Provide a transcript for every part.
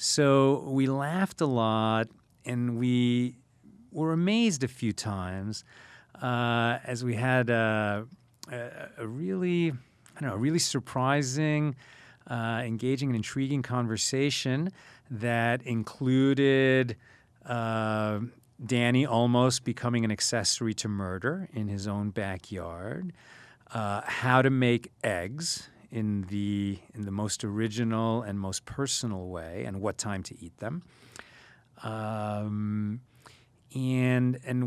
So we laughed a lot, and we were amazed a few times as we had a really, really surprising, engaging and intriguing conversation that included Danny almost becoming an accessory to murder in his own backyard, how to make eggs in the most original and most personal way, and what time to eat them, and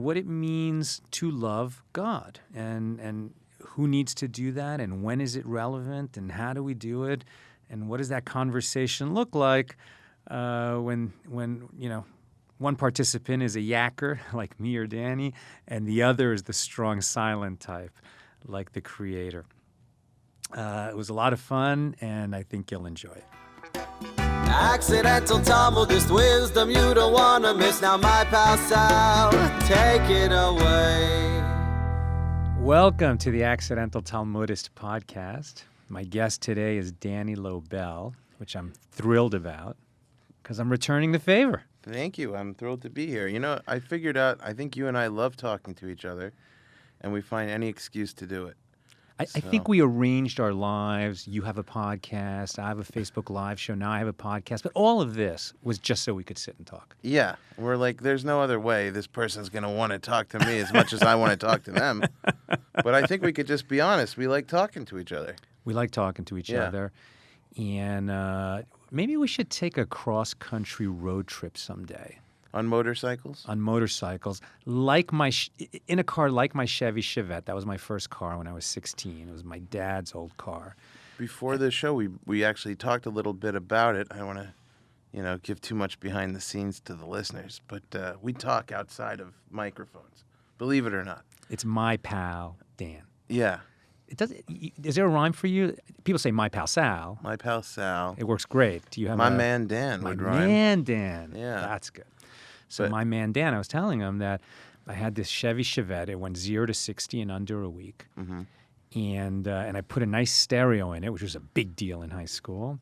what it means to love God, and who needs to do that, and when is it relevant, and how do we do it, and what does that conversation look like when one participant is a yacker like me or Danny, and the other is the strong silent type like the creator. It was a lot of fun, and I think you'll enjoy it. Accidental tumble, just wisdom you don't want to miss. Now my pal Sal, take it away. Welcome to the Accidental Talmudist podcast. My guest today is Danny Lobell, which I'm thrilled about because I'm returning the favor. Thank you. I'm thrilled to be here. You know, I figured out, I think you and I love talking to each other, and we find any excuse to do it. I think we arranged our lives. You have a podcast. I have a Facebook Live show. Now I have a podcast. But all of this was just so we could sit and talk. Yeah. We're like, there's no other way this person's going to want to talk to me as much as I want to talk to them. But I think we could just be honest. We like talking to each other. We like talking to each other. And maybe we should take a cross-country road trip someday. On motorcycles? On motorcycles, in a car like my Chevy Chevette. That was my first car when I was 16. It was my dad's old car. Before the show, we actually talked a little bit about it. I don't want to, give too much behind the scenes to the listeners, but we talk outside of microphones. Believe it or not. It's my pal Dan. Yeah. Is there a rhyme for you? People say my pal Sal. My pal Sal. It works great. Do you have my man Dan would rhyme. My man Dan. Yeah. That's good. So my man Dan, I was telling him that I had this Chevy Chevette. It went 0 to 60 in under a week. Mm-hmm. And I put a nice stereo in it, which was a big deal in high school.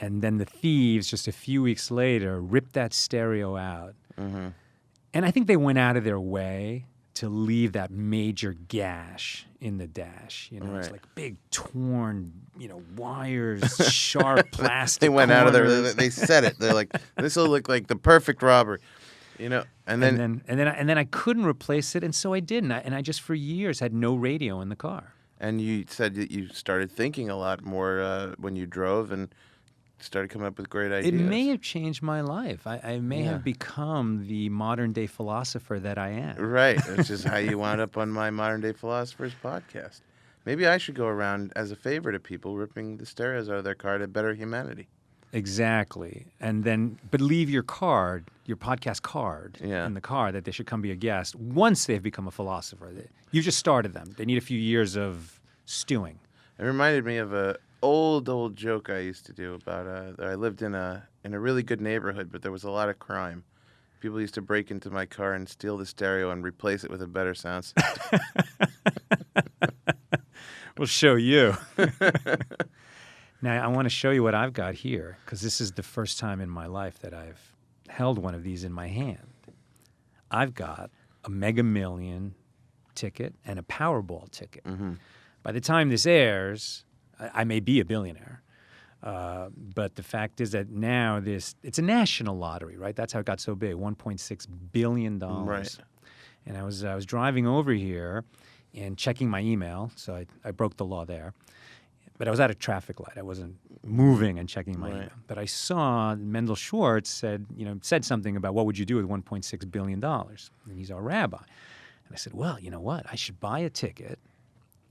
And then the thieves, just a few weeks later, ripped that stereo out. Mm-hmm. And I think they went out of their way to leave that major gash in the dash. Right. It's like big torn, wires, sharp plastic. They went corners. Out of there. They said it. They're like, this will look like the perfect robbery. And then I couldn't replace it, and so I didn't. And I just for years had no radio in the car. And you said that you started thinking a lot more when you drove and started coming up with great ideas. It may have changed my life. I may have become the modern-day philosopher that I am. Right, which is how you wound up on my Modern Day Philosophers podcast. Maybe I should go around as a favor to people ripping the stereos out of their car to better humanity. Exactly. But leave your podcast card in the car that they should come be a guest once they've become a philosopher. You just started them. They need a few years of stewing. It reminded me of a old joke I used to do about I lived in a really good neighborhood, but there was a lot of crime. People used to break into my car and steal the stereo and replace it with a better sound system. We'll show you. Now, I want to show you what I've got here, because this is the first time in my life that I've held one of these in my hand. I've got a Mega Million ticket and a Powerball ticket. Mm-hmm. By the time this airs, I may be a billionaire. But the fact is that now it's a national lottery, right? That's how it got so big, $1.6 billion. Right. And I was driving over here and checking my email, so I broke the law there. But I was at a traffic light. I wasn't moving and checking my email. But I saw Mendel Schwartz said something about what would you do with $1.6 billion? And he's our rabbi. And I said, well, you know what? I should buy a ticket.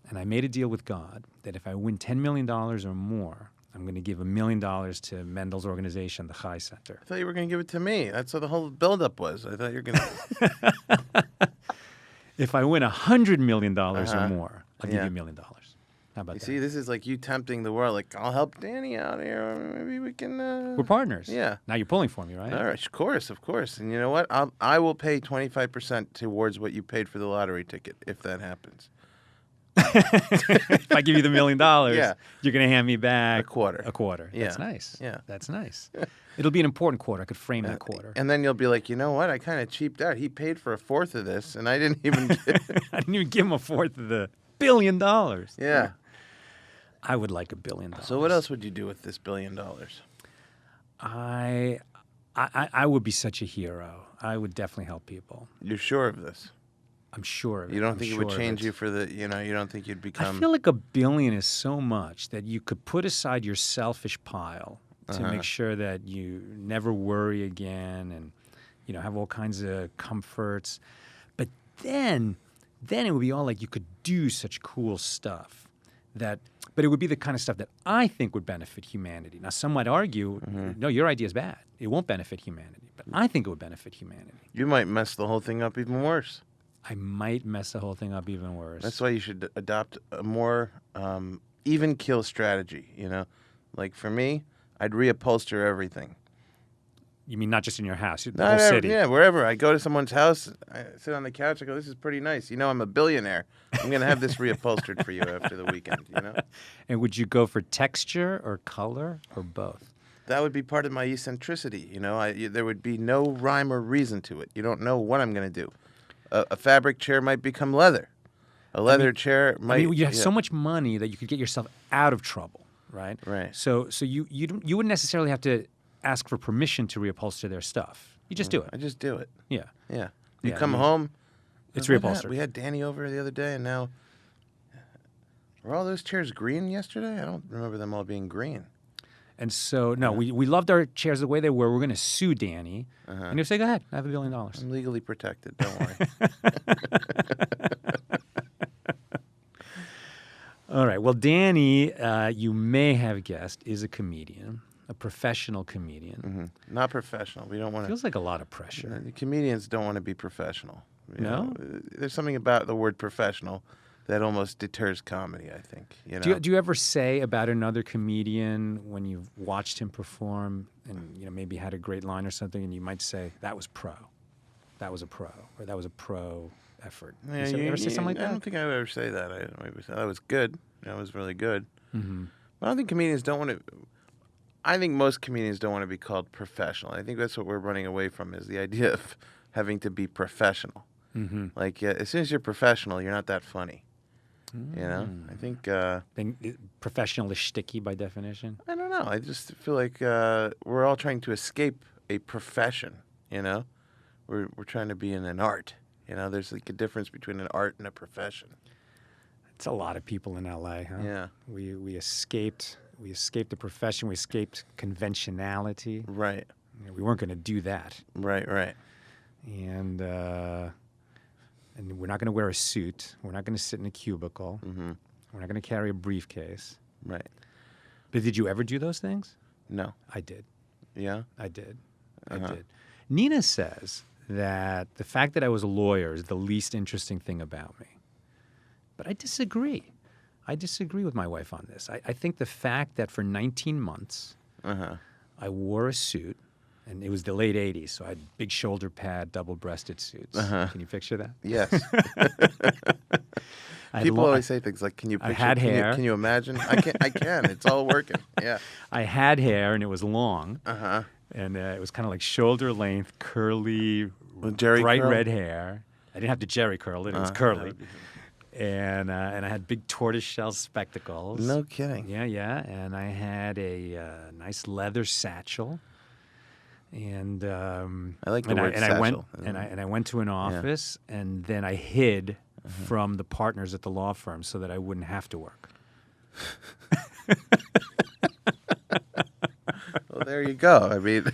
And I made a deal with God that if I win $10 million or more, I'm going to give $1 million to Mendel's organization, the Chai Center. I thought you were going to give it to me. That's what the whole buildup was. I thought you were going to... If I win $100 million or more, I'll give you $1 million. How about that? See, this is like you tempting the world. Like, I'll help Danny out here. Maybe we can... We're partners. Yeah. Now you're pulling for me, right? All right, of course. And you know what? I will pay 25% towards what you paid for the lottery ticket, if that happens. If I give you the $1 million, Yeah. you're going to hand me back A quarter. A quarter. Yeah. That's nice. Yeah. That's nice. It'll be an important quarter. I could frame that quarter. And then you'll be like, you know what? I kind of cheaped out. He paid for a fourth of this, and I didn't even get I didn't even give him a fourth of the $1 billion. Yeah. I would like $1 billion. So what else would you do with this $1 billion? I would be such a hero. I would definitely help people. You're sure of this? I'm sure of it. You don't I'm think it sure would of change it. you for the, you don't think you'd become... I feel like $1 billion is so much that you could put aside your selfish pile to make sure that you never worry again and, have all kinds of comforts. But then it would be all like you could do such cool stuff but it would be the kind of stuff that I think would benefit humanity. Now, some might argue, no, your idea is bad. It won't benefit humanity. But I think it would benefit humanity. You might mess the whole thing up even worse. I might mess the whole thing up even worse. That's why you should adopt a more even kill strategy, Like for me, I'd reupholster everything. You mean not just in your house, the Not whole ever- city? Yeah, wherever. I go to someone's house, I sit on the couch, I go, this is pretty nice. I'm a billionaire. I'm going to have this reupholstered for you after the weekend, And would you go for texture or color or both? That would be part of my eccentricity, there would be no rhyme or reason to it. You don't know what I'm going to do. A fabric chair might become leather. A leather chair might... you have so much money that you could get yourself out of trouble, right? Right. So you wouldn't necessarily have to ask for permission to reupholster their stuff. You just do it. I just do it. Yeah. Yeah. You Yeah, come I mean, home... It's What reupholstered. We had Danny over the other day, and now... Were all those chairs green yesterday? I don't remember them all being green. And so, no, we loved our chairs the way they were. We're going to sue Danny. And he'll say, go ahead, I have $1 billion. I'm legally protected. Don't worry. All right. Well, Danny, you may have guessed, is a comedian, a professional comedian. Not professional. We don't want to... Feels like a lot of pressure. Comedians don't want to be professional. No? There's something about the word professional that almost deters comedy, I think. Do you ever say about another comedian when you've watched him perform and maybe had a great line or something, and you might say that was pro, that was a pro, or that was a pro effort? Yeah, you ever say something like I that? don't think I would ever say that. I would say that was good. That was really good. Mm-hmm. But I don't think comedians don't want to... I think most comedians don't want to be called professional. I think that's what we're running away from, is the idea of having to be professional. Mm-hmm. Like, as soon as you're professional, you're not that funny. I think... Then professional is shticky by definition? I don't know. I just feel like we're all trying to escape a profession, We're trying to be in an art, There's like a difference between an art and a profession. It's a lot of people in L.A., huh? Yeah. We escaped the profession. We escaped conventionality. Right. We weren't going to do that. Right. And we're not going to wear a suit. We're not going to sit in a cubicle. Mm-hmm. We're not going to carry a briefcase. Right. But did you ever do those things? No. I did. Yeah? I did. Nina says that the fact that I was a lawyer is the least interesting thing about me. But I disagree. I disagree with my wife on this. I think the fact that for 19 months I wore a suit, and it was the late 80s, so I had big shoulder pad, double-breasted suits. Can you picture that? Yes. I had People lo- always say things like, "Can you picture? I had hair. Can you imagine?" I can. I can. It's all working. Yeah. I had hair, and it was long. Uh-huh. And it was kind of like shoulder length, curly, Jerry bright curl? red hair. I didn't have to Jerry curl it; it was curly. And I had big tortoiseshell spectacles. No kidding. Yeah. And I had a nice leather satchel. And I like the word satchel. I went to an office, and then I hid from the partners at the law firm so that I wouldn't have to work. Well, there you go. I mean,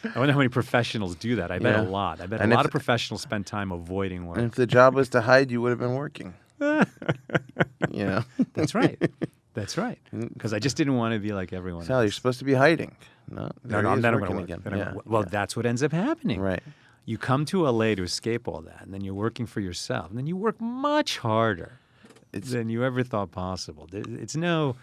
I wonder how many professionals do that. I bet Yeah. a lot. I bet And a if- lot of professionals spend time avoiding work. and if the job was to hide, you would have been working. That's right. That's right. Because I just didn't want to be like everyone Sal, you're else. supposed to be hiding. No, there he I'm is not working going to again. work. Yeah. Well, that's what ends up happening. Right. You come to LA to escape all that, and then you're working for yourself, and then you work much harder It's than you ever thought possible. It's no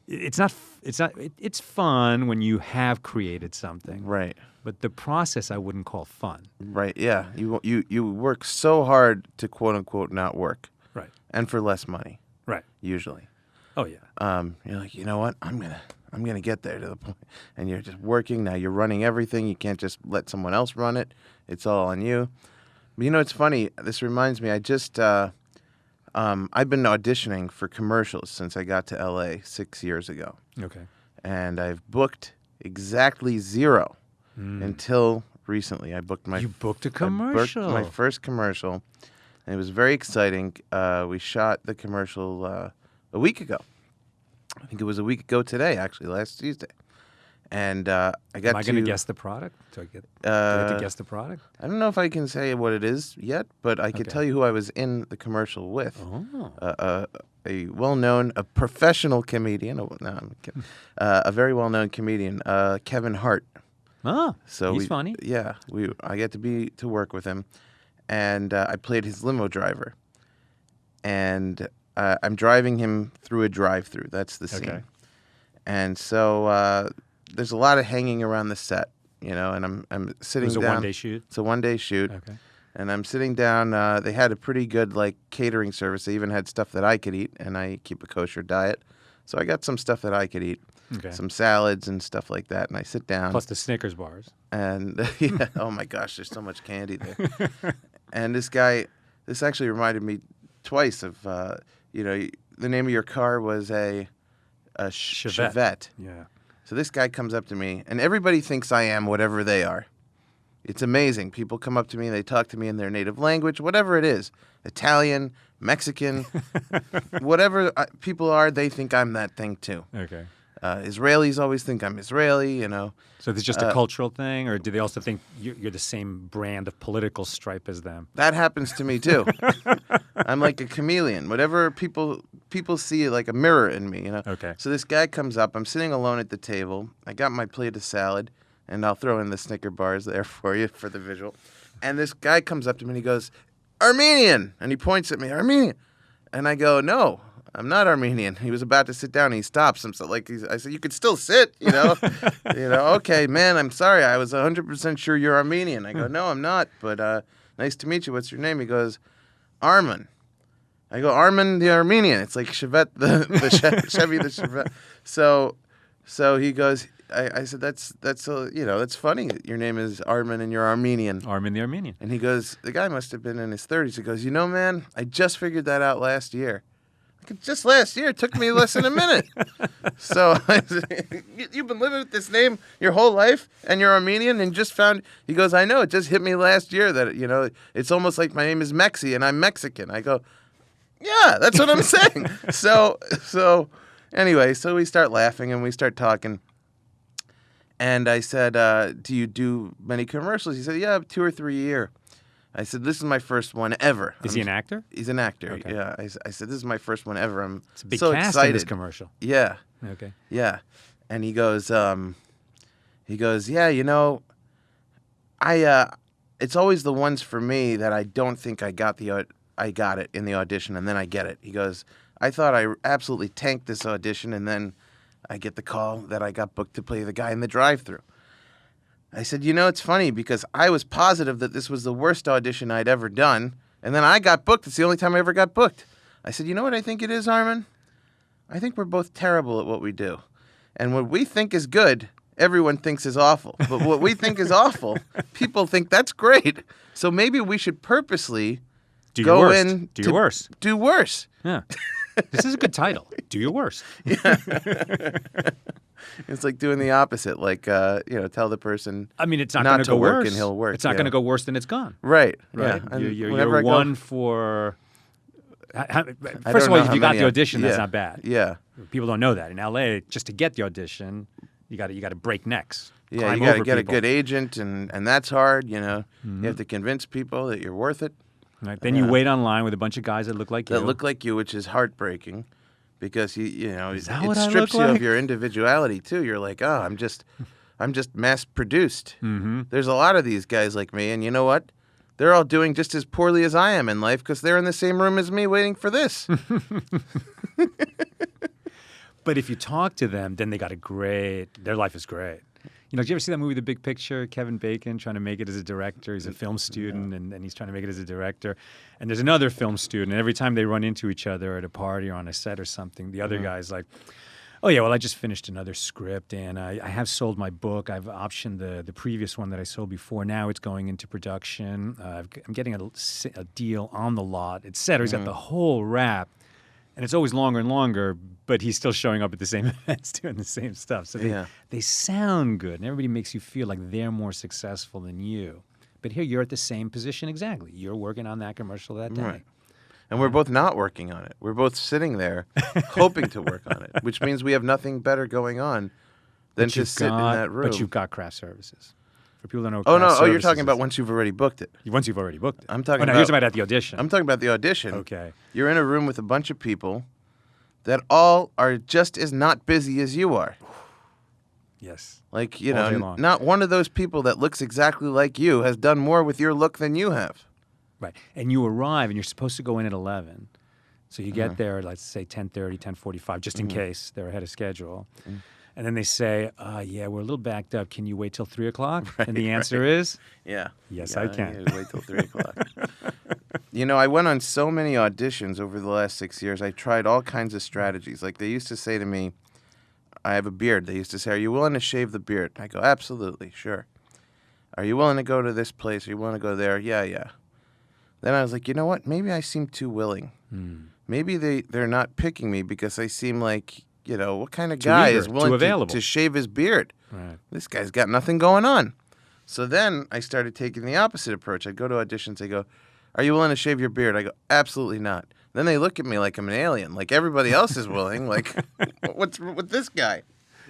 It's fun when you have created something. Right. But the process I wouldn't call fun. Right. Yeah. You work so hard to quote unquote not work. Right. And for less money. Right. Usually. Oh yeah. You're like, you know what? I'm gonna get there to the point. And you're just working now. You're running everything. You can't just let someone else run it. It's all on you. But it's funny. This reminds me. I just I've been auditioning for commercials since I got to LA 6 years ago. Okay. And I've booked exactly 0 until recently. I booked my You booked a commercial. I booked my first commercial, and it was very exciting. We shot the commercial a week ago. I think it was a week ago today, actually, last Tuesday. And I got Am I going to guess the product? Do I get to guess the product? I don't know if I can say what it is yet, but I can tell you who I was in the commercial with. Oh. A well-known, a professional comedian. No, I'm kidding. A very well-known comedian, Kevin Hart. Oh, So he's funny. Yeah, I get to work with him, and I played his limo driver. And I'm driving him through a drive-through. That's the scene. Okay. And so there's a lot of hanging around the set, and I'm sitting down. It was a one-day shoot? It's a one-day shoot. Okay. And I'm sitting down. They had a pretty good catering service. They even had stuff that I could eat, and I keep a kosher diet. So I got some stuff that I could eat, some salads and stuff like that. And I sit down. Plus the Snickers bars. And oh my gosh, there's so much candy there. And this actually reminded me twice of, the name of your car was a Chevette. Yeah. So this guy comes up to me, and everybody thinks I am whatever they are. It's amazing. People come up to me, they talk to me in their native language, whatever it is. Italian, Mexican, whatever people are, they think I'm that thing too. Okay. Israelis always think I'm Israeli, So it's just a cultural thing, or do they also think you're the same brand of political stripe as them? That happens to me too. I'm like a chameleon. Whatever people see like a mirror in me, Okay. So this guy comes up. I'm sitting alone at the table. I got my plate of salad, and I'll throw in the Snicker bars there for you for the visual. And this guy comes up to me and he goes, "Armenian," and he points at me, "Armenian," and I go, "No, I'm not Armenian." He was about to sit down, and he stops himself. I said, "You could still sit, Okay, man, I'm sorry. I was 100% sure you're Armenian." I go, "No, I'm not, but nice to meet you. What's your name?" He goes, "Armin." I go, "Armin the Armenian." It's like Chevette, the Chevy the Chevette. So he goes, I said, that's funny. Your name is Armin and you're Armenian. Armin the Armenian. And he goes, the guy must have been in his 30s. He goes, man, I just figured that out last year. Just last year. It took me less than a minute. So you've been living with this name your whole life and you're Armenian and just found, he goes, "I know, it just hit me last year that, it's almost like my name is Mexi and I'm Mexican." I go, "Yeah, that's what I'm saying." So anyway, so we start laughing and we start talking. And I said, "Do you do many commercials?" He said, "Yeah, 2 or 3 a year." I said, "This is my first one ever." Is he an actor? He's an actor, Okay. yeah. I said, "This is my first one ever. It's a big so cast excited." in this commercial. Yeah. Okay. Yeah. And he goes, "Yeah, it's always the ones for me that I don't think I got it in the audition, and then I get it." He goes, "I thought I absolutely tanked this audition, and then I get the call that I got booked to play the guy in the drive-thru." I said, "It's funny because I was positive that this was the worst audition I'd ever done, and then I got booked. It's the only time I ever got booked." I said, "You know what I think it is, Armin? I think we're both terrible at what we do. And what we think is good, everyone thinks is awful. But what we think is awful, people think that's great. So maybe we should purposely go in Do your worst. Do worse." Yeah. This is a good title. Do your worst. It's like doing the opposite, tell the person I mean, it's not going to go work worse. and he'll work. It's not going to go worse than it's gone. Right. Right. Yeah. And You're one for. First of all, if you got the audition, that's not bad. Yeah. People don't know that. In LA, just to get the audition, you got to break necks. Yeah, you got to get a good agent, and that's hard. You have to convince people that you're worth it. Right. Then you wait online with a bunch of guys that look like you. That look like you, which is heartbreaking, because it look strips you like? of your individuality too. You're like, "Oh, I'm just mass produced." Mm-hmm. There's a lot of these guys like me, and you know what? They're all doing just as poorly as I am in life because they're in the same room as me waiting for this. But if you talk to them, then they got their life is great. You know, did you ever see that movie, The Big Picture? Kevin Bacon trying to make it as a director. He's a film student, and he's trying to make it as a director. And there's another film student, and every time they run into each other at a party or on a set or something, the other guy's like, oh, yeah, well, I just finished another script, and I have sold my book. I've optioned the previous one that I sold before. Now it's going into production. I'm getting a deal on the lot, et cetera. He's got the whole rap. And it's always longer and longer, but he's still showing up at the same events doing the same stuff. So they sound good, and everybody makes you feel like they're more successful than you. But here you're at the same position exactly. You're working on that commercial that day. Right. And we're both not working on it. We're both sitting there hoping to work on it, which means we have nothing better going on than to sit in that room. But you've got craft services. For people that know Oh, craft no. Oh, you're services talking about once you've already booked it. Once you've already booked it. I'm talking no, about... you're talking about at the audition. I'm talking about the audition. Okay. You're in a room with a bunch of people that all are just as not busy as you are. Yes. Like, you All day know, long. not one of those people that looks exactly like you has done more with your look than you have. Right. And you arrive, and you're supposed to go in at 11. So you get there, let's say 10:30, 10:45, just in case they're ahead of schedule. And then they say, yeah, we're a little backed up. Can you wait till 3 o'clock? And the answer is, Yeah. yes, Yeah, I can. you wait till 3 o'clock. You know, I went on so many auditions over the last 6 years. I tried all kinds of strategies. Like, they used to say to me, I have a beard. They used to say, are you willing to shave the beard? I go, absolutely, sure. Are you willing to go to this place? Are you willing to go there? Yeah. Then I was like, you know what? Maybe I seem too willing. Maybe they're not picking me because I seem like, you know, what kind of guy eager, is willing to shave his beard? Right. This guy's got nothing going on. So then I started taking the opposite approach. I'd go to auditions. They go, are you willing to shave your beard? I go, absolutely not. Then they look at me like I'm an alien. Like everybody else is willing. Like, what's with this guy?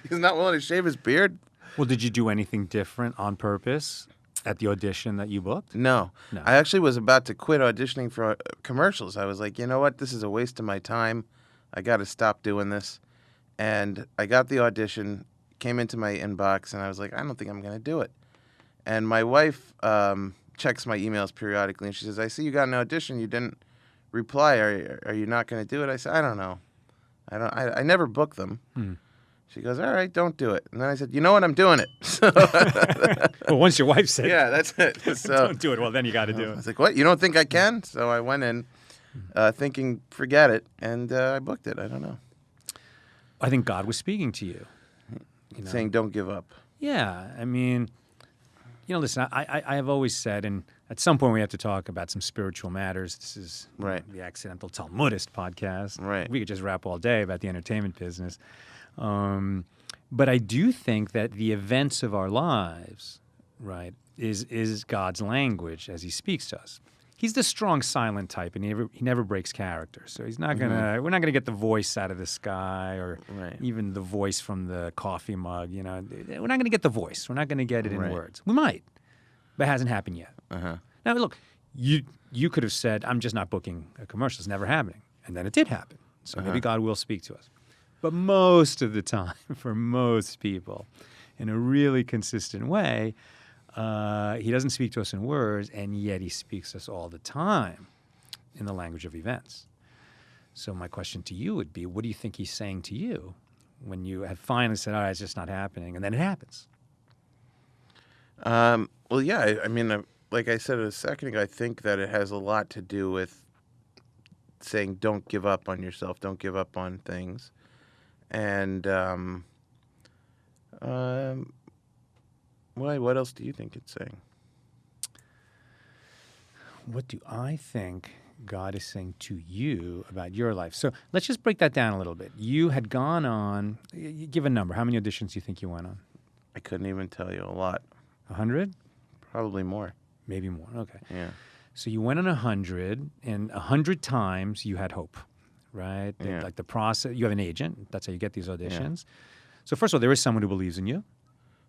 He's not willing to shave his beard? Well, did you do anything different on purpose at the audition that you booked? No. I actually was about to quit auditioning for commercials. I was like, you know what? This is a waste of my time. I got to stop doing this. And I got the audition, came into my inbox, and I was like, I don't think I'm going to do it. And my wife checks my emails periodically, and she says, I see you got an audition. You didn't reply. Are you not going to do it? I said, I don't know. I never book them. She goes, all right, don't do it. And then I said, you know what? I'm doing it. So, well, once your wife said, yeah, that's it. So, don't do it. Well, then you got to do I it. was like, what? You don't think I can? So I went in thinking, forget it. And I booked it. I don't know. I think God was speaking to you. You know? Saying, don't give up. Yeah. I mean, you know, listen, I have always said, and at some point we have to talk about some spiritual matters. This is the Accidental Talmudist podcast. Right. We could just rap all day about the entertainment business. But I do think that the events of our lives, right, is God's language as he speaks to us. He's the strong silent type, and he never breaks character. So he's not gonna. We're not gonna get the voice out of the sky, or even the voice from the coffee mug. You know, we're not gonna get the voice. We're not gonna get it in words. We might, but it hasn't happened yet. Now look, you could have said, "I'm just not booking a commercial. It's never happening," and then it did happen. So maybe God will speak to us. But most of the time, for most people, in a really consistent way. He doesn't speak to us in words, and yet he speaks to us all the time in the language of events. So my question to you would be, what do you think he's saying to you when you have finally said, all right, it's just not happening, and then it happens? Well, yeah, I mean, like I said a second ago, I think that it has a lot to do with saying don't give up on yourself, don't give up on things. And why? What else do you think it's saying? What do I think God is saying to you about your life? So let's just break that down a little bit. You had gone on, give a number. How many auditions do you think you went on? I couldn't even tell you. A lot. 100? Probably more. Maybe more. Okay. Yeah. So you went on 100, and 100 times you had hope, right? Yeah. Like the process, you have an agent. That's how you get these auditions. So first of all, there is someone who believes in you.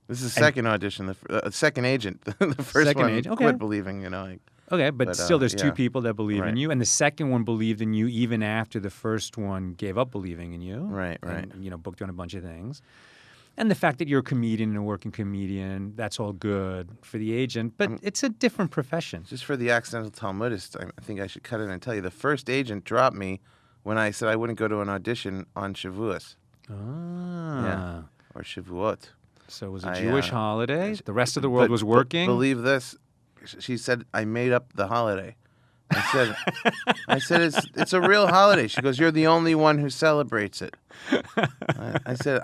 This is the second audition, the second agent. The first Second one agent, quit believing, you know. Okay, but still there's two people that believe in Right. you, and the second one believed in you even after the first one gave up believing in you. Right. And, you know, booked you on a bunch of things. And the fact that you're a comedian and a working comedian, that's all good for the agent, but it's a different profession. Just for the accidental Talmudist, I think I should cut in and tell you, the first agent dropped me when I said I wouldn't go to an audition on Shavuos. Ah. Yeah. Or Shavuot. So it was a Jewish holiday. The rest of the world But was working. Believe this. She said, I made up the holiday. I said it's a real holiday. She goes, you're the only one who celebrates it. I said,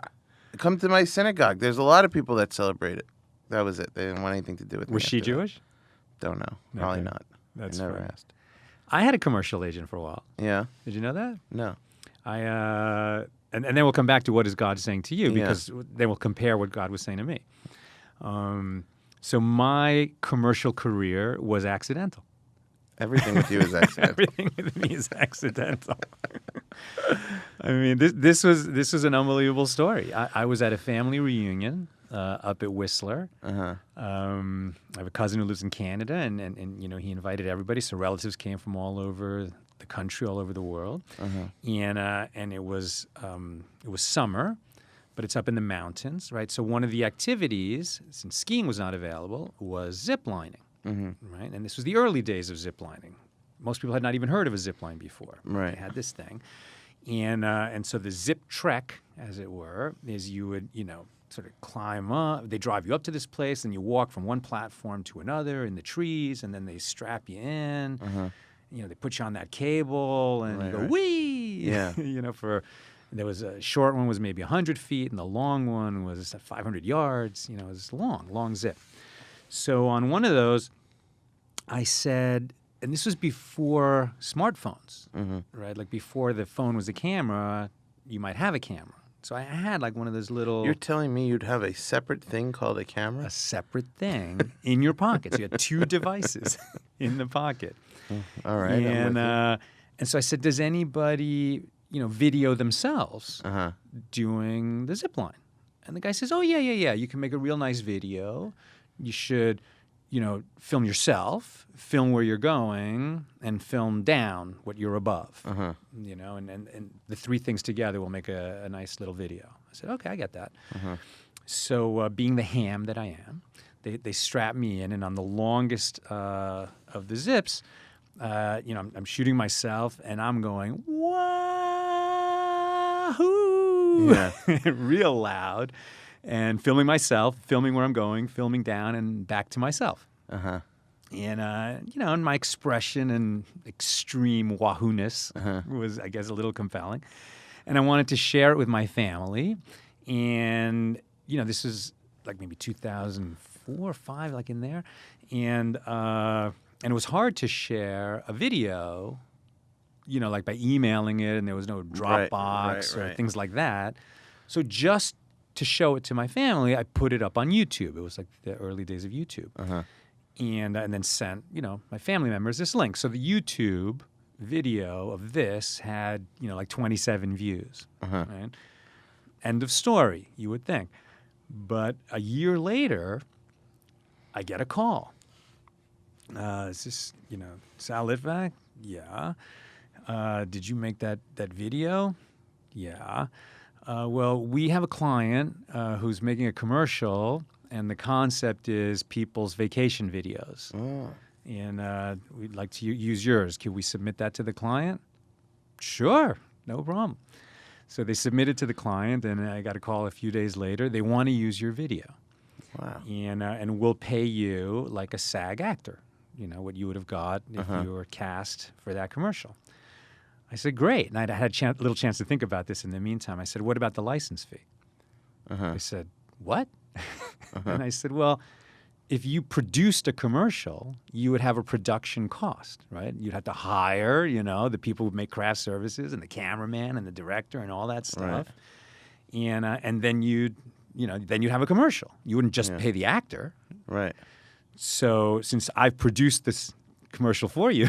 come to my synagogue. There's a lot of people that celebrate it. That was it. They didn't want anything to do with me. Was she after that. Don't Don't know. Probably Okay. not. That's I never funny. asked. I had a commercial agent for a while. Yeah. Did you know that? No. And then we'll come back to what is God saying to you, Yeah. because then we'll compare what God was saying to me. So my commercial career was accidental. Everything with you is accidental. Everything with me is accidental. I mean, this was an unbelievable story. I was at a family reunion up at Whistler. Uh-huh. I have a cousin who lives in Canada, and he invited everybody. So relatives came from all over the country, all over the world, and it was summer, but it's up in the mountains, right? So one of the activities, since skiing was not available, was zip lining, right? And this was the early days of zip lining. Most people had not even heard of a zip line before. Right. They had this thing, and so the zip trek, as it were, is you would sort of climb up. They drive you up to this place, and you walk from one platform to another in the trees, and then they strap you in. They put you on that cable, and you go, whee! Yeah. There was a short one was maybe 100 feet, and the long one was 500 yards. It was long zip. So on one of those, I said, and this was before smartphones, right? Like before the phone was a camera, you might have a camera. So I had like one of those little... You're telling me you'd have a separate thing called a camera? A separate thing in your pocket. So you had two devices in the pocket. All right. And so I said, does anybody, video themselves doing the zip line? And the guy says, oh, yeah. You can make a real nice video. You should, film yourself, film where you're going, and film down what you're above. And the three things together will make a nice little video. I said, okay, I get that. So being the ham that I am, they strap me in, and on the longest of the zips, I'm shooting myself, and I'm going, wahoo, real loud, and filming myself, filming where I'm going, filming down, and back to myself. And, and my expression and extreme wahoo-ness was, I guess, a little compelling. And I wanted to share it with my family. And, this was like maybe 2004 or 5, like in there. And it was hard to share a video, like by emailing it, and there was no Dropbox or things like that. So just to show it to my family, I put it up on YouTube. It was like the early days of YouTube. And then sent, my family members this link. So the YouTube video of this had, like 27 views. Right? End of story, you would think. But a year later, I get a call. Is this, Sal Litvak? Yeah. Did you make that video? Yeah. Well, we have a client who's making a commercial, and the concept is people's vacation videos. And we'd like to use yours. Can we submit that to the client? Sure, no problem. So they submitted to the client, and I got a call a few days later. They want to use your video. Wow. And we'll pay you like a SAG actor, what you would have got if you were cast for that commercial. I said, great. And I had a little chance to think about this in the meantime. I said, what about the license fee? They said, what? And I said, well, if you produced a commercial, you would have a production cost, right? You'd have to hire, the people who make craft services, and the cameraman and the director and all that stuff. And then you'd have a commercial. You wouldn't just pay the actor. Right. So since I've produced this commercial for you,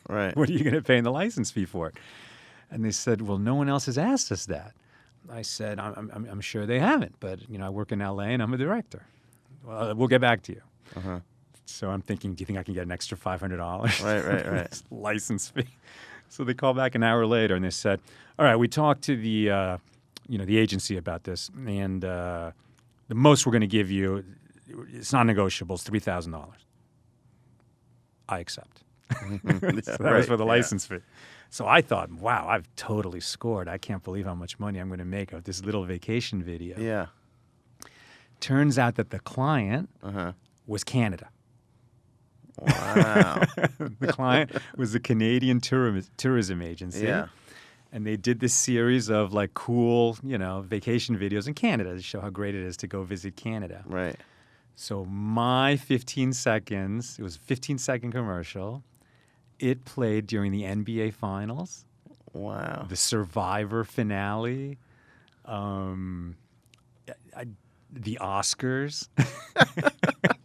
what are you going to pay in the license fee for it? And they said, well, no one else has asked us that. I said, I'm sure they haven't, but I work in L.A. and I'm a director. Well, we'll get back to you. So I'm thinking, do you think I can get an extra $500? Right. License fee. So they call back an hour later, and they said, all right, we talked to the the agency about this, and the most we're going to give you, it's non-negotiable, it's $3,000. I accept. So that was for the license fee. So I thought, wow, I've totally scored. I can't believe how much money I'm going to make of this little vacation video. Yeah. Turns out that the client was Canada. Wow. The client was a Canadian tourism agency. Yeah. And they did this series of like cool, vacation videos in Canada to show how great it is to go visit Canada. Right. So my 15 seconds, it was a 15-second commercial. It played during the NBA Finals. Wow. The Survivor finale. The Oscars. It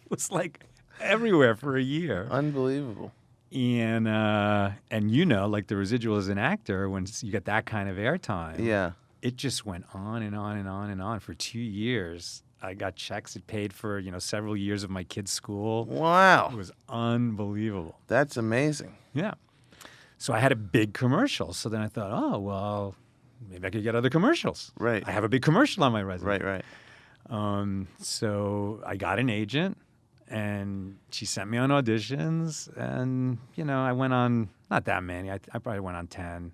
was like everywhere for a year. Unbelievable. And like the residual as an actor, when you get that kind of airtime, it just went on and on and on and on for 2 years. I got checks. It paid for, several years of my kids' school. Wow. It was unbelievable. That's amazing. Yeah. So I had a big commercial. So then I thought, oh, well, maybe I could get other commercials. Right. I have a big commercial on my resume. Right. So I got an agent, and she sent me on auditions. And, I went on, not that many. I probably went on 10,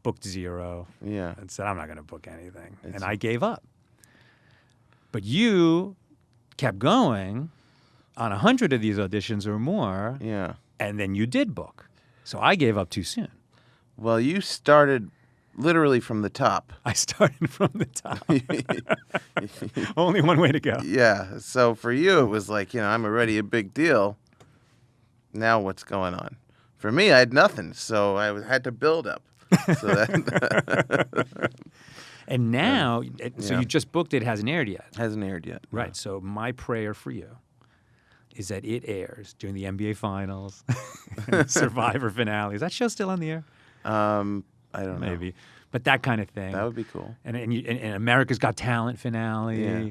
booked 0. Yeah. And said, I'm not going to book anything. And I gave up. But you kept going on 100 of these auditions or more. Yeah. And then you did book. So I gave up too soon. Well, you started literally from the top. I started from the top. Only one way to go. Yeah. So for you, it was like, I'm already a big deal. Now what's going on? For me, I had nothing. So I had to build up. So that And now, so you just booked it, hasn't aired yet. Hasn't aired yet. Right. No. So my prayer for you is that it airs during the NBA Finals, Survivor finale. Is that show still on the air? I don't know. Maybe. But that kind of thing. That would be cool. And America's Got Talent finale. Yeah.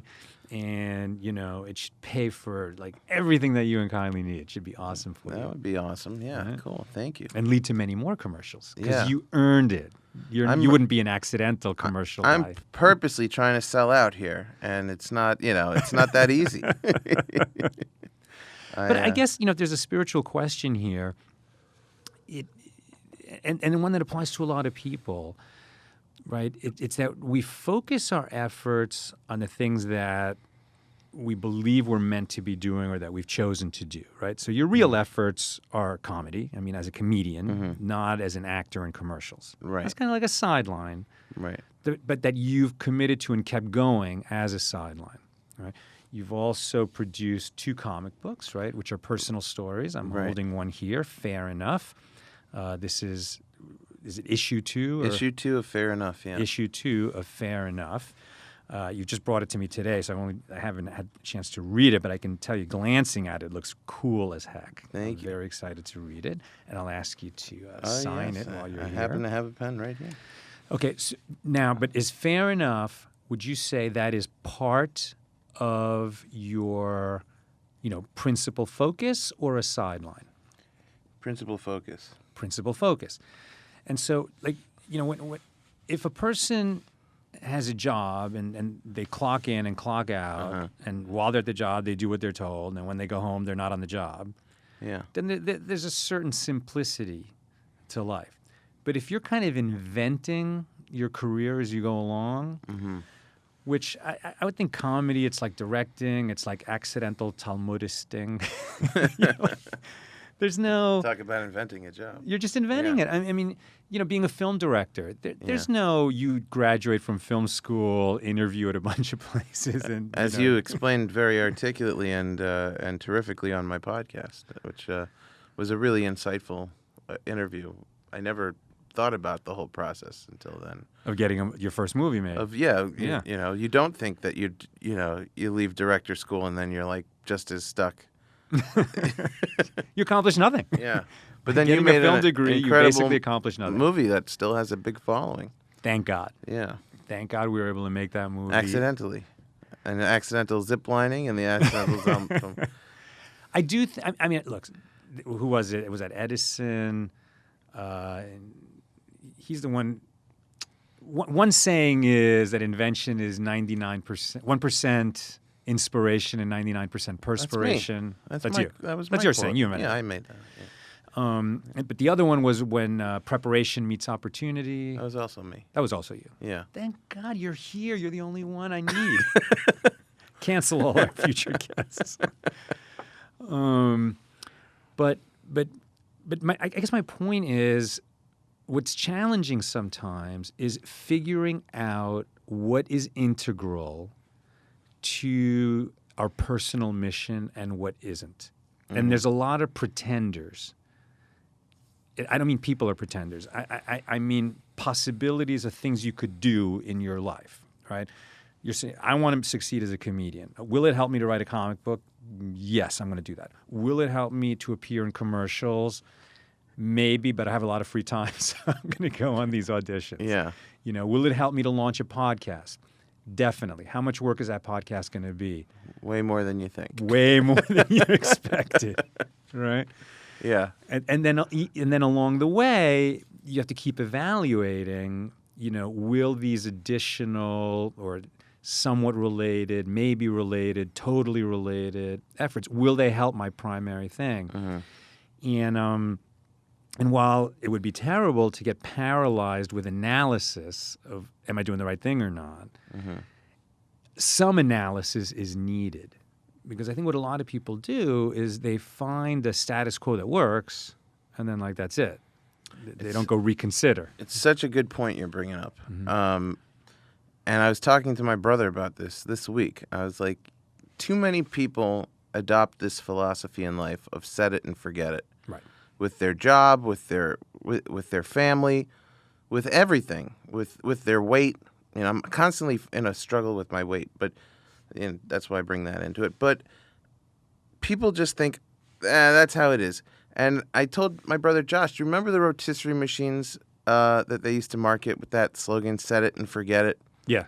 And, it should pay for, like, everything that you and Kylie need. It should be awesome for you. That would be awesome. Yeah, Right. Cool. Thank you. And lead to many more commercials. Because Yeah. you earned it. You wouldn't be an accidental commercial I'm guy. purposely trying to sell out here, and it's not, it's not that easy. But I guess, if there's a spiritual question here, and one that applies to a lot of people, right? It's that we focus our efforts on the things that we believe we're meant to be doing or that we've chosen to do, right? So your real efforts are comedy. I mean, as a comedian, not as an actor in commercials. Right. That's kind of like a sideline. Right. But that you've committed to and kept going as a sideline, right? You've also produced 2 comic books, right, which are personal stories. I'm holding one here, Fair Enough. This is it issue 2? Issue 2 of Fair Enough, yeah. Issue 2 of Fair Enough. You just brought it to me today, so I haven't had a chance to read it, but I can tell you, glancing at it, looks cool as heck. Thank you. I'm very excited to read it, and I'll ask you to sign it while you're I here. happen to have a pen right here. Okay, so now, but is Fair Enough, would you say that is part of your, principal focus or a sideline? Principal focus. Principal focus. And so, like, if a person has a job and they clock in and clock out, and while they're at the job, they do what they're told, and when they go home, they're not on the job, then there's a certain simplicity to life. But if you're kind of inventing your career as you go along, which I would think comedy, it's like directing, it's like accidental Talmudisting. There's no... Talk about inventing a job. You're just inventing it. I mean, being a film director, there's no you graduate from film school, interview at a bunch of places. And As you explained very articulately and terrifically on my podcast, which was a really insightful interview. I never thought about the whole process until then. Of getting your first movie made. You don't think that you leave director school and then you're like just as stuck. You accomplished nothing. Yeah. But then Getting you made a film an degree, you incredible basically accomplished nothing. movie that still has a big following. Thank God. Yeah. Thank God we were able to make that movie. Accidentally. And the accidental ziplining and the accidental I do. I mean, look, who was it? It was at Edison. He's the one. One saying is that invention is 99%, 1% inspiration and 99% perspiration. That's That's my, you. That was That's my your quote. saying. You invented it. Yeah, I made that. But the other one was when preparation meets opportunity. That was also me. That was also you. Yeah. Thank God you're here. You're the only one I need. Cancel all our future guests. But I guess my point is, what's challenging sometimes is figuring out what is integral to our personal mission and what isn't. And there's a lot of pretenders. I don't mean people are pretenders. I mean possibilities of things you could do in your life, right? You're saying, I want to succeed as a comedian. Will it help me to write a comic book? Yes, I'm going to do that. Will it help me to appear in commercials? Maybe, but I have a lot of free time, so I'm going to go on these auditions. Yeah. Will it help me to launch a podcast? Definitely. How much work is that podcast going to be? Way more than you think. Way more than you expected, right? Yeah. And then along the way, you have to keep evaluating, will these additional or somewhat related, maybe related, totally related efforts, will they help my primary thing? Mm-hmm. And while it would be terrible to get paralyzed with analysis of am I doing the right thing or not, mm-hmm. some analysis is needed. Because I think what a lot of people do is they find the status quo that works, and then, that's it. They don't go reconsider. It's such a good point you're bringing up. Mm-hmm. And I was talking to my brother about this week. I was like, too many people adopt this philosophy in life of set it and forget it. Right. With their job, with their family, with everything, with their weight. I'm constantly in a struggle with my weight, but that's why I bring that into it. But people just think, that's how it is. And I told my brother Josh, do you remember the rotisserie machines that they used to market with that slogan, set it and forget it? Yeah.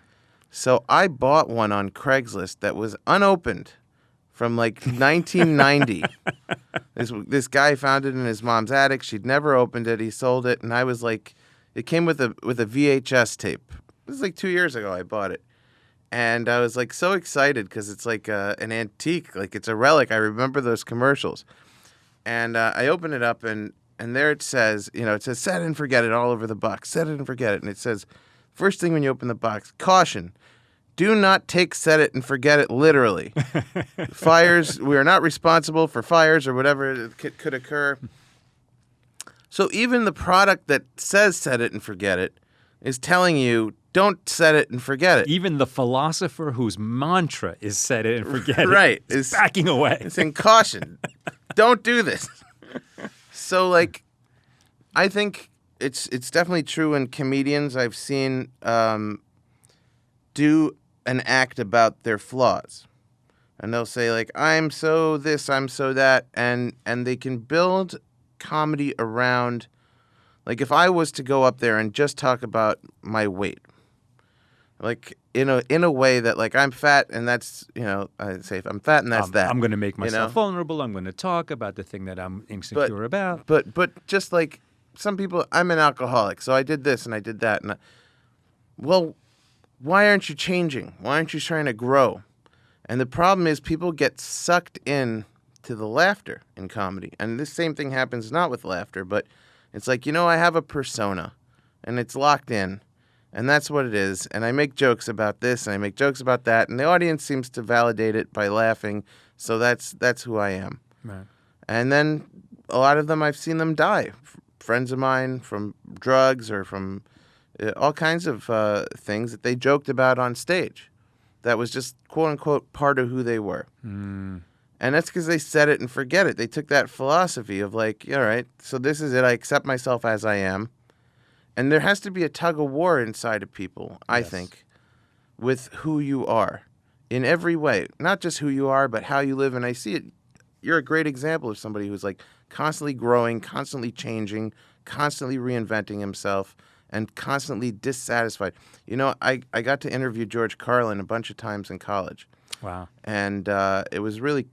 So I bought one on Craigslist that was unopened from 1990. This guy found it in his mom's attic. She'd never opened it. He sold it, and I was like, it came with a VHS tape. This was 2 years ago I bought it. And I was so excited because it's an antique, it's a relic. I remember those commercials. And I open it up and there it says, it says set it and forget it all over the box. Set it and forget it. And it says, first thing when you open the box, caution, do not take set it and forget it literally. Fires, we are not responsible for fires or whatever could occur. So even the product that says set it and forget it is telling you, don't set it and forget it. Even the philosopher whose mantra is set it and forget it. Right. Is backing away. It's in caution. Don't do this. So, I think it's definitely true in comedians. I've seen do an act about their flaws. And they'll say, I'm so this, I'm so that. And they can build comedy around, if I was to go up there and just talk about my weight, in a way that I'm fat and that's I say if I'm fat and that's that. I'm going to make myself vulnerable. I'm going to talk about the thing that I'm insecure about. But just some people, I'm an alcoholic, so I did this and I did that. And well, why aren't you changing? Why aren't you trying to grow? And the problem is people get sucked in to the laughter in comedy. And this same thing happens not with laughter, but it's I have a persona and it's locked in. And that's what it is. And I make jokes about this and I make jokes about that. And the audience seems to validate it by laughing. So that's who I am. Right. And then a lot of them, I've seen them die. Friends of mine from drugs or from all kinds of things that they joked about on stage. That was just, quote unquote, part of who they were. Mm. And that's because they set it and forget it. They took that philosophy of all right, so this is it. I accept myself as I am. And there has to be a tug of war inside of people, I think, with who you are in every way. Not just who you are, but how you live. And I see it. You're a great example of somebody who's constantly growing, constantly changing, constantly reinventing himself, and constantly dissatisfied. I got to interview George Carlin a bunch of times in college. Wow. And it was really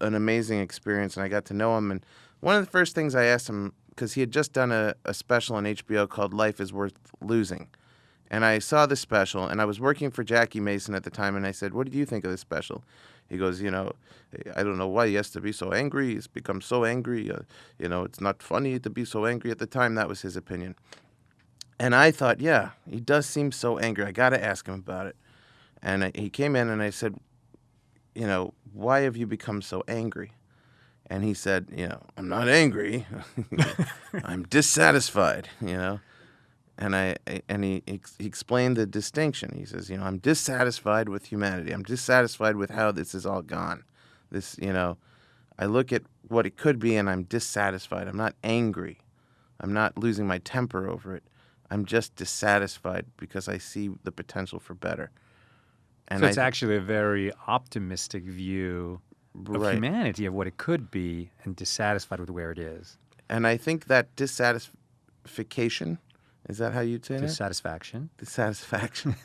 an amazing experience, and I got to know him. And one of the first things I asked him, because he had just done a special on HBO called Life is Worth Losing. And I saw the special, and I was working for Jackie Mason at the time, and I said, what did you think of this special? He goes, I don't know why he has to be so angry. He's become so angry. It's not funny to be so angry. At the time, that was his opinion. And I thought, yeah, he does seem so angry. I got to ask him about it. And he came in, and I said, why have you become so angry? And he said, I'm not angry. I'm dissatisfied, And he explained the distinction. He says, I'm dissatisfied with humanity. I'm dissatisfied with how this is all gone. This, I look at what it could be and I'm dissatisfied. I'm not angry. I'm not losing my temper over it. I'm just dissatisfied because I see the potential for better. And so it's actually a very optimistic view of humanity, of what it could be, and dissatisfied with where it is. And I think that dissatisfaction, is that how you'd say that? Dissatisfaction. Dissatisfaction.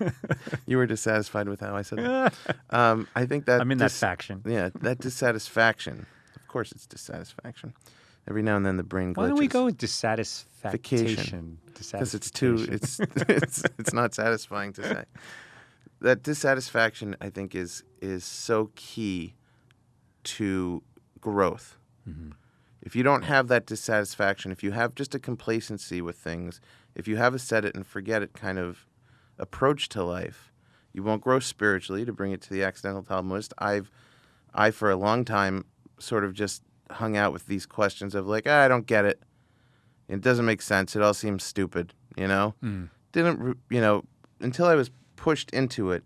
You were dissatisfied with how I said that. I think that... I'm in that faction. Yeah, that dissatisfaction. Of course it's dissatisfaction. Every now and then the brain glitches. Why don't we go with dissatisfaction? Because it's not satisfying to say. That dissatisfaction, I think, is so key to growth. Mm-hmm. If you don't have that dissatisfaction, if you have just a complacency with things, if you have a set it and forget it kind of approach to life, you won't grow spiritually. To bring it to the accidental Talmudist, I for a long time sort of just hung out with these questions of like, I don't get it. It doesn't make sense. It all seems stupid, Didn't, until I was pushed into it,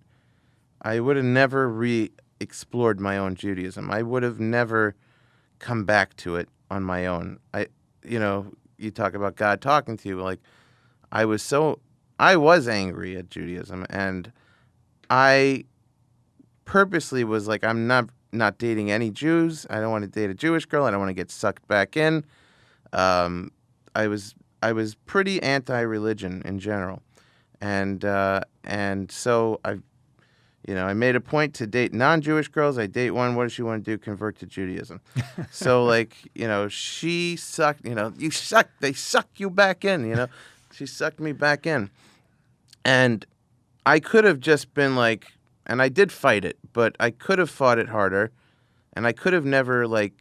I would have never re-explored my own Judaism. I would have never come back to it on my own. You talk about God talking to you, like I was angry at Judaism, and I purposely was like, I'm not dating any Jews. I don't want to date a Jewish girl. I don't want to get sucked back in. I was pretty anti-religion in general, and so I made a point to date non-Jewish girls. I date one. What does she want to do? Convert to Judaism. So she sucked. You suck. They suck you back in. She sucked me back in, and I could have just been like. And I did fight it, but I could have fought it harder, and I could have never, and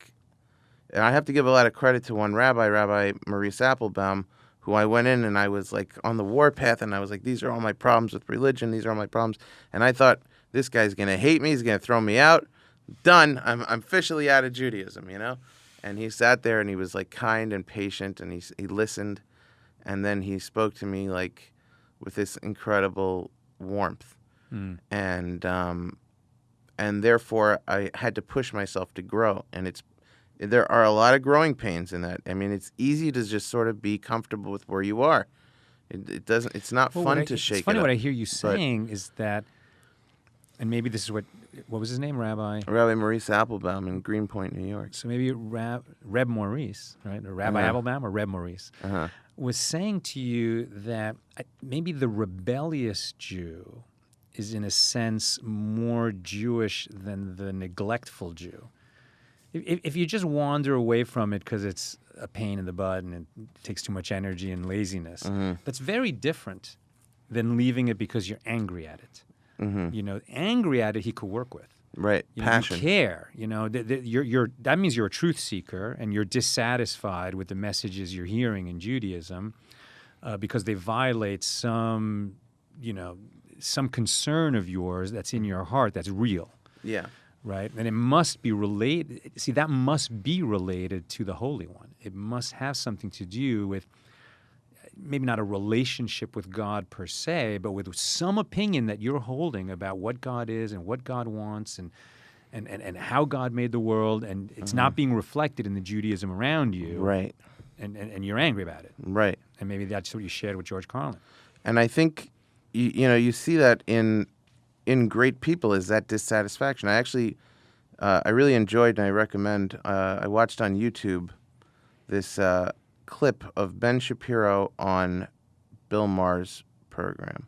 I have to give a lot of credit to one rabbi, Rabbi Maurice Applebaum, who I went in and I was on the warpath, and I was like, these are all my problems with religion, these are all my problems, and I thought, this guy's going to hate me, he's going to throw me out, done, I'm officially out of Judaism, And he sat there and he was kind and patient, and he listened, and then he spoke to me with this incredible warmth. Mm. And therefore I had to push myself to grow, and there are a lot of growing pains in that. I mean, it's easy to just sort of be comfortable with where you are. It's not fun to shake it up. It's funny what I hear you saying is that, and maybe this is what was his name, Rabbi Maurice Applebaum in Greenpoint, New York. So maybe Reb Maurice, right? Or Rabbi Applebaum or Reb Maurice was saying to you that maybe the rebellious Jew is in a sense more Jewish than the neglectful Jew. If you just wander away from it because it's a pain in the butt and it takes too much energy and laziness, that's very different than leaving it because you're angry at it. Mm-hmm. Angry at it, he could work with. Right, passion. You care. That means you're a truth seeker and you're dissatisfied with the messages you're hearing in Judaism because they violate some concern of yours that's in your heart that's real. Yeah. Right? And it must be related. See, that must be related to the Holy One. It must have something to do with maybe not a relationship with God per se, but with some opinion that you're holding about what God is and what God wants and how God made the world, and it's not being reflected in the Judaism around you. Right. And you're angry about it. Right. And maybe that's what you shared with George Carlin. And I think you see that in great people is that dissatisfaction. I actually, I really enjoyed, and I recommend, I watched on YouTube this clip of Ben Shapiro on Bill Maher's program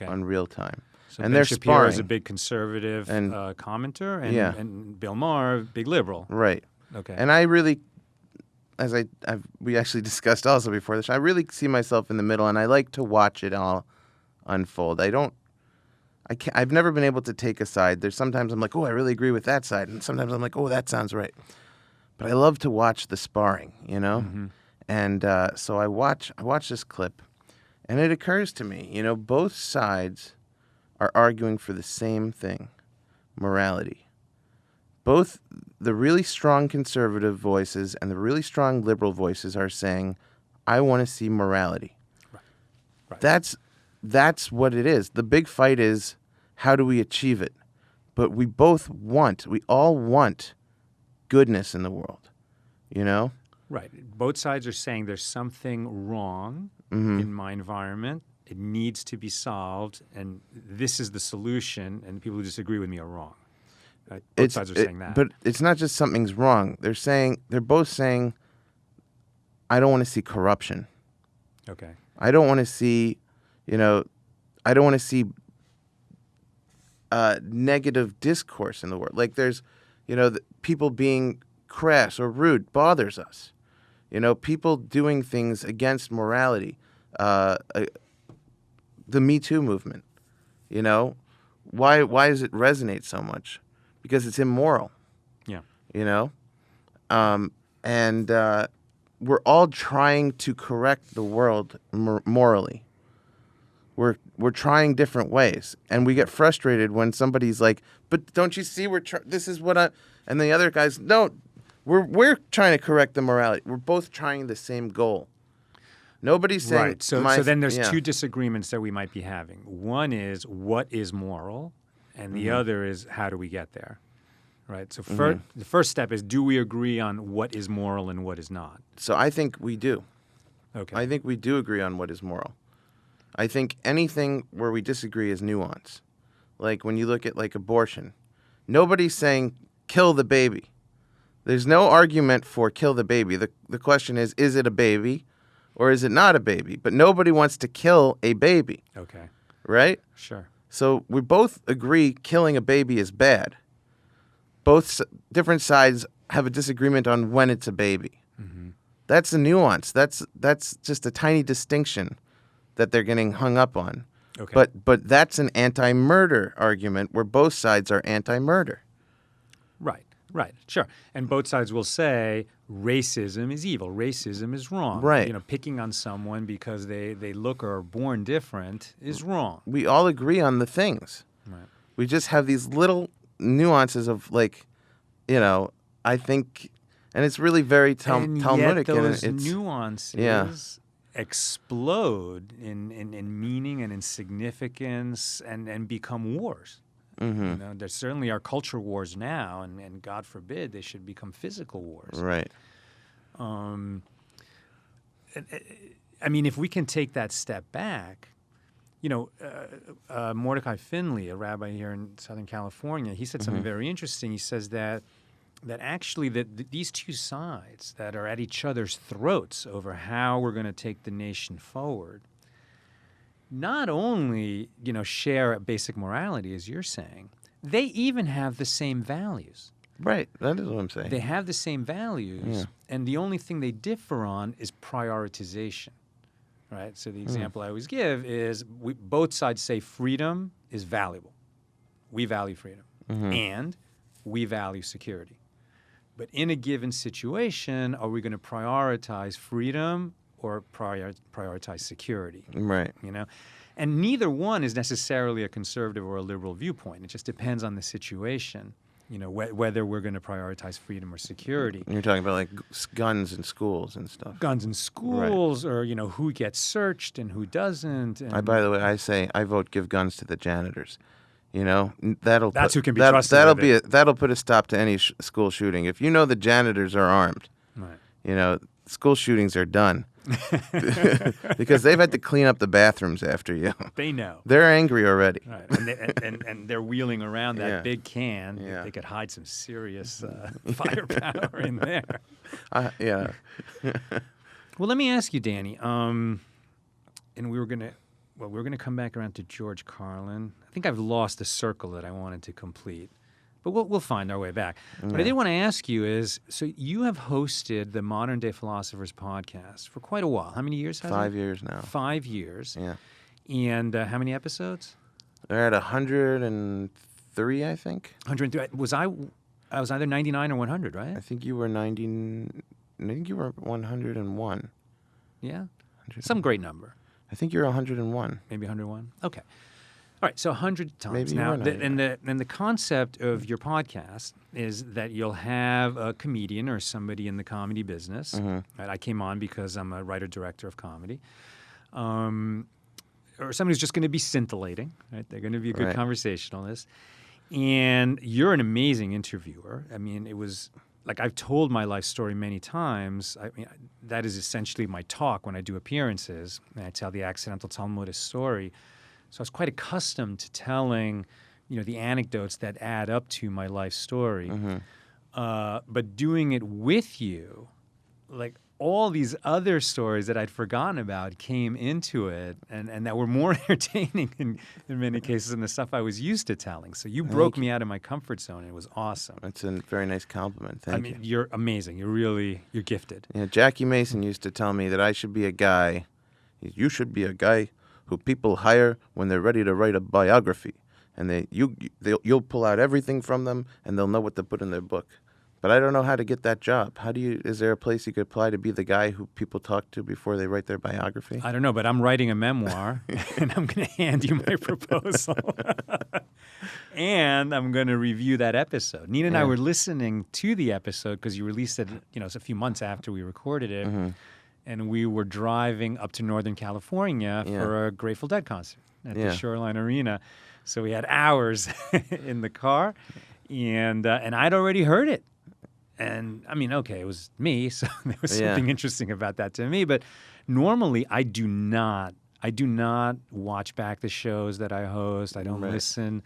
on Real Time. So and Ben they're Shapiro sparring. is a big conservative commenter, yeah. and Bill Maher, big liberal. Right. Okay. And I really, we actually discussed also before this, I really see myself in the middle, and I like to watch it all unfold. I've never been able to take a side. There's sometimes I'm like, oh, I really agree with that side. And sometimes I'm like, oh, that sounds right. But I love to watch the sparring, you know? Mm-hmm. And so I watch this clip, and it occurs to me, you know, both sides are arguing for the same thing, morality. Both the really strong conservative voices and the really strong liberal voices are saying, I want to see morality. Right. That's what it is. The big fight is, how do we achieve it? But we all want goodness in the world, you know? Right. Both sides are saying there's something wrong in my environment. It needs to be solved, and this is the solution, and people who disagree with me are wrong. Both sides are saying that. But it's not just something's wrong. They're both saying, I don't want to see corruption. Okay. I don't want to see, I don't want to see negative discourse in the world. Like there's, people being crass or rude bothers us. People doing things against morality. The Me Too movement. Why does it resonate so much? Because it's immoral. Yeah. And we're all trying to correct the world morally. We're trying different ways, and we get frustrated when somebody's like, "But don't you see this is what I?" And the other guys, no, we're trying to correct the morality. We're both trying the same goal. Nobody's saying right. So then there's two disagreements that we might be having. One is what is moral, and the other is how do we get there. Right. So the first step is, do we agree on what is moral and what is not? So I think we do. Okay. I think we do agree on what is moral. I think anything where we disagree is nuance. Like when you look at like abortion, nobody's saying kill the baby. There's no argument for kill the baby. The question is it a baby or is it not a baby? But nobody wants to kill a baby. Okay. Right? Sure. So we both agree killing a baby is bad. Both different sides have a disagreement on when it's a baby. Mm-hmm. That's a nuance. That's just a tiny distinction that they're getting hung up on. Okay. But that's an anti-murder argument where both sides are anti-murder. Right, sure. And both sides will say racism is evil, racism is wrong. Right. Picking on someone because they look or are born different is wrong. We all agree on the things. Right. We just have these little nuances of like, I think, and it's really very Talmudic. Yet those and it's, nuances explode in meaning and in significance and become wars. Mm-hmm. There certainly are culture wars now, and God forbid they should become physical wars. Right. If we can take that step back, Mordecai Finley, a rabbi here in Southern California, he said something very interesting. He says that actually these two sides that are at each other's throats over how we're going to take the nation forward not only, share a basic morality, as you're saying, they even have the same values. Right. That is what I'm saying. They have the same values, and the only thing they differ on is prioritization. Right? So the example I always give is both sides say freedom is valuable. We value freedom. And we value security. But in a given situation, are we going to prioritize freedom or prioritize security? Right. And neither one is necessarily a conservative or a liberal viewpoint. It just depends on the situation, whether we're going to prioritize freedom or security. You're talking about like guns in schools and stuff. Guns in schools, right. Or who gets searched and who doesn't. And by the way, I say I vote give guns to the janitors. That's who can be trusted. That'll put a stop to any school shooting. If the janitors are armed, right. School shootings are done. Because they've had to clean up the bathrooms after you. They know. They're angry already. Right. And they're wheeling around that big can. Yeah. They could hide some serious firepower in there. Yeah. Well, let me ask you, Danny. And we're gonna come back around to George Carlin. I think I've lost the circle that I wanted to complete. But we'll find our way back. Yeah. What I did want to ask you is, so you have hosted the Modern Day Philosophers podcast for quite a while. How many years has it? 5 years now. 5 years. Yeah. And how many episodes? They're at 103, I think. 103. I was either 99 or 100, right? I think you were 90. I think you were 101. Yeah. Some great number. I think you're 101. Maybe 101. Okay. All right. So 100 times. Maybe you now, were 99. and the concept of your podcast is that you'll have a comedian or somebody in the comedy business. Mm-hmm. Right? I came on because I'm a writer-director of comedy. Or somebody who's just going to be scintillating. Right? They're going to be a good conversationalist. And you're an amazing interviewer. I mean, it was like I've told my life story many times. I mean, that is essentially my talk when I do appearances. And I tell the accidental Talmudic story. So I was quite accustomed to telling, the anecdotes that add up to my life story. Mm-hmm. But doing it with you, like all these other stories that I'd forgotten about came into it and that were more entertaining in many cases than the stuff I was used to telling. So you broke me out of my comfort zone. And it was awesome. That's a very nice compliment. Thank you. You're amazing. You're gifted. Yeah, Jackie Mason used to tell me that I should be a guy. You should be a guy who people hire when they're ready to write a biography. And you'll pull out everything from them and they'll know what to put in their book. But I don't know how to get that job. Is there a place you could apply to be the guy who people talk to before they write their biography? I don't know, but I'm writing a memoir, and I'm going to hand you my proposal. And I'm going to review that episode. Nina and I were listening to the episode because you released it, it's a few months after we recorded it. Mm-hmm. And we were driving up to Northern California for a Grateful Dead concert at the Shoreline Arena. So we had hours in the car, and I'd already heard it. And I mean, okay, it was me, so there was something interesting about that to me. But normally, I do not watch back the shows that I host. I don't listen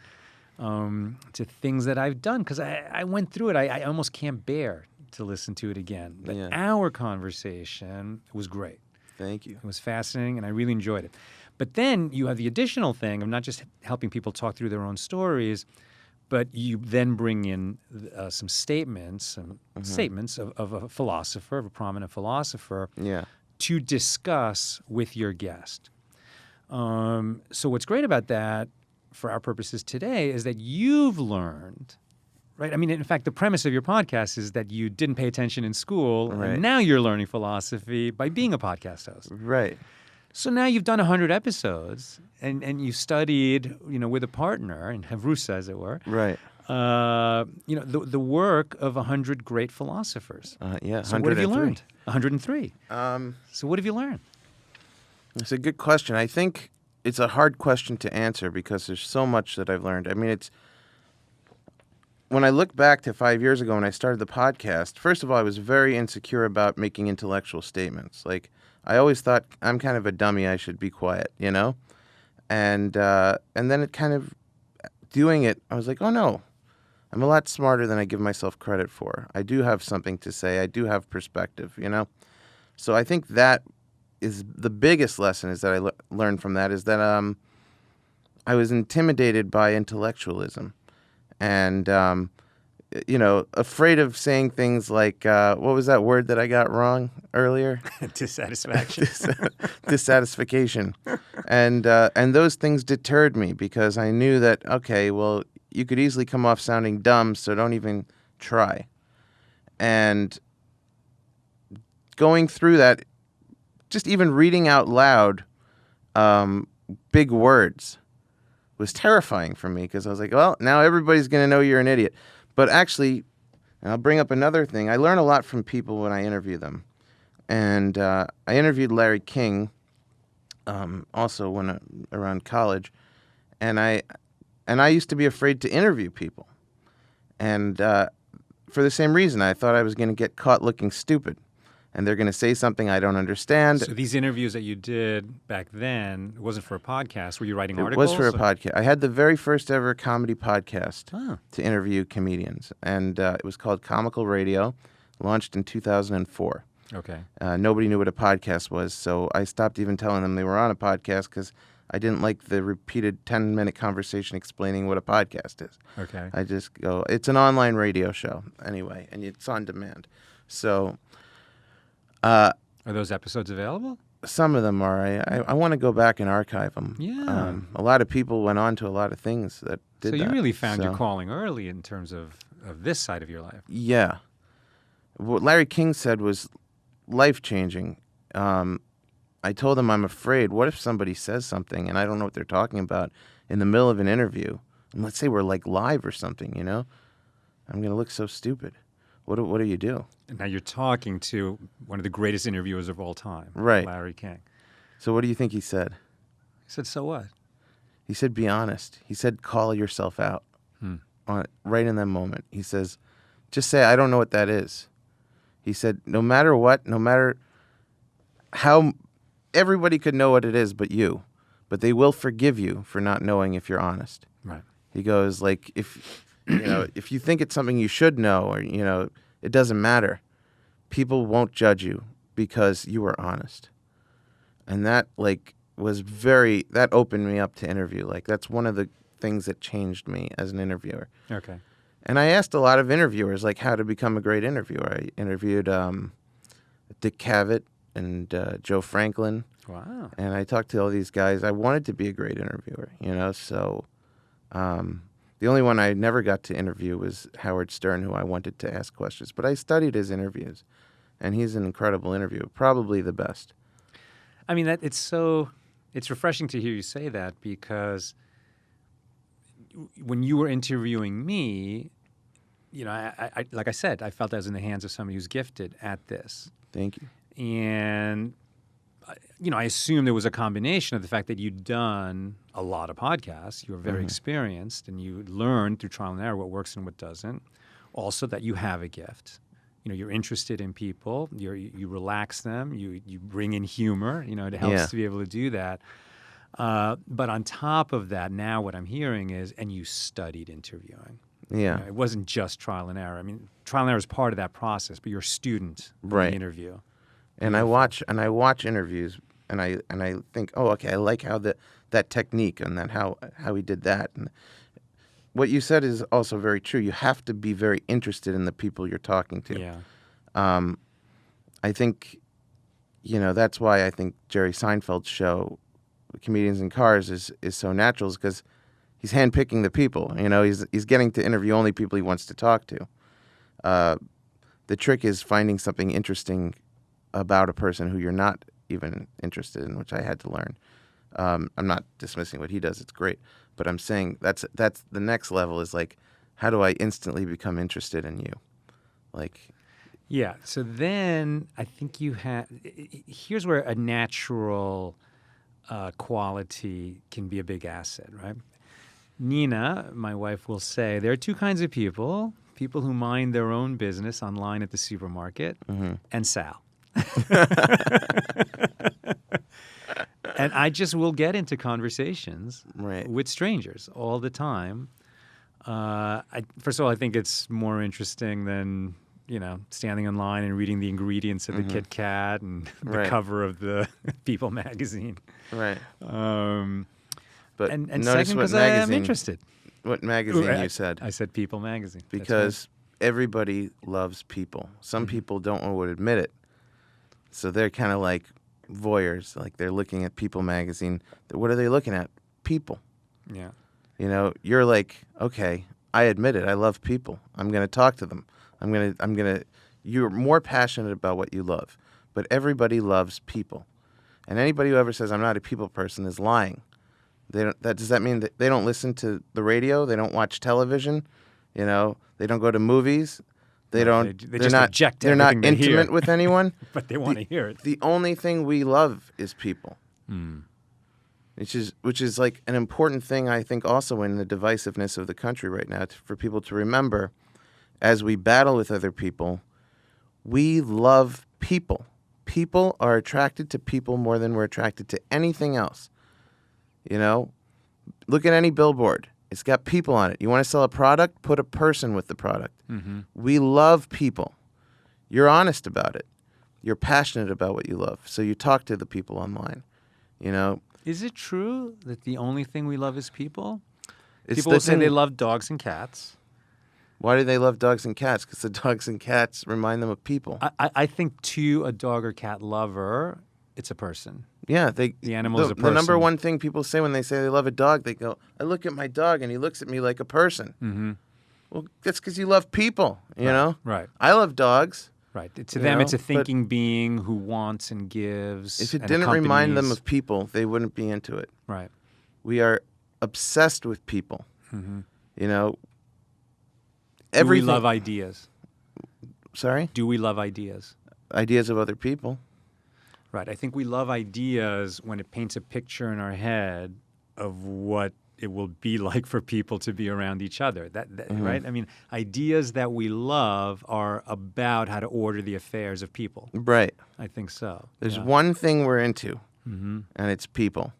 to things that I've done because I went through it. I almost can't bear to listen to it again. But our conversation was great. Thank you. It was fascinating, and I really enjoyed it. But then you have the additional thing of not just helping people talk through their own stories, but you then bring in some statements, of a philosopher, of a prominent philosopher, to discuss with your guest. So what's great about that, for our purposes today, is that you've learned, right? I mean, in fact, the premise of your podcast is that you didn't pay attention in school, and now you're learning philosophy by being a podcast host. Right. So now you've done 100 episodes, and you studied, with a partner, in Havrusa, as it were. Right. The work of 100 great philosophers. So what have you learned? 103. So what have you learned? It's a good question. I think it's a hard question to answer because there's so much that I've learned. I mean, when I look back to 5 years ago when I started the podcast, first of all, I was very insecure about making intellectual statements. Like, I always thought, I'm kind of a dummy, I should be quiet, And then it kind of, doing it, I was like, oh no, I'm a lot smarter than I give myself credit for. I do have something to say. I do have perspective, So I think that is the biggest lesson is that I learned from that is that I was intimidated by intellectualism and, afraid of saying things like, what was that word that I got wrong earlier? Dissatisfaction. Dissatisfaction. And those things deterred me because I knew that, okay, well, you could easily come off sounding dumb, so don't even try. And going through that, just even reading out loud big words was terrifying for me because I was like, well, now everybody's going to know you're an idiot. But actually, and I'll bring up another thing. I learn a lot from people when I interview them. And I interviewed Larry King also around college. And I used to be afraid to interview people. And for the same reason, I thought I was going to get caught looking stupid. And they're going to say something I don't understand. So these interviews that you did back then, it wasn't for a podcast. Were you writing articles? It was for a podcast. I had the very first ever comedy podcast to interview comedians. And it was called Comical Radio, launched in 2004. Okay. Nobody knew what a podcast was, so I stopped even telling them they were on a podcast because I didn't like the repeated 10-minute conversation explaining what a podcast is. Okay. I just go, it's an online radio show anyway, and it's on demand. So... are those episodes available? some of them are. I want to go back and archive them. Yeah. A lot of people went on to a lot of things that did So that. you really found your So, calling early in terms of this side of your life. Yeah. What Larry King said was life-changing. I told him I'm afraid. What if somebody says something and I don't know what they're talking about in the middle of an interview? And let's say we're like live or something, you know? I'm going to look so stupid. What do you do? And now you're talking to one of the greatest interviewers of all time, Right. Larry King. So what do you think he said? He said, so what? He said, be honest. He said, call yourself out. Right in that moment. He says, just say, I don't know what that is. He said, no matter what, no matter how, everybody could know what it is but you. But they will forgive you for not knowing if you're honest. Right. He goes, like, if you think it's something you should know, or, it doesn't matter. People won't judge you because you were honest. And that, that opened me up to interview. Like, that's one of the things that changed me as an interviewer. Okay. And I asked a lot of interviewers, like, how to become a great interviewer. I interviewed Dick Cavett and Joe Franklin. Wow. And I talked to all these guys. I wanted to be a great interviewer, so the only one I never got to interview was Howard Stern, who I wanted to ask questions. But I studied his interviews, and he's an incredible interviewer, probably the best. I mean, it's refreshing to hear you say that, because when you were interviewing me, I like I said, I felt I was in the hands of somebody who's gifted at this. Thank you. And, I assume there was a combination of the fact that you'd done a lot of podcasts, you were very experienced, and you learned through trial and error what works and what doesn't. Also that you have a gift. You're interested in people, you relax them, you bring in humor, it helps to be able to do that. But on top of that, now what I'm hearing is, and you studied interviewing. Yeah. It wasn't just trial and error. I mean, trial and error is part of that process, but you're a student of the interview. And I watch interviews, and I think, oh, okay, I like how that technique and that how he did that. And what you said is also very true. You have to be very interested in the people you're talking to. Yeah. I think, that's why I think Jerry Seinfeld's show, Comedians in Cars, is so natural, is because he's handpicking the people. He's getting to interview only people he wants to talk to. The trick is finding something interesting about a person who you're not even interested in, which I had to learn. I'm not dismissing what he does; it's great, but I'm saying that's the next level is like, how do I instantly become interested in you? Yeah. So then I think here's where a natural quality can be a big asset, right? Nina, my wife, will say there are two kinds of people who mind their own business online at the supermarket, and Sal. And I just will get into conversations with strangers all the time. First of all, I think it's more interesting than, standing in line and reading the ingredients of the Kit Kat and the cover of the People magazine. Right. But and second, because I am interested. What magazine you said? I said People magazine. Because everybody loves people. Some people don't want to admit it. So they're kind of like voyeurs, like they're looking at People magazine. What are they looking at? People. Yeah. You're like, okay, I admit it. I love people. I'm going to talk to them. You're more passionate about what you love. But everybody loves people. And anybody who ever says I'm not a people person is lying. Does that mean that they don't listen to the radio? They don't watch television? They don't go to movies? They're not intimate with anyone. But they want to hear it. The only thing we love is people. Which is like an important thing, I think, also in the divisiveness of the country right now, for people to remember as we battle with other people, we love people. People are attracted to people more than we're attracted to anything else. Look at any billboard. It's got people on it. You want to sell a product? Put a person with the product. We love people. You're honest about it. You're passionate about what you love. So you talk to the people online. Is it true that the only thing we love is people? It's People will say they love dogs and cats. Why do they love dogs and cats? Because the dogs and cats remind them of people. I think to a dog or cat lover, it's a person. Yeah, The animal is a person. The number one thing people say when they say they love a dog, they go, "I look at my dog and he looks at me like a person." Mm-hmm. Well, that's because you love people, you know? Right. I love dogs. Right. To them, it's a thinking being who wants and gives. If it and didn't remind them accompanies. of people, they wouldn't be into it. Right. We are obsessed with people. Mm-hmm. You know? Do we love ideas? Sorry? Do we love ideas? Ideas of other people. Right. I think we love ideas when it paints a picture in our head of what it will be like for people to be around each other. Mm-hmm. Right? I mean, ideas that we love are about how to order the affairs of people. Right. I think so. There's one thing we're into, Mm-hmm. and it's people.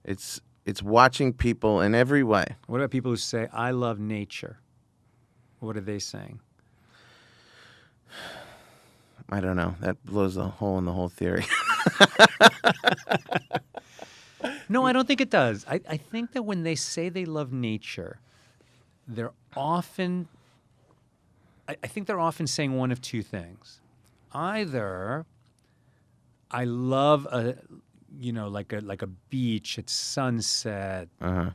It's watching people in every way. What about people who say, I love nature? What are they saying? I don't know. That blows a hole in the whole theory. No, I don't think it does. I think that when they say they love nature, they're often, I think they're often saying one of two things. Either I love like a beach at sunset. Uh-huh.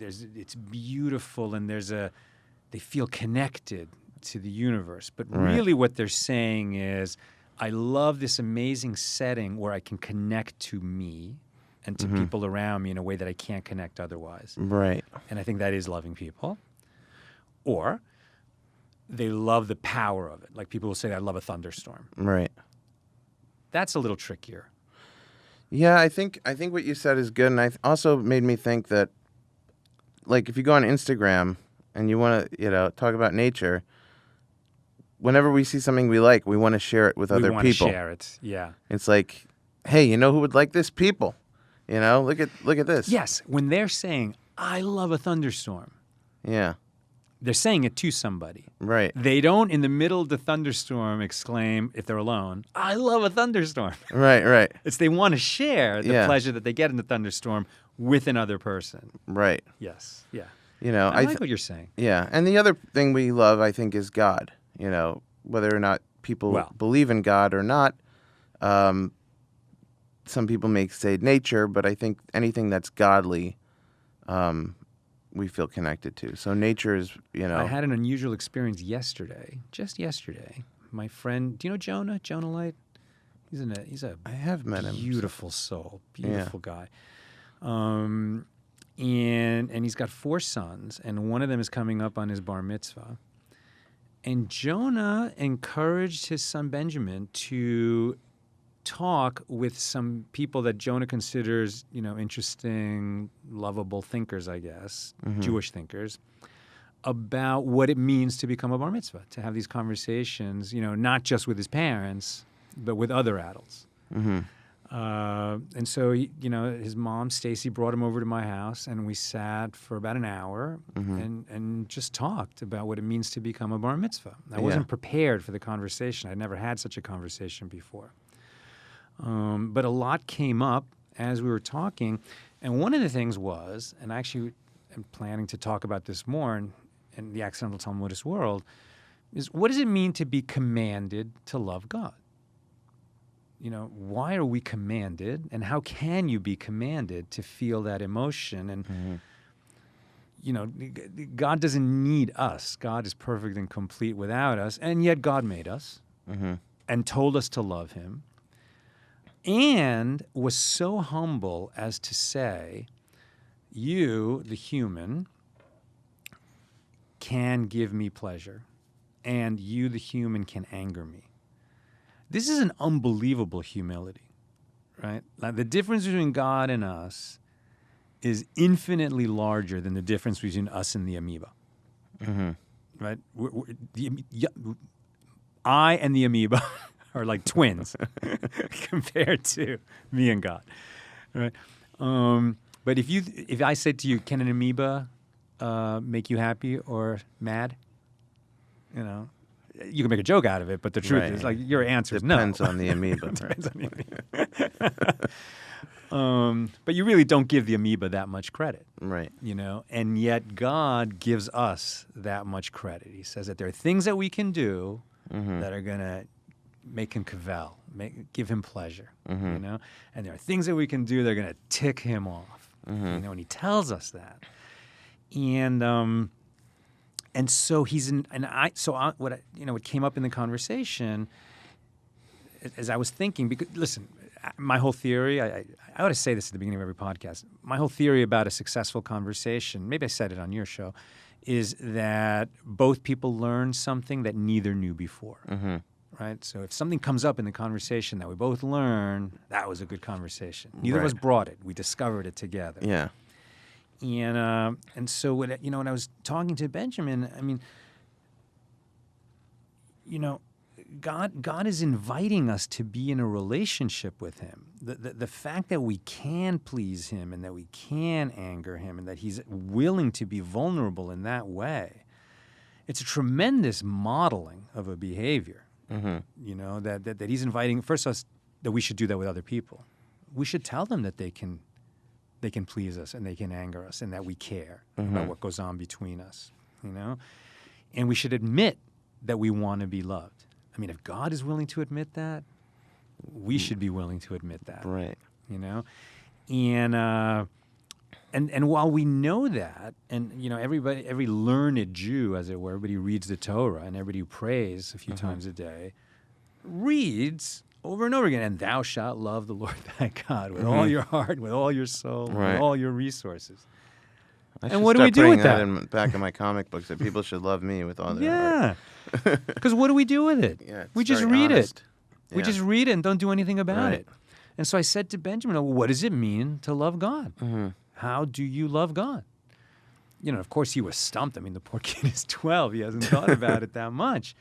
It's beautiful and they feel connected to the universe. But Right. really what they're saying is, I love this amazing setting where I can connect to me and to people around me in a way that I can't connect otherwise. Right. And I think that is loving people. Or they love the power of it. Like people will say, I love a thunderstorm. Right. That's a little trickier. Yeah, I think what you said is good, and also made me think that, like, if you go on Instagram and you want to, talk about nature, whenever we see something we like, we want to share it with other We want people. to share it, yeah. It's like, hey, you know who would like this? People. Look at this. Yes, when they're saying, I love a thunderstorm, Yeah. they're saying it to somebody. Right. They don't, in the middle of the thunderstorm, exclaim, if they're alone, I love a thunderstorm. Right. Right. It's they want to share the Yeah. pleasure that they get in the thunderstorm with another person. Right. Yes, yeah. I like what you're saying. Yeah, and the other thing we love, I think, is God. Whether or not people believe in God or not. Some people may say nature, but I think anything that's godly, we feel connected to. So nature is, I had an unusual experience just yesterday. My friend, do you know Jonah? Jonah Light? He's a I have met him. beautiful soul, beautiful guy. And he's got 4 sons, and one of them is coming up on his bar mitzvah. And Jonah encouraged his son Benjamin to talk with some people that Jonah considers, interesting, lovable thinkers, I guess, Jewish thinkers, about what it means to become a bar mitzvah, to have these conversations, not just with his parents, but with other adults. Mm-hmm. And so, his mom, Stacy, brought him over to my house, and we sat for about an hour and just talked about what it means to become a bar mitzvah. I wasn't prepared for the conversation. I'd never had such a conversation before. But a lot came up as we were talking, and one of the things was, and I actually am planning to talk about this more in the accidental Talmudist world, is what does it mean to be commanded to love God? Why are we commanded, and how can you be commanded to feel that emotion? And, God doesn't need us. God is perfect and complete without us, and yet God made us and told us to love him and was so humble as to say, you, the human, can give me pleasure, and you, the human, can anger me. This is an unbelievable humility, right? Like the difference between God and us is infinitely larger than the difference between us and the amoeba, right? I and the amoeba are like twins compared to me and God, right? But if I said to you, can an amoeba make you happy or mad? You can make a joke out of it, but the truth is, like, your answer is no. Depends on the amoeba. Depends on the amoeba. But you really don't give the amoeba that much credit. Right. And yet God gives us that much credit. He says that there are things that we can do that are going to make him cavell, give him pleasure, you know? And there are things that we can do that are going to tick him off, you know, and he tells us that. And so he's in, and what came up in the conversation as I was thinking, because listen, my whole theory, I ought to say this at the beginning of every podcast, my whole theory about a successful conversation, maybe I said it on your show, is that both people learn something that neither knew before, right? So if something comes up in the conversation that we both learn, that was a good conversation. Neither of us brought it. We discovered it together. Yeah. And so when I was talking to Benjamin, I mean, you know, God is inviting us to be in a relationship with him. The fact that we can please him and that we can anger him and that he's willing to be vulnerable in that way, it's a tremendous modeling of a behavior, you know, that he's inviting, first us, that we should do that with other people. We should tell them that they can please us and they can anger us and that we care about what goes on between us, you know? And we should admit that we want to be loved. I mean, if God is willing to admit that, we should be willing to admit that. Right. You know? And while we know that, and, you know, every learned Jew, as it were, everybody reads the Torah and everybody who prays a few times a day, reads over and over again, and thou shalt love the Lord thy God with all your heart, with all your soul, with all your resources. And what do we do with that? In the back of my comic books that people should love me with all their heart. Yeah. Because what do we do with it? Yeah, we just read it. Yeah. We just read it and don't do anything about it. And so I said to Benjamin, well, what does it mean to love God? How do you love God? You know, of course, he was stumped. I mean, the poor kid is 12. He hasn't thought about it that much.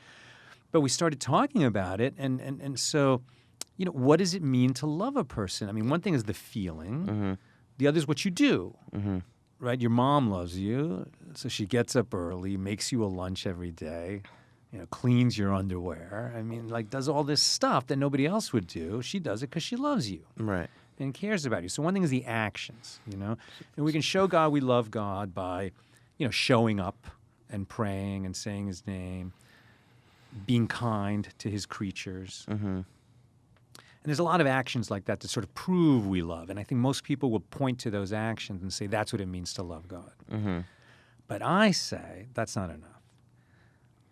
But we started talking about it, and so, you know, what does it mean to love a person? I mean, one thing is the feeling. The other is what you do. Right? Your mom loves you, so she gets up early, makes you a lunch every day, you know, cleans your underwear. I mean, like, does all this stuff that nobody else would do. She does it because she loves you. Right. And cares about you. So one thing is the actions, you know. And we can show God we love God by, you know, showing up and praying and saying his name, being kind to his creatures. And there's a lot of actions like that to sort of prove we love. And I think most people will point to those actions and say, that's what it means to love God. But I say that's not enough.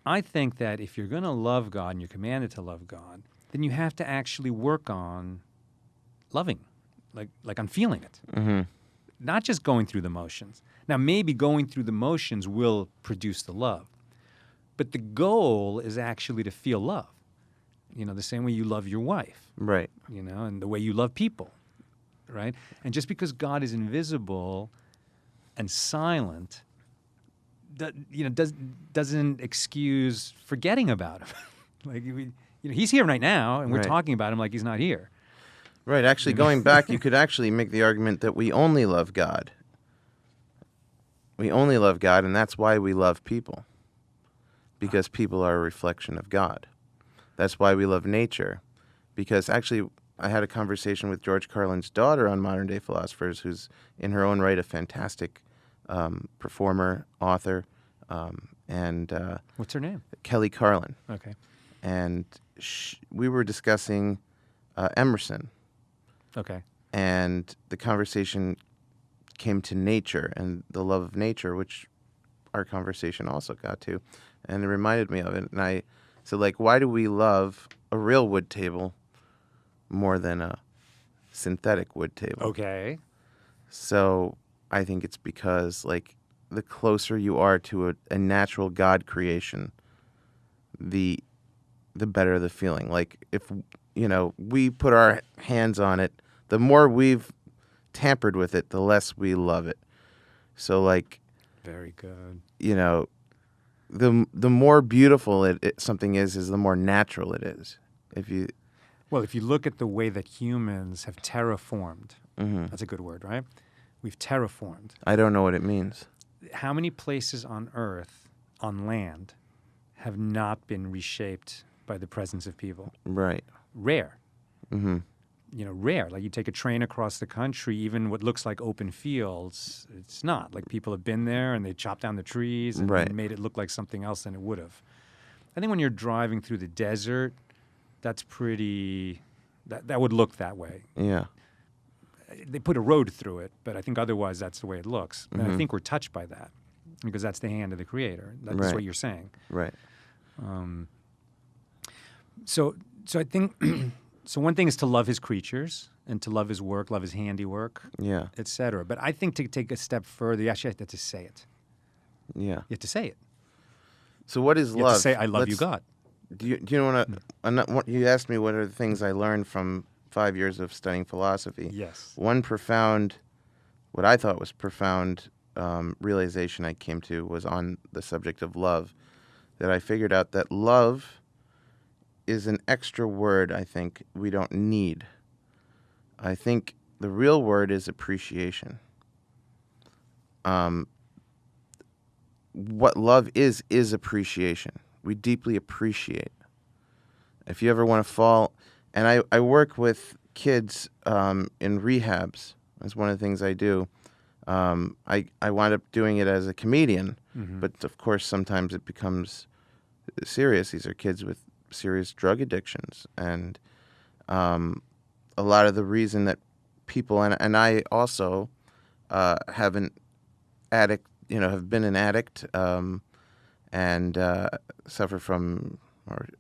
I think that if you're going to love God and you're commanded to love God, then you have to actually work on loving, like on feeling it. Not just going through the motions. Now, maybe going through the motions will produce the love. But the goal is actually to feel love. You know, the same way you love your wife. Right. You know, and the way you love people. Right? And just because God is invisible and silent, doesn't excuse forgetting about him. Like, you know, he's here right now, and we're talking about him like he's not here. Right. Actually, going back, you could actually make the argument that we only love God. We only love God, and that's why we love people. Because people are a reflection of God. That's why we love nature. Because actually, I had a conversation with George Carlin's daughter on Modern Day Philosophers, who's in her own right a fantastic performer, author, and what's her name? Kelly Carlin. Okay. And we were discussing Emerson. Okay. And the conversation came to nature and the love of nature, which our conversation also got to. And it reminded me of it. And I said, like, why do we love a real wood table more than a synthetic wood table? Okay. So I think it's because, like, the closer you are to a natural God creation, the better the feeling. Like, if, you know, we put our hands on it, the more we've tampered with it, the less we love it. So, like... Very good. You know, the more beautiful something is the more natural it is. If you look at the way that humans have terraformed, that's a good word, right? We've terraformed. I don't know what it means. How many places on Earth, on land, have not been reshaped by the presence of people? Right. Rare. You know, rare. Like, you take a train across the country, even what looks like open fields, it's not. Like, people have been there and they chopped down the trees and made it look like something else than it would have. I think when you're driving through the desert, that's pretty That would look that way. Yeah. They put a road through it, but I think otherwise that's the way it looks. And I think we're touched by that because that's the hand of the Creator. That's Right. what you're saying. Right. So I think so. One thing is to love His creatures and to love His work, love His handiwork, Yeah. etc. But I think to take a step further, you actually have to say it. Yeah. You have to say it. So what is You love? have to say, "I love you, God." Do you want to? You asked me what are the things I learned from 5 years of studying philosophy. Yes. One profound, what I thought was profound realization I came to was on the subject of love. That I figured out that love is an extra word I think we don't need. I think the real word is appreciation. What love is appreciation. We deeply appreciate. If you ever want to fall, and I work with kids in rehabs. That's one of the things I do. I wind up doing it as a comedian, but of course sometimes it becomes serious. These are kids with serious drug addictions, and a lot of the reason that people and I also have an addict, have been an addict and suffer from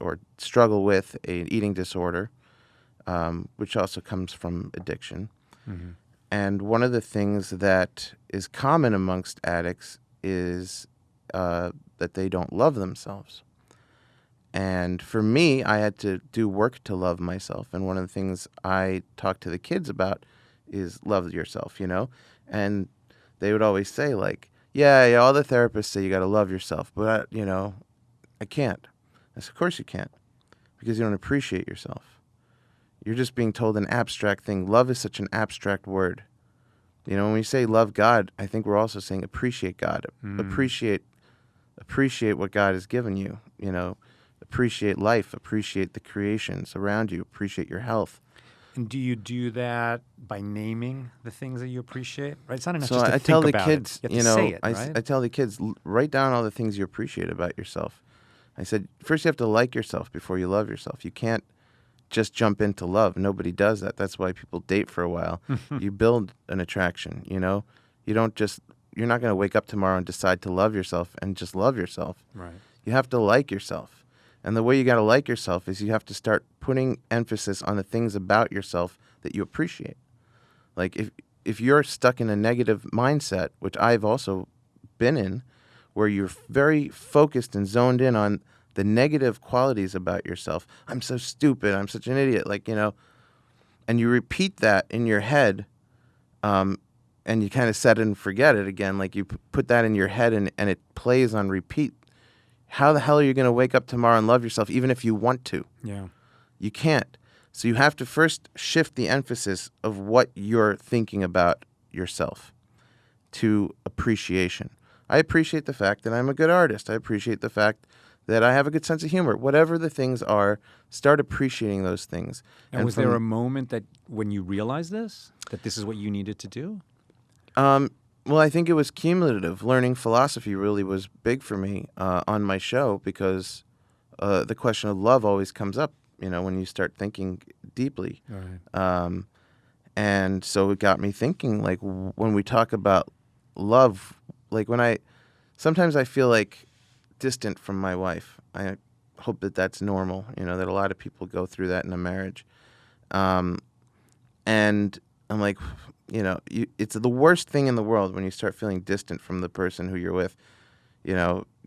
or struggle with an eating disorder, which also comes from addiction. And one of the things that is common amongst addicts is that they don't love themselves. And for me, I had to do work to love myself. And one of the things I talk to the kids about is love yourself, And they would always say, like, yeah, all the therapists say you got to love yourself. But, I can't. I said, of course you can't, because you don't appreciate yourself. You're just being told an abstract thing. Love is such an abstract word. When we say love God, I think we're also saying appreciate God. Appreciate what God has given you, Appreciate life, appreciate the creations around you, appreciate your health. And do you do that by naming the things that you appreciate? Right? It's not enough So just to I think tell the about kids, it. You have to say it, right? I tell the kids, write down all the things you appreciate about yourself. I said, first you have to like yourself before you love yourself. You can't just jump into love. Nobody does that. That's why people date for a while. You build an attraction, You don't just, you're not going to wake up tomorrow and decide to love yourself and just love yourself. Right. You have to like yourself. And the way you got to like yourself is you have to start putting emphasis on the things about yourself that you appreciate. Like if you're stuck in a negative mindset, which I've also been in, where you're very focused and zoned in on the negative qualities about yourself. I'm so stupid. I'm such an idiot. And you repeat that in your head, and you kind of set it and forget it again. Like you put that in your head and it plays on repeat. How the hell are you going to wake up tomorrow and love yourself, even if you want to? Yeah. You can't. So you have to first shift the emphasis of what you're thinking about yourself to appreciation. I appreciate the fact that I'm a good artist. I appreciate the fact that I have a good sense of humor. Whatever the things are, start appreciating those things. And was there a moment that when you realized that this is what you needed to do? Well, I think it was cumulative. Learning philosophy really was big for me on my show because the question of love always comes up, when you start thinking deeply. Right. And so it got me thinking, like, when we talk about love, like sometimes I feel like distant from my wife. I hope that that's normal, that a lot of people go through that in a marriage. And I'm like, it's the worst thing in the world when you start feeling distant from the person who you're with,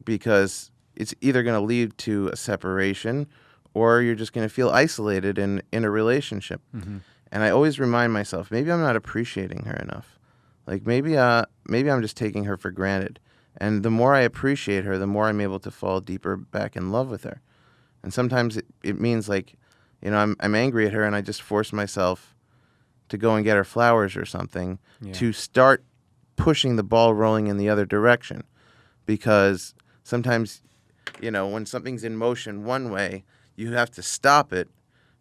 because it's either going to lead to a separation or you're just going to feel isolated in a relationship. And I always remind myself, maybe I'm not appreciating her enough. Like maybe I'm just taking her for granted. And the more I appreciate her, the more I'm able to fall deeper back in love with her. And sometimes it means like, I'm angry at her and I just force myself to go and get her flowers or something to start pushing the ball rolling in the other direction. Because sometimes, when something's in motion one way, you have to stop it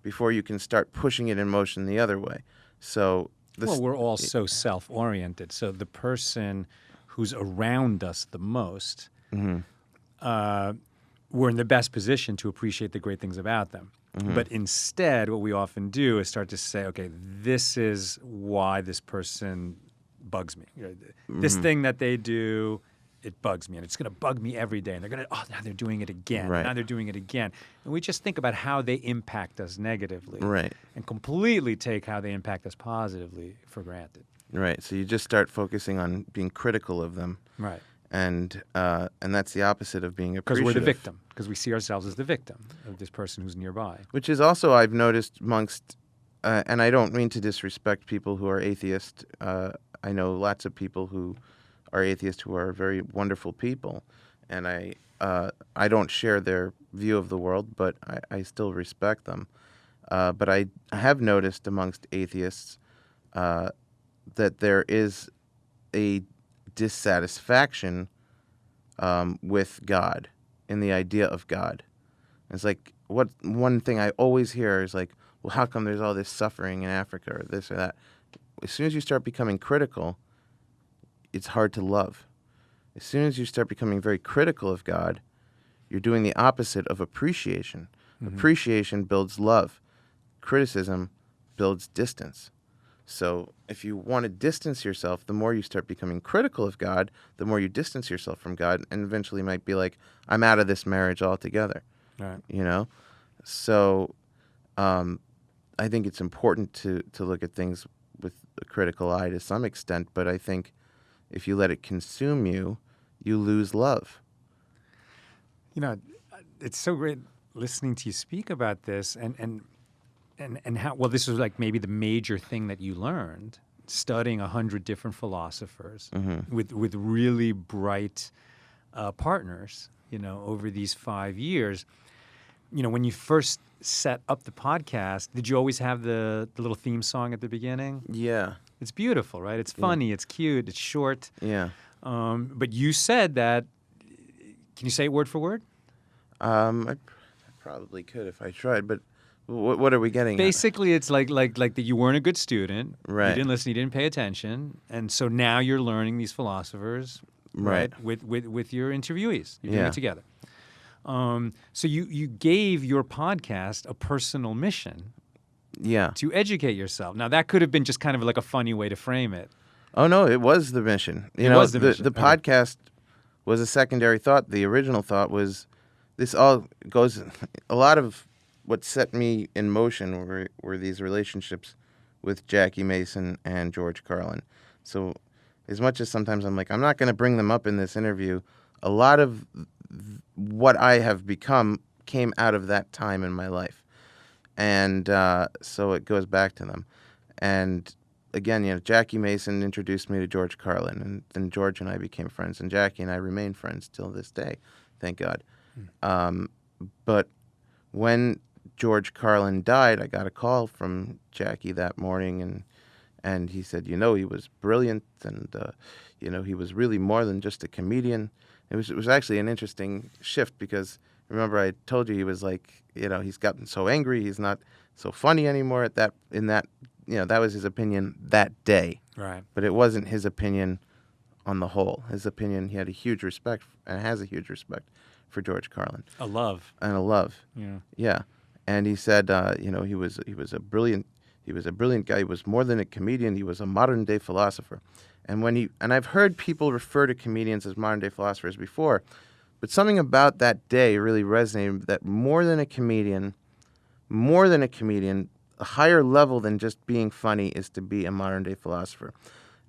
before you can start pushing it in motion the other way. So we're all so self-oriented. So the person who's around us the most, we're in the best position to appreciate the great things about them. But instead, what we often do is start to say, okay, this is why this person bugs me. This thing that they do, it bugs me, and it's going to bug me every day. And they're going to, now they're doing it again. Right. Now they're doing it again. And we just think about how they impact us negatively. Right. And completely take how they impact us positively for granted. Right. So you just start focusing on being critical of them. Right. And that's the opposite of being Because appreciative. we're the victim. Because we see ourselves as the victim of this person who's nearby. Which is also, I've noticed amongst, and I don't mean to disrespect people who are atheist. I know lots of people who are atheists who are very wonderful people, and I don't share their view of the world, but I still respect them. But I have noticed amongst atheists that there is a dissatisfaction with God, in the idea of God. It's like, one thing I always hear is like, well, how come there's all this suffering in Africa or this or that? As soon as you start becoming critical, it's hard to love. As soon as you start becoming very critical of God, you're doing the opposite of appreciation. Appreciation builds love. Criticism builds distance. So if you want to distance yourself, the more you start becoming critical of God, the more you distance yourself from God, and eventually might be like, I'm out of this marriage altogether. Right. You know? So I think it's important to look at things with a critical eye to some extent, but I think if you let it consume you, you lose love. You know, it's so great listening to you speak about this and how, well, this was like maybe the major thing that you learned, studying 100 different philosophers with really bright partners, you know, over these 5 years. You know, when you first set up the podcast, did you always have the little theme song at the beginning? Yeah. It's beautiful, right? It's funny, it's cute, it's short. Yeah. But you said that, can you say it word for word? I probably could if I tried, but what are we getting Basically, it's like that you weren't a good student. Right. You didn't listen, you didn't pay attention. And so now you're learning these philosophers, Right. with your interviewees. You're doing Yeah. it together. So you gave your podcast a personal mission to educate yourself. Now, that could have been just kind of like a funny way to frame it. Oh, no, it was the mission. It was the mission. The podcast was a secondary thought. The original thought was, this all goes, a lot of what set me in motion were these relationships with Jackie Mason and George Carlin. So as much as sometimes I'm like, I'm not going to bring them up in this interview, a lot of what I have become came out of that time in my life. And so it goes back to them. And again, you know, Jackie Mason introduced me to George Carlin, and then George and I became friends, and Jackie and I remain friends till this day, thank God. But when George Carlin died, I got a call from Jackie that morning, and he said, you know, he was brilliant, and you know, he was really more than just a comedian. It was actually an interesting shift, because remember I told you he was like, you know, he's gotten so angry, he's not so funny anymore in that, you know, that was his opinion that day. Right. But it wasn't his opinion on the whole. His opinion, he had a huge respect and has a huge respect for George Carlin. A love. And a love. Yeah. Yeah. And he said, you know, he was a brilliant guy. He was more than a comedian. He was a modern day philosopher. And I've heard people refer to comedians as modern day philosophers before, but something about that day really resonated, that more than a comedian, a higher level than just being funny is to be a modern day philosopher.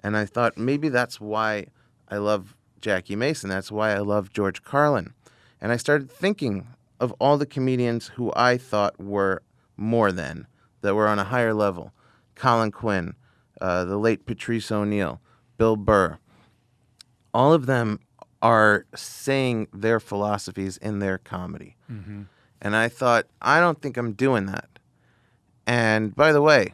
And I thought maybe that's why I love Jackie Mason. That's why I love George Carlin. And I started thinking of all the comedians who I thought were more than, that were on a higher level. Colin Quinn, the late Patrice O'Neill, Bill Burr. All of them are saying their philosophies in their comedy. Mm-hmm. And I thought, I don't think I'm doing that. And by the way,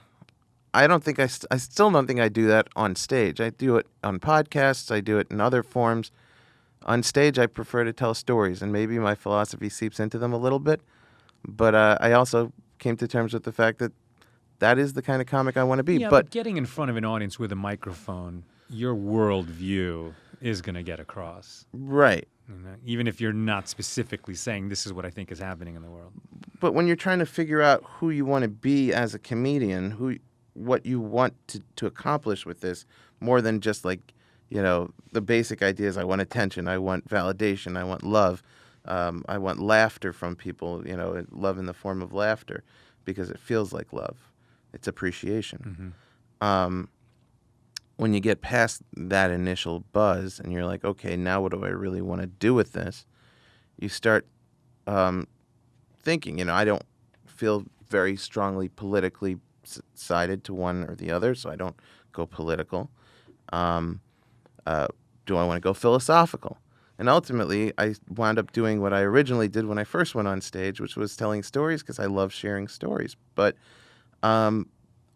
I still don't think I do that on stage. I do it on podcasts. I do it in other forms. On stage, I prefer to tell stories, and maybe my philosophy seeps into them a little bit. But I also came to terms with the fact that that is the kind of comic I want to be. Yeah, but getting in front of an audience with a microphone, your worldview is going to get across. Right. even if you're not specifically saying this is what I think is happening in the world. But when you're trying to figure out who you want to be as a comedian, what you want to accomplish with this, more than just like, the basic ideas. I want attention. I want validation. I want love. I want laughter from people, love in the form of laughter because it feels like love. It's appreciation. When you get past that initial buzz and you're like, okay, now what do I really want to do with this? You start thinking, I don't feel very strongly politically sided to one or the other, so I don't go political. Do I want to go philosophical? And ultimately, I wound up doing what I originally did when I first went on stage, which was telling stories because I love sharing stories. But I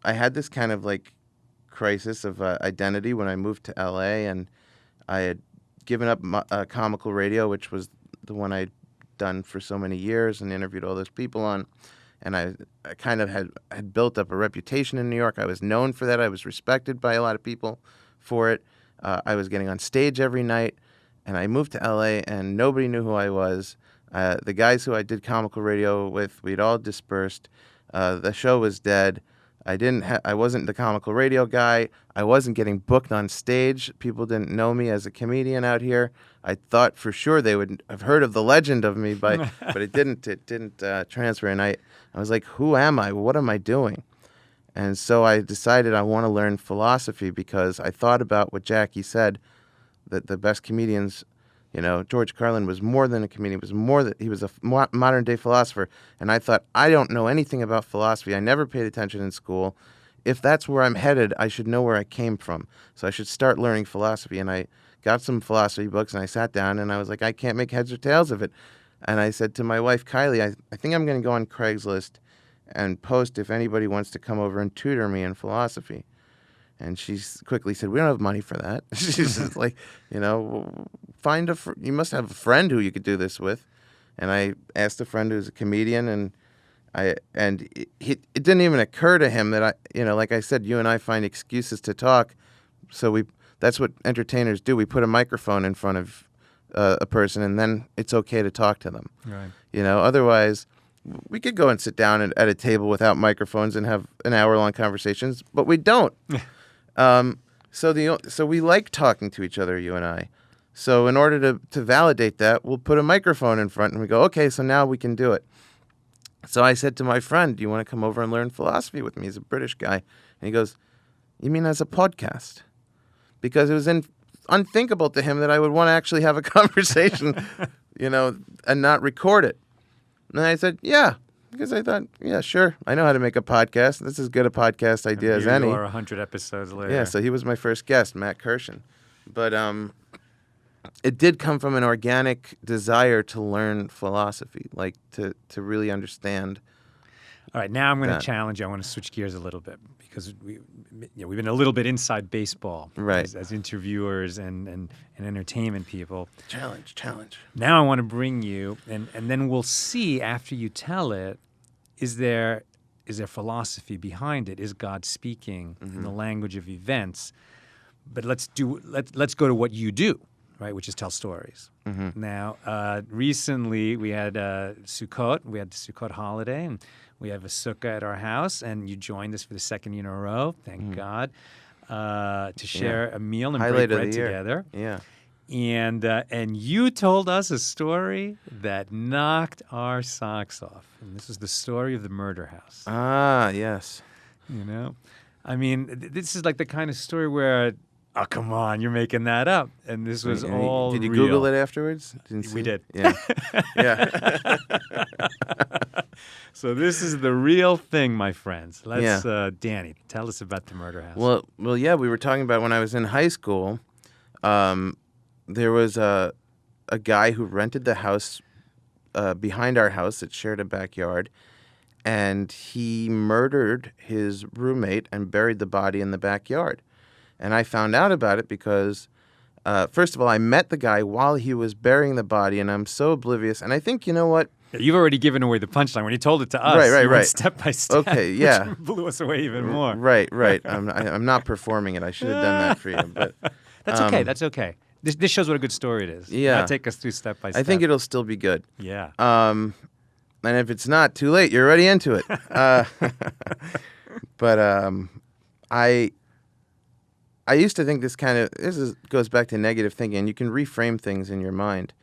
had this kind of like crisis of identity when I moved to L.A. and I had given up comical radio, which was the one I'd done for so many years and interviewed all those people on. And I kind of had built up a reputation in New York. I was known for that. I was respected by a lot of people for it. I was getting on stage every night. And I moved to L.A. and nobody knew who I was. The guys who I did comical radio with, we'd all dispersed. The show was dead. I wasn't the comical radio guy. I wasn't getting booked on stage. People didn't know me as a comedian out here. I thought for sure they would have heard of the legend of me, but it didn't. It didn't transfer. And I was like, who am I? What am I doing? And so I decided I want to learn philosophy because I thought about what Jackie said, that the best comedians, George Carlin was more than a comedian. He was a modern day philosopher. And I thought, I don't know anything about philosophy. I never paid attention in school. If that's where I'm headed, I should know where I came from. So I should start learning philosophy. And I got some philosophy books and I sat down and I was like, I can't make heads or tails of it. And I said to my wife, Kylie, I think I'm going to go on Craigslist and post if anybody wants to come over and tutor me in philosophy. And she quickly said, we don't have money for that. She's like, find you must have a friend who you could do this with. And I asked a friend who's a comedian, and it didn't even occur to him that like I said, you and I find excuses to talk. So that's what entertainers do. We put a microphone in front of a person, and then it's okay to talk to them. Right. Otherwise, we could go and sit down at a table without microphones and have an hour-long conversations, but we don't. So we like talking to each other, you and I. So in order to validate that, we'll put a microphone in front and we go, okay, so now we can do it. So I said to my friend, do you want to come over and learn philosophy with me? He's a British guy. And he goes, you mean as a podcast? Because it was unthinkable to him that I would want to actually have a conversation, and not record it. And I said, yeah. Because I thought, yeah, sure, I know how to make a podcast. This is as good a podcast idea as any. You are 100 episodes later. Yeah, so he was my first guest, Matt Kirshen. But it did come from an organic desire to learn philosophy, like to really understand. All right, now I'm going to challenge you. I want to switch gears a little bit because we've been a little bit inside baseball, right, as interviewers and entertainment people. Challenge. Now I want to bring you, and then we'll see after you tell it, is there philosophy behind it? Is God speaking in the language of events? But let's go to what you do, right, which is tell stories. Mm-hmm. Now, recently we had Sukkot. We had the Sukkot holiday, and we have a sukkah at our house, and you joined us for the second year in a row. Thank God, to share a meal and highlight break bread of the year. together. Yeah. And you told us a story that knocked our socks off. And this is the story of the murder house. Ah, yes. I mean, this is like the kind of story where, oh, come on, you're making that up. And this was all Did you real. Google it afterwards? We did. Yeah. Yeah. So this is the real thing, my friends. Let's, Danny, tell us about the murder house. Well, yeah, we were talking about when I was in high school. There was a guy who rented the house behind our house that shared a backyard, and he murdered his roommate and buried the body in the backyard. And I found out about it because, first of all, I met the guy while he was burying the body, and I'm so oblivious. And I think, you know what? You've already given away the punchline. When you told it to us, right. You went step by step. Okay, yeah. Which blew us away even more. Right. I'm not performing it. I should have done that for you. But That's okay. This shows what a good story it is. Yeah. Now take us through step by step. I think it'll still be good. Yeah. And if it's not, too late. You're already into it. But I used to think this goes back to negative thinking. You can reframe things in your mind,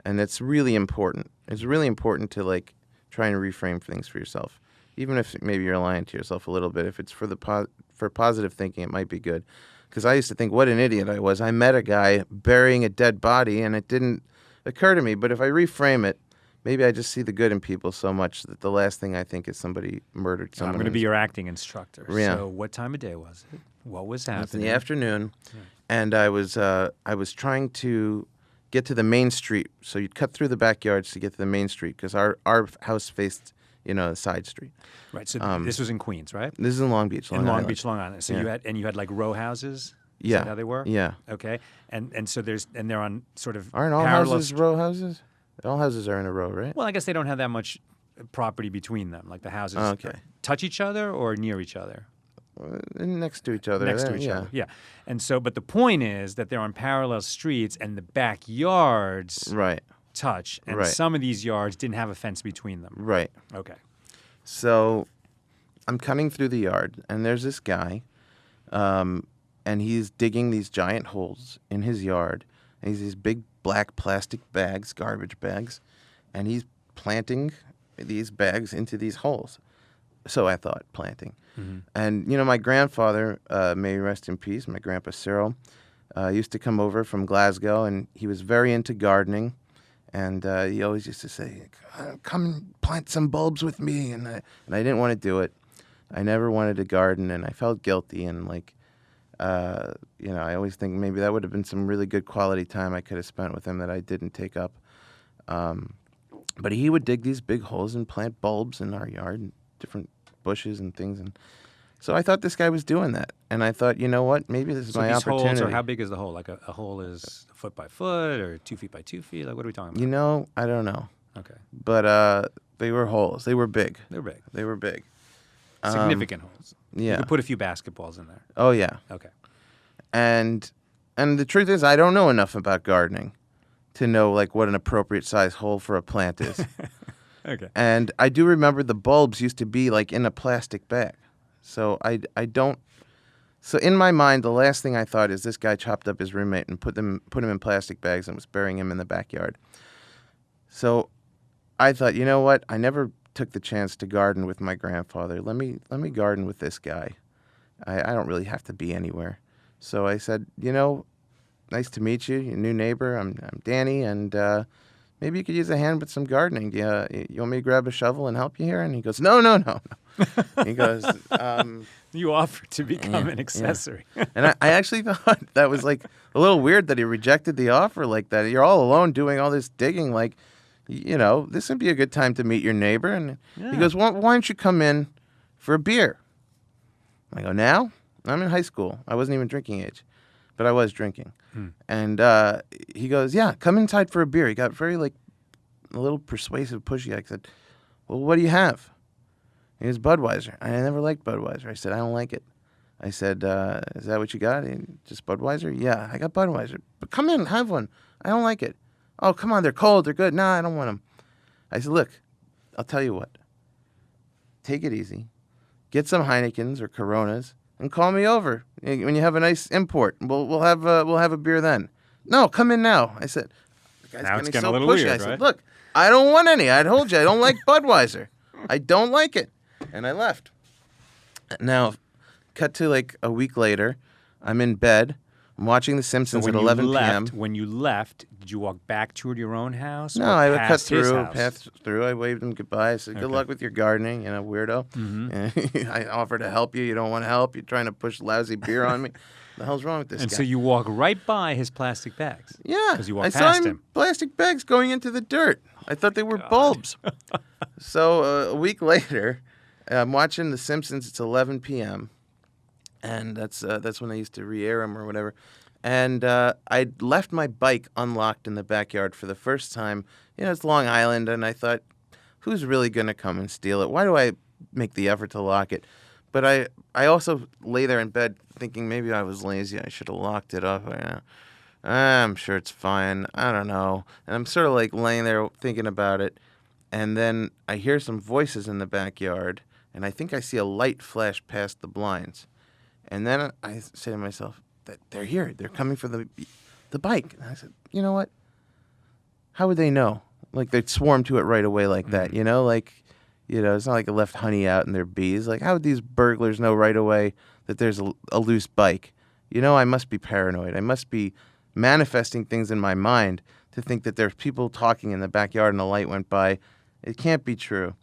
and it's really important. It's really important to like try and reframe things for yourself, even if maybe you're lying to yourself a little bit. If it's for positive thinking, it might be good. Because I used to think, what an idiot I was. I met a guy burying a dead body, and it didn't occur to me. But if I reframe it, maybe I just see the good in people so much that the last thing I think is somebody murdered someone. I'm going to be your acting instructor. Yeah. So what time of day was it? What was happening? It was in the afternoon, and I was trying to get to the main street. So you'd cut through the backyards to get to the main street because our house faced, a side street. Right. So this was in Queens, right? This is in Long Beach, Long Island. Long Island. So Yeah. you had like row houses. Is Yeah. that how they were? Yeah. Okay. And so they're on sort of Aren't all parallel houses row houses? All houses are in a row, right? Well, I guess they don't have that much property between them. Like the houses Okay. touch each other or near each other. Next to each other. Next to each other. Yeah. And so, but the point is that they're on parallel streets and the backyards Right. touch, and Right. some of these yards didn't have a fence between them. Right. Okay. So I'm cutting through the yard, and there's this guy, and he's digging these giant holes in his yard. And he's these big black plastic bags, garbage bags, and he's planting these bags into these holes. So I thought, planting. Mm-hmm. And, my grandfather, may he rest in peace, my grandpa Cyril, used to come over from Glasgow, and he was very into gardening. And he always used to say, come and plant some bulbs with me. And I didn't want to do it. I never wanted to garden, and I felt guilty. And, I always think maybe that would have been some really good quality time I could have spent with him that I didn't take up. But he would dig these big holes and plant bulbs in our yard, and different bushes and things. And so I thought this guy was doing that. And I thought, you know what, maybe this is my opportunity. Holes are, how big is the hole? Like a hole is a foot by foot or 2 feet by 2 feet? Like, what are we talking about? I don't know. Okay. But they were holes. They were big. They're big. They were big. Significant holes. Yeah. You could put a few basketballs in there. Oh, yeah. Okay. And the truth is, I don't know enough about gardening to know, what an appropriate size hole for a plant is. Okay. And I do remember the bulbs used to be, in a plastic bag. So I don't... So in my mind, the last thing I thought is this guy chopped up his roommate and put him in plastic bags and was burying him in the backyard. So I thought, you know what? I never took the chance to garden with my grandfather. Let me garden with this guy. I don't really have to be anywhere. So I said, nice to meet you, your new neighbor. I'm Danny, and maybe you could use a hand with some gardening. You want me to grab a shovel and help you here? And he goes, no. He goes, You offered to become an accessory. Yeah. And I actually thought that was a little weird that he rejected the offer like that. You're all alone doing all this digging. This would be a good time to meet your neighbor. And he goes, why don't you come in for a beer? I go, now? I'm in high school. I wasn't even drinking age, but I was drinking. And he goes, yeah, come inside for a beer. He got very, a little persuasive, pushy. I said, well, what do you have? He goes, Budweiser. I never liked Budweiser. I said, I don't like it. I said, is that what you got? Just Budweiser? Yeah, I got Budweiser. But come in, have one. I don't like it. Oh, come on, they're cold, they're good. Nah, I don't want them. I said, look, I'll tell you what. Take it easy. Get some Heinekens or Coronas and call me over when you have a nice import. We'll have a beer then. No, come in now. I said, the guy's Now it's getting getting so a little pushy. weird, I said, right? look, I don't want any. I told you I don't like Budweiser. I don't like it. And I left. Now, cut to a week later, I'm in bed. I'm watching The Simpsons at 11 p.m. When you left, did you walk back toward your own house? No, or I past his house? passed through. I waved him goodbye. I said, good luck with your gardening, weirdo. Mm-hmm. I offered to help you. You don't want to help. You're trying to push lousy beer on me. The hell's wrong with this And guy? so you walk right by his plastic bags. Yeah. Because you walked I saw past him him. plastic bags going into the dirt. I thought they were bulbs. So a week later, I'm watching The Simpsons. It's 11 p.m. And that's when I used to re-air them or whatever. And I left my bike unlocked in the backyard for the first time. It's Long Island, and I thought, who's really going to come and steal it? Why do I make the effort to lock it? But I also lay there in bed thinking maybe I was lazy. I should have locked it up. I'm sure it's fine. I don't know. And I'm sort of like laying there thinking about it. And then I hear some voices in the backyard, and I think I see a light flash past the blinds. And then I say to myself, they're here. They're coming for the bike. And I said, you know what? How would they know? Like, they'd swarm to it right away like that, you know? Like, you know, it's not like I left honey out and they're bees. Like, how would these burglars know right away that there's a loose bike? You know, I must be paranoid. I must be manifesting things in my mind to think that there's people talking in the backyard and a light went by. It can't be true.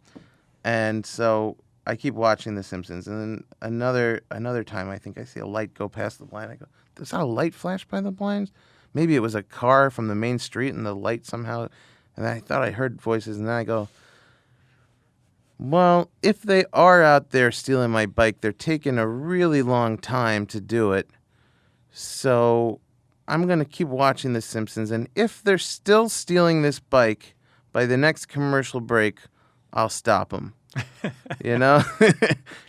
And so I keep watching The Simpsons. And then another time, I think I see a light go past the blind. I go, is that a light flash by the blinds? Maybe it was a car from the main street and the light somehow. And I thought I heard voices. And then I go, well, if they are out there stealing my bike, they're taking a really long time to do it. So I'm going to keep watching The Simpsons. And if they're still stealing this bike by the next commercial break, I'll stop them. You know?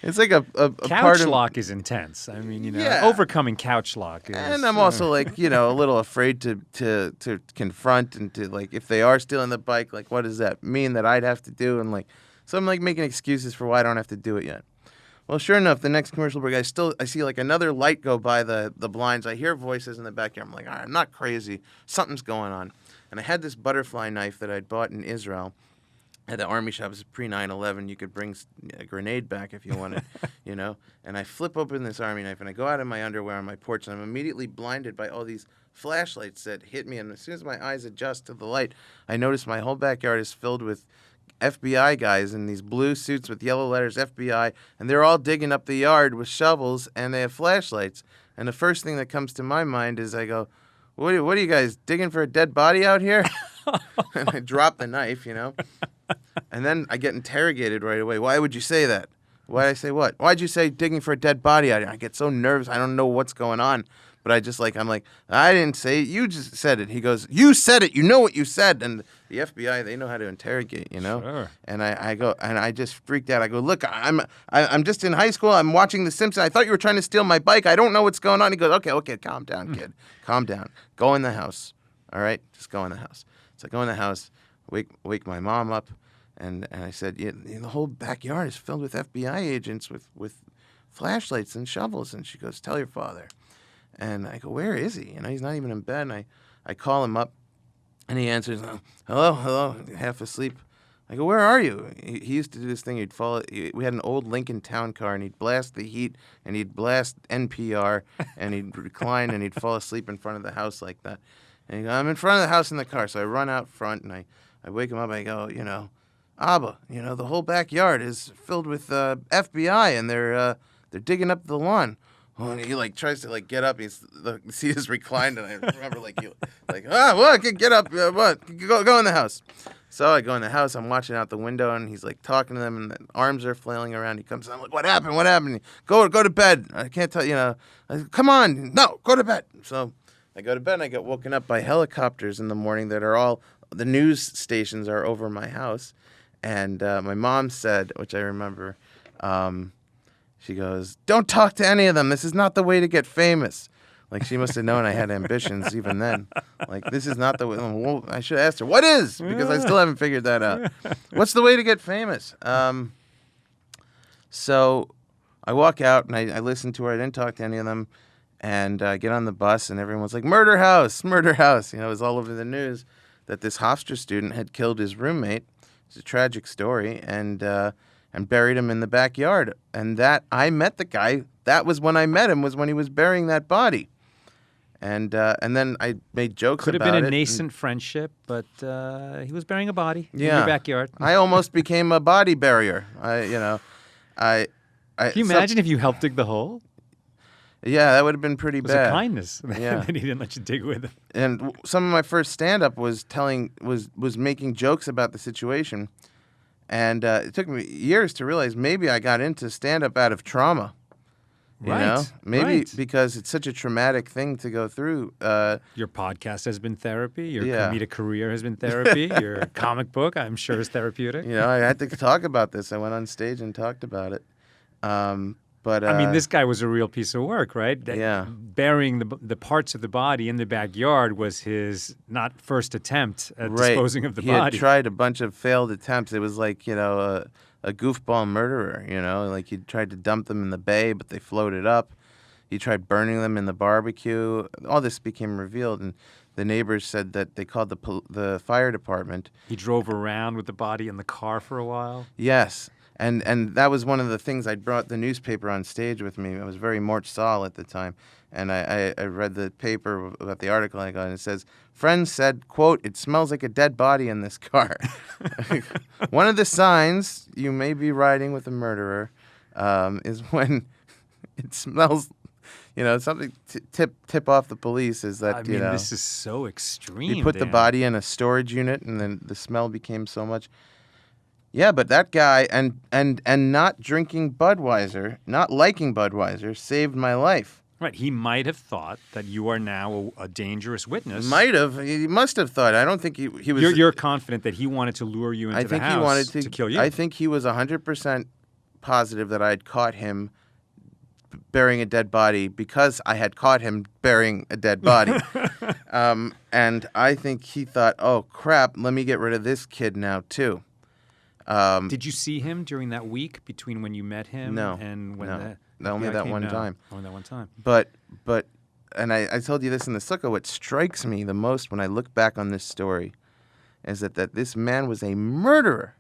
It's like a couch part of... lock is intense. I mean, you know, Yeah. overcoming couch lock is... And I'm also like, you know, a little afraid to confront and to, like, if they are stealing the bike, like, what does that mean that I'd have to do? And, like, so I'm, like, making excuses for why I don't have to do it yet. Well, sure enough, the next commercial break, I see, like, another light go by the blinds. I hear voices in the backyard. I'm like, all right, I'm not crazy. Something's going on. And I had this butterfly knife that I'd bought in Israel at the army shop. It was pre 9/11. You could bring a grenade back if you wanted, you know. And I flip open this army knife, and I go out in my underwear on my porch, and I'm immediately blinded by all these flashlights that hit me. And as soon as my eyes adjust to the light, I notice my whole backyard is filled with FBI guys in these blue suits with yellow letters FBI, and they're all digging up the yard with shovels, and they have flashlights. And the first thing that comes to my mind is I go, what are you guys, digging for a dead body out here? And I drop the knife, you know. And then I get interrogated right away. Why would you say that? Why'd I say what? Why'd you say digging for a dead body out here? I get so nervous. I don't know what's going on. But I'm like, I didn't say it. You just said it. He goes, you said it. You know what you said. And the FBI, they know how to interrogate, you know? Sure. And I go, and I just freaked out. I go, look, I'm just in high school. I'm watching The Simpsons. I thought you were trying to steal my bike. I don't know what's going on. He goes, okay, calm down, kid. Calm down. Go in the house. All right? Just go in the house. So I go in the house, wake my mom up. And I said, the whole backyard is filled with FBI agents with flashlights and shovels. And she goes, tell your father. And I go, where is he? You know, he's not even in bed. And I call him up, and he answers, hello, half asleep. I go, where are you? He used to do this thing. We had an old Lincoln Town Car, and he'd blast the heat, and he'd blast NPR, and he'd recline, and he'd fall asleep in front of the house like that. And he goes, I'm in front of the house in the car. So I run out front, and I wake him up. I go, you know, Abba, you know, the whole backyard is filled with FBI, and they're digging up the lawn. Oh, and he like tries to like get up. The seat is reclined, and I remember what? Get up, what? Go in the house. So I go in the house. I'm watching out the window, and he's like talking to them, and the arms are flailing around. He comes. I'm like, what happened? What happened? Go to bed. I can't tell you know. Come on, no, go to bed. So I go to bed, and I get woken up by helicopters in the morning that are all the news stations are over my house. And my mom said, which I remember, she goes, don't talk to any of them. This is not the way to get famous. Like, she must have known I had ambitions even then. Like, this is not the way. Well, I should have asked her, what is? Because I still haven't figured that out. What's the way to get famous? So I walk out, and I listen to her. I didn't talk to any of them. And I get on the bus, and everyone's like, murder house, murder house. You know, it was all over the news that this Hofstra student had killed his roommate. It's a tragic story, and buried him in the backyard. And that I met the guy. That was when I met him. Was when he was burying that body. And then I made jokes about it. Could have been a nascent friendship, but he was burying a body in your backyard. I almost became a body barrier. Can you imagine if you helped dig the hole? Yeah, that would have been pretty It was bad. a kindness Yeah. that he didn't let you dig with him. And some of my first stand-up was making jokes about the situation. And it took me years to realize maybe I got into stand-up out of trauma. You know? Maybe because it's such a traumatic thing to go through. Your podcast has been therapy. Your Yeah. comedic career has been therapy. Your comic book, I'm sure, is therapeutic. You know, I had to talk about this. I went on stage and talked about it. But I mean, this guy was a real piece of work, right? Yeah. Burying the parts of the body in the backyard was his not first attempt at right. disposing of the he body. had tried a bunch of failed attempts. It was like, a goofball murderer, like he tried to dump them in the bay, but they floated up. He tried burning them in the barbecue. All this became revealed, and the neighbors said that they called the fire department. He drove around with the body in the car for a while. Yes, and that was one of the things. I brought the newspaper on stage with me. I was very Mort Saul at the time, and I read the paper about the article I got, and it says, friends said, quote, "It smells like a dead body in this car." One of the signs you may be riding with a murderer is when it smells. Something tip off the police is that, I mean, this is so extreme. he put the Dan. body in a storage unit, and then the smell became so much. Yeah, but that guy and not drinking Budweiser, not liking Budweiser, saved my life. Right. He might have thought that you are now a dangerous witness. He must have thought. I don't think he was. You're confident that he wanted to lure you into the house he wanted to kill you. I think he was 100% positive that I had caught him burying a dead body because I had caught him burying a dead body. And I think he thought, oh, crap, let me get rid of this kid now, too. Did you see him during that week between when you met him and when only that one time. Only that one time. But and I told you this in the sukkah, what strikes me the most when I look back on this story is that this man was a murderer,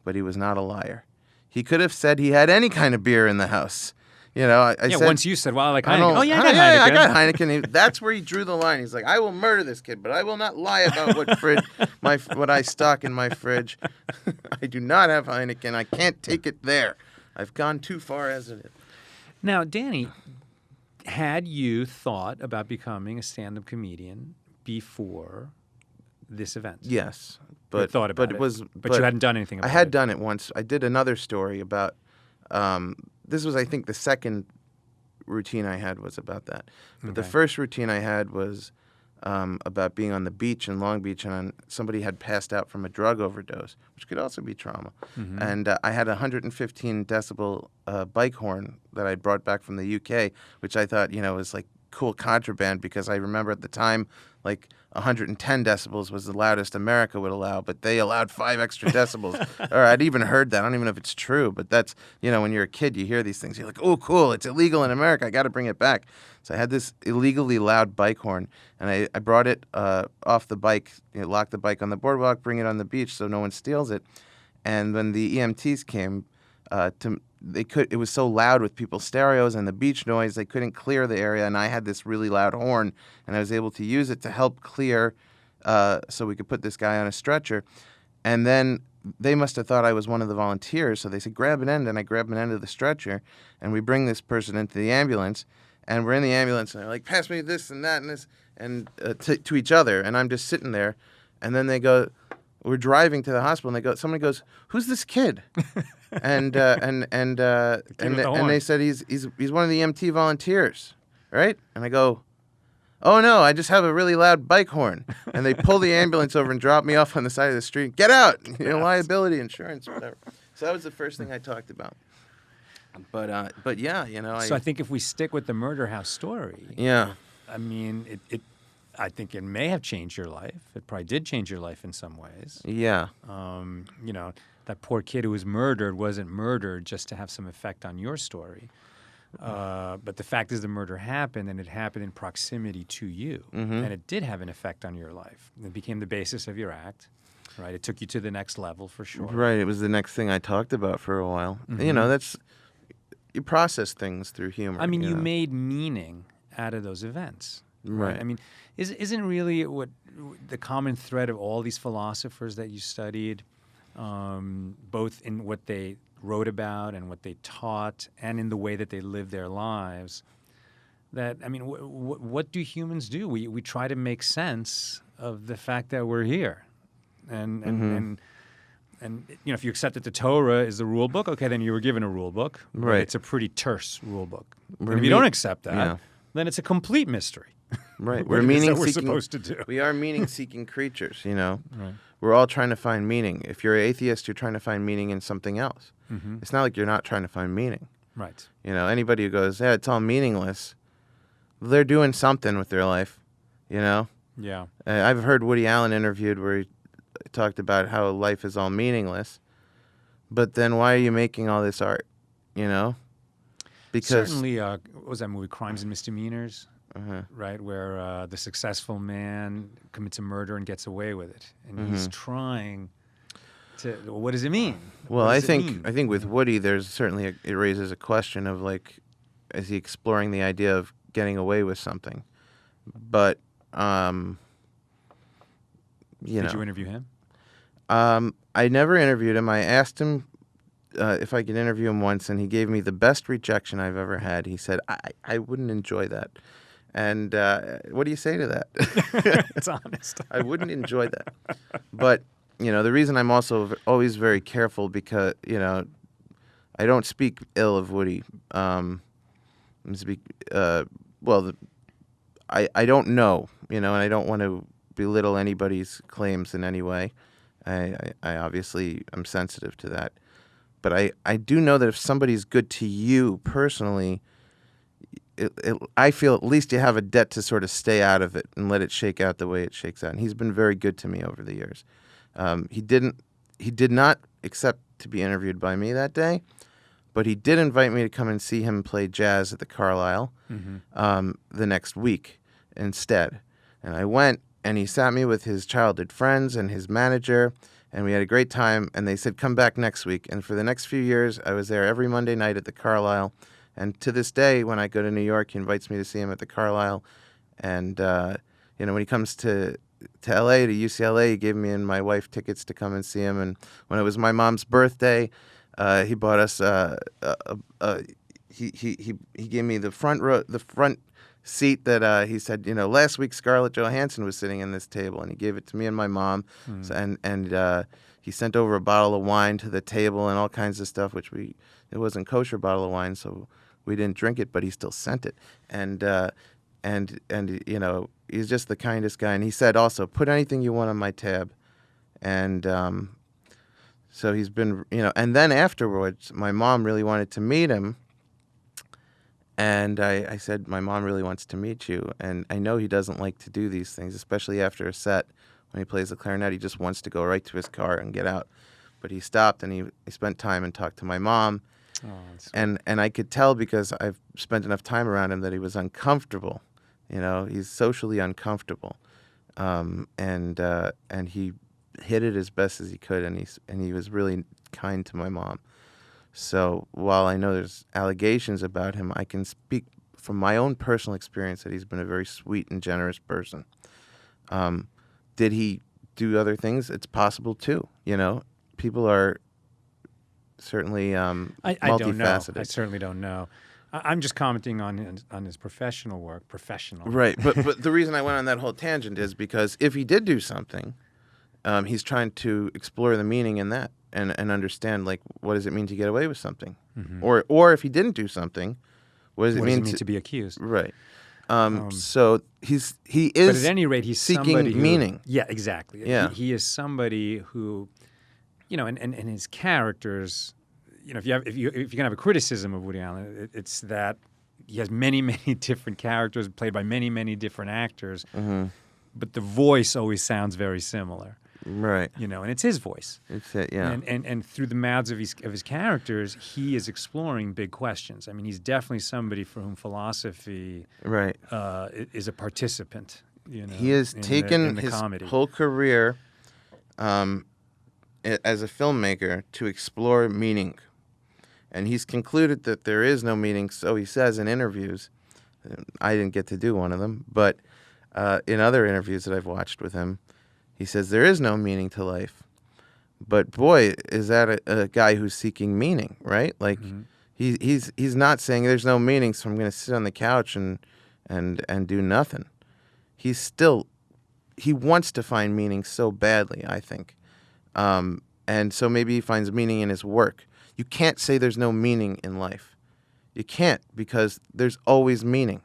but he was not a liar. He could have said he had any kind of beer in the house. I said, once you said, well, I like Heineken. I I got Heineken. I got Heineken. That's where he drew the line. He's like, I will murder this kid, but I will not lie about what I stock in my fridge. I do not have Heineken. I can't take it there. I've gone too far as it is. Now, Danny, had you thought about becoming a stand-up comedian before this event? Yes, You had thought about it, but you hadn't done anything about it. I had done it once. I did another story about. This was, I think, the second routine I had was about that. But the first routine I had was about being on the beach in Long Beach, and somebody had passed out from a drug overdose, which could also be trauma. Mm-hmm. And I had a 115 decibel bike horn that I brought back from the UK, which I thought, was like cool contraband, because I remember at the time, like 110 decibels was the loudest America would allow, but they allowed 5 extra decibels. Or I'd even heard that. I don't even know if it's true, but that's, when you're a kid, you hear these things. You're like, oh, cool, it's illegal in America. I got to bring it back. So I had this illegally loud bike horn, and I brought it off the bike, locked the bike on the boardwalk, bring it on the beach so no one steals it. And when the EMTs came, it was so loud with people's stereos and the beach noise, they couldn't clear the area, and I had this really loud horn, and I was able to use it to help clear so we could put this guy on a stretcher. And then they must have thought I was one of the volunteers, so they said, grab an end, and I grabbed an end of the stretcher, and we bring this person into the ambulance, and we're in the ambulance, and they're like, pass me this and that and this, and to each other, and I'm just sitting there, and then they go, we're driving to the hospital, and somebody goes, who's this kid? And they said he's one of the EMT volunteers, right? And I go, oh no, I just have a really loud bike horn. And they pull the ambulance over and drop me off on the side of the street. Get out, liability insurance, whatever. So that was the first thing I talked about. But yeah, So I think if we stick with the murder house story, yeah, I mean, I think it may have changed your life. It probably did change your life in some ways. Yeah. That poor kid who was murdered wasn't murdered just to have some effect on your story. But the fact is the murder happened, and it happened in proximity to you. Mm-hmm. And it did have an effect on your life. It became the basis of your act, right? It took you to the next level for sure. Right. It was the next thing I talked about for a while. Mm-hmm. You process things through humor. I mean, you made meaning out of those events. Right. I mean, isn't really what the common thread of all these philosophers that you studied, both in what they wrote about and what they taught, and in the way that they lived their lives, that, I mean, what do humans do? We try to make sense of the fact that we're here. And if you accept that the Torah is the rule book, okay, then you were given a rule book. Right. It's a pretty terse rule book. But if you don't accept that, then it's a complete mystery. Right. We're supposed to do. We are meaning-seeking creatures, Right. We're all trying to find meaning. If you're an atheist, you're trying to find meaning in something else. Mm-hmm. It's not like you're not trying to find meaning. Right. You know, anybody who goes, yeah, it's all meaningless, they're doing something with their life, you know? Yeah. I've heard Woody Allen interviewed where he talked about how life is all meaningless, but then why are you making all this art, you know? Because certainly, what was that movie, Crimes and Misdemeanors? Right, where the successful man commits a murder and gets away with it, and he's trying to. Well, what does it mean? Well, What I does it mean? think with Woody, there's certainly it raises a question of like, is he exploring the idea of getting away with something? But Did you interview him? I never interviewed him. I asked him if I could interview him once, and he gave me the best rejection I've ever had. He said, I wouldn't enjoy that. And what do you say to that? It's honest. I wouldn't enjoy that. But, you know, the reason I'm also always very careful because, you know, I don't speak ill of Woody. I don't know, you know, and I don't want to belittle anybody's claims in any way. I obviously am sensitive to that. But I do know that if somebody's good to you personally, I feel at least you have a debt to sort of stay out of it and let it shake out the way it shakes out. And he's been very good to me over the years. He did not accept to be interviewed by me that day, but he did invite me to come and see him play jazz at the Carlisle the next week instead. And I went, and he sat me with his childhood friends and his manager, and we had a great time. And they said, come back next week. And for the next few years, I was there every Monday night at the Carlisle. And to this day, when I go to New York, he invites me to see him at the Carlisle. And, you know, when he comes to L.A., to UCLA, he gave me and my wife tickets to come and see him. And when it was my mom's birthday, he bought us he gave me the front seat that he said, you know, last week Scarlett Johansson was sitting in this table, and he gave it to me and my mom. So, and he sent over a bottle of wine to the table and all kinds of stuff, which it wasn't kosher bottle of wine, so we didn't drink it, but he still sent it. And you know, he's just the kindest guy. And he said also, put anything you want on my tab. And so he's been, you know, and then afterwards, my mom really wanted to meet him. And I said, my mom really wants to meet you. And I know he doesn't like to do these things, especially after a set. When he plays the clarinet, he just wants to go right to his car and get out. But he stopped, and he spent time and talked to my mom. Oh, and I could tell, because I've spent enough time around him, that he was uncomfortable. You know, he's socially uncomfortable. And he hid it as best as he could, and he was really kind to my mom. So while I know there's allegations about him, I can speak from my own personal experience that he's been a very sweet and generous person. Did he do other things? It's possible too. You know, people are certainly multifaceted. I don't know. I certainly don't know. I'm just commenting on his professional work. Right, but the reason I went on that whole tangent is because if he did do something, he's trying to explore the meaning in that and understand, like, what does it mean to get away with something, or if he didn't do something, what does it mean to be accused? Right. So he is. But at any rate, he's seeking somebody who, meaning. Yeah, exactly. Yeah. He is somebody who, you know, and his characters. You know, if you can have a criticism of Woody Allen, it's that he has many different characters played by many different actors, but the voice always sounds very similar. Right. You know, and it's his voice. It's it, yeah. And through the mouths of his characters, he is exploring big questions. I mean, he's definitely somebody for whom philosophy right is a participant. You know, he has taken his comedy. Whole career as a filmmaker to explore meaning. And he's concluded that there is no meaning, so he says in interviews. I didn't get to do one of them, but in other interviews that I've watched with him, he says there is no meaning to life. But boy, is that a guy who's seeking meaning, right? Like he's not saying there's no meaning, so I'm going to sit on the couch and do nothing. He wants to find meaning so badly, I think. And so maybe he finds meaning in his work. You can't say there's no meaning in life. You can't, because there's always meaning.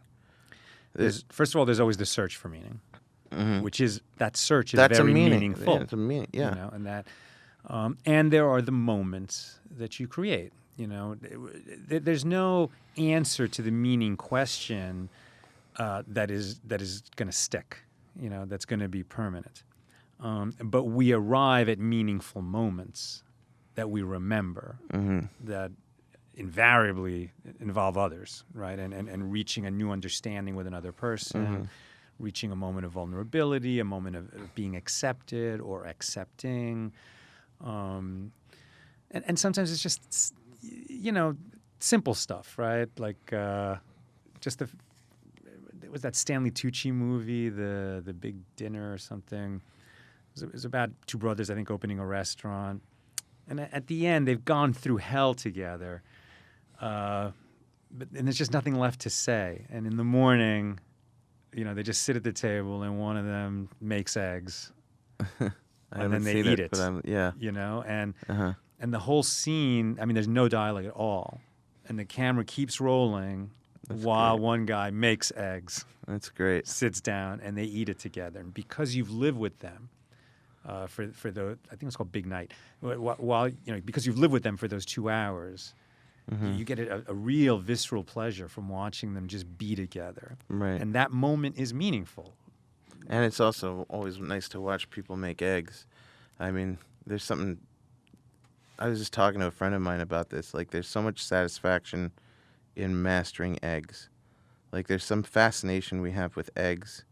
First of all, there's always the search for meaning, which is that search is very meaningful. Yeah, it's a meaning. Yeah, you know, and that, and there are the moments that you create. There's no answer to the meaning question that is going to stick, that's going to be permanent. But we arrive at meaningful moments that we remember that invariably involve others, right? And reaching a new understanding with another person, reaching a moment of vulnerability, a moment of being accepted or accepting. And sometimes it's just, simple stuff, right? Like just there was that Stanley Tucci movie, the Big Dinner or something. It was about two brothers, I think, opening a restaurant. And at the end, they've gone through hell together. And there's just nothing left to say. And in the morning, they just sit at the table and one of them makes eggs. And then they eat it. Yeah. And the whole scene, I mean, there's no dialogue at all. And the camera keeps rolling while one guy makes eggs. That's great. Sits down and they eat it together. And because you've lived with them, for the, I think it's called Big Night. While because you've lived with them for those 2 hours, you get a real visceral pleasure from watching them just be together. Right. And that moment is meaningful. And it's also always nice to watch people make eggs. I mean, there's something. I was just talking to a friend of mine about this. Like, there's so much satisfaction in mastering eggs. Like, there's some fascination we have with eggs.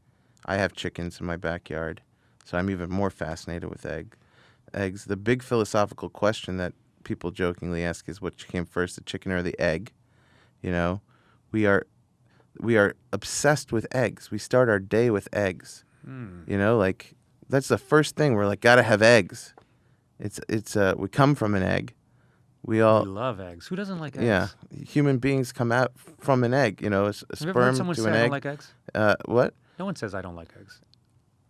I have chickens in my backyard, so I'm even more fascinated with eggs. The big philosophical question that people jokingly ask is, what came first, the chicken or the egg? We are obsessed with eggs. We start our day with eggs. Like, that's the first thing. We're like, gotta have eggs. It's we come from an egg. We love eggs. Who doesn't like eggs? Yeah, human beings come out from an egg. A sperm ever heard someone to say an I egg. don't like eggs? What? No one says I don't like eggs.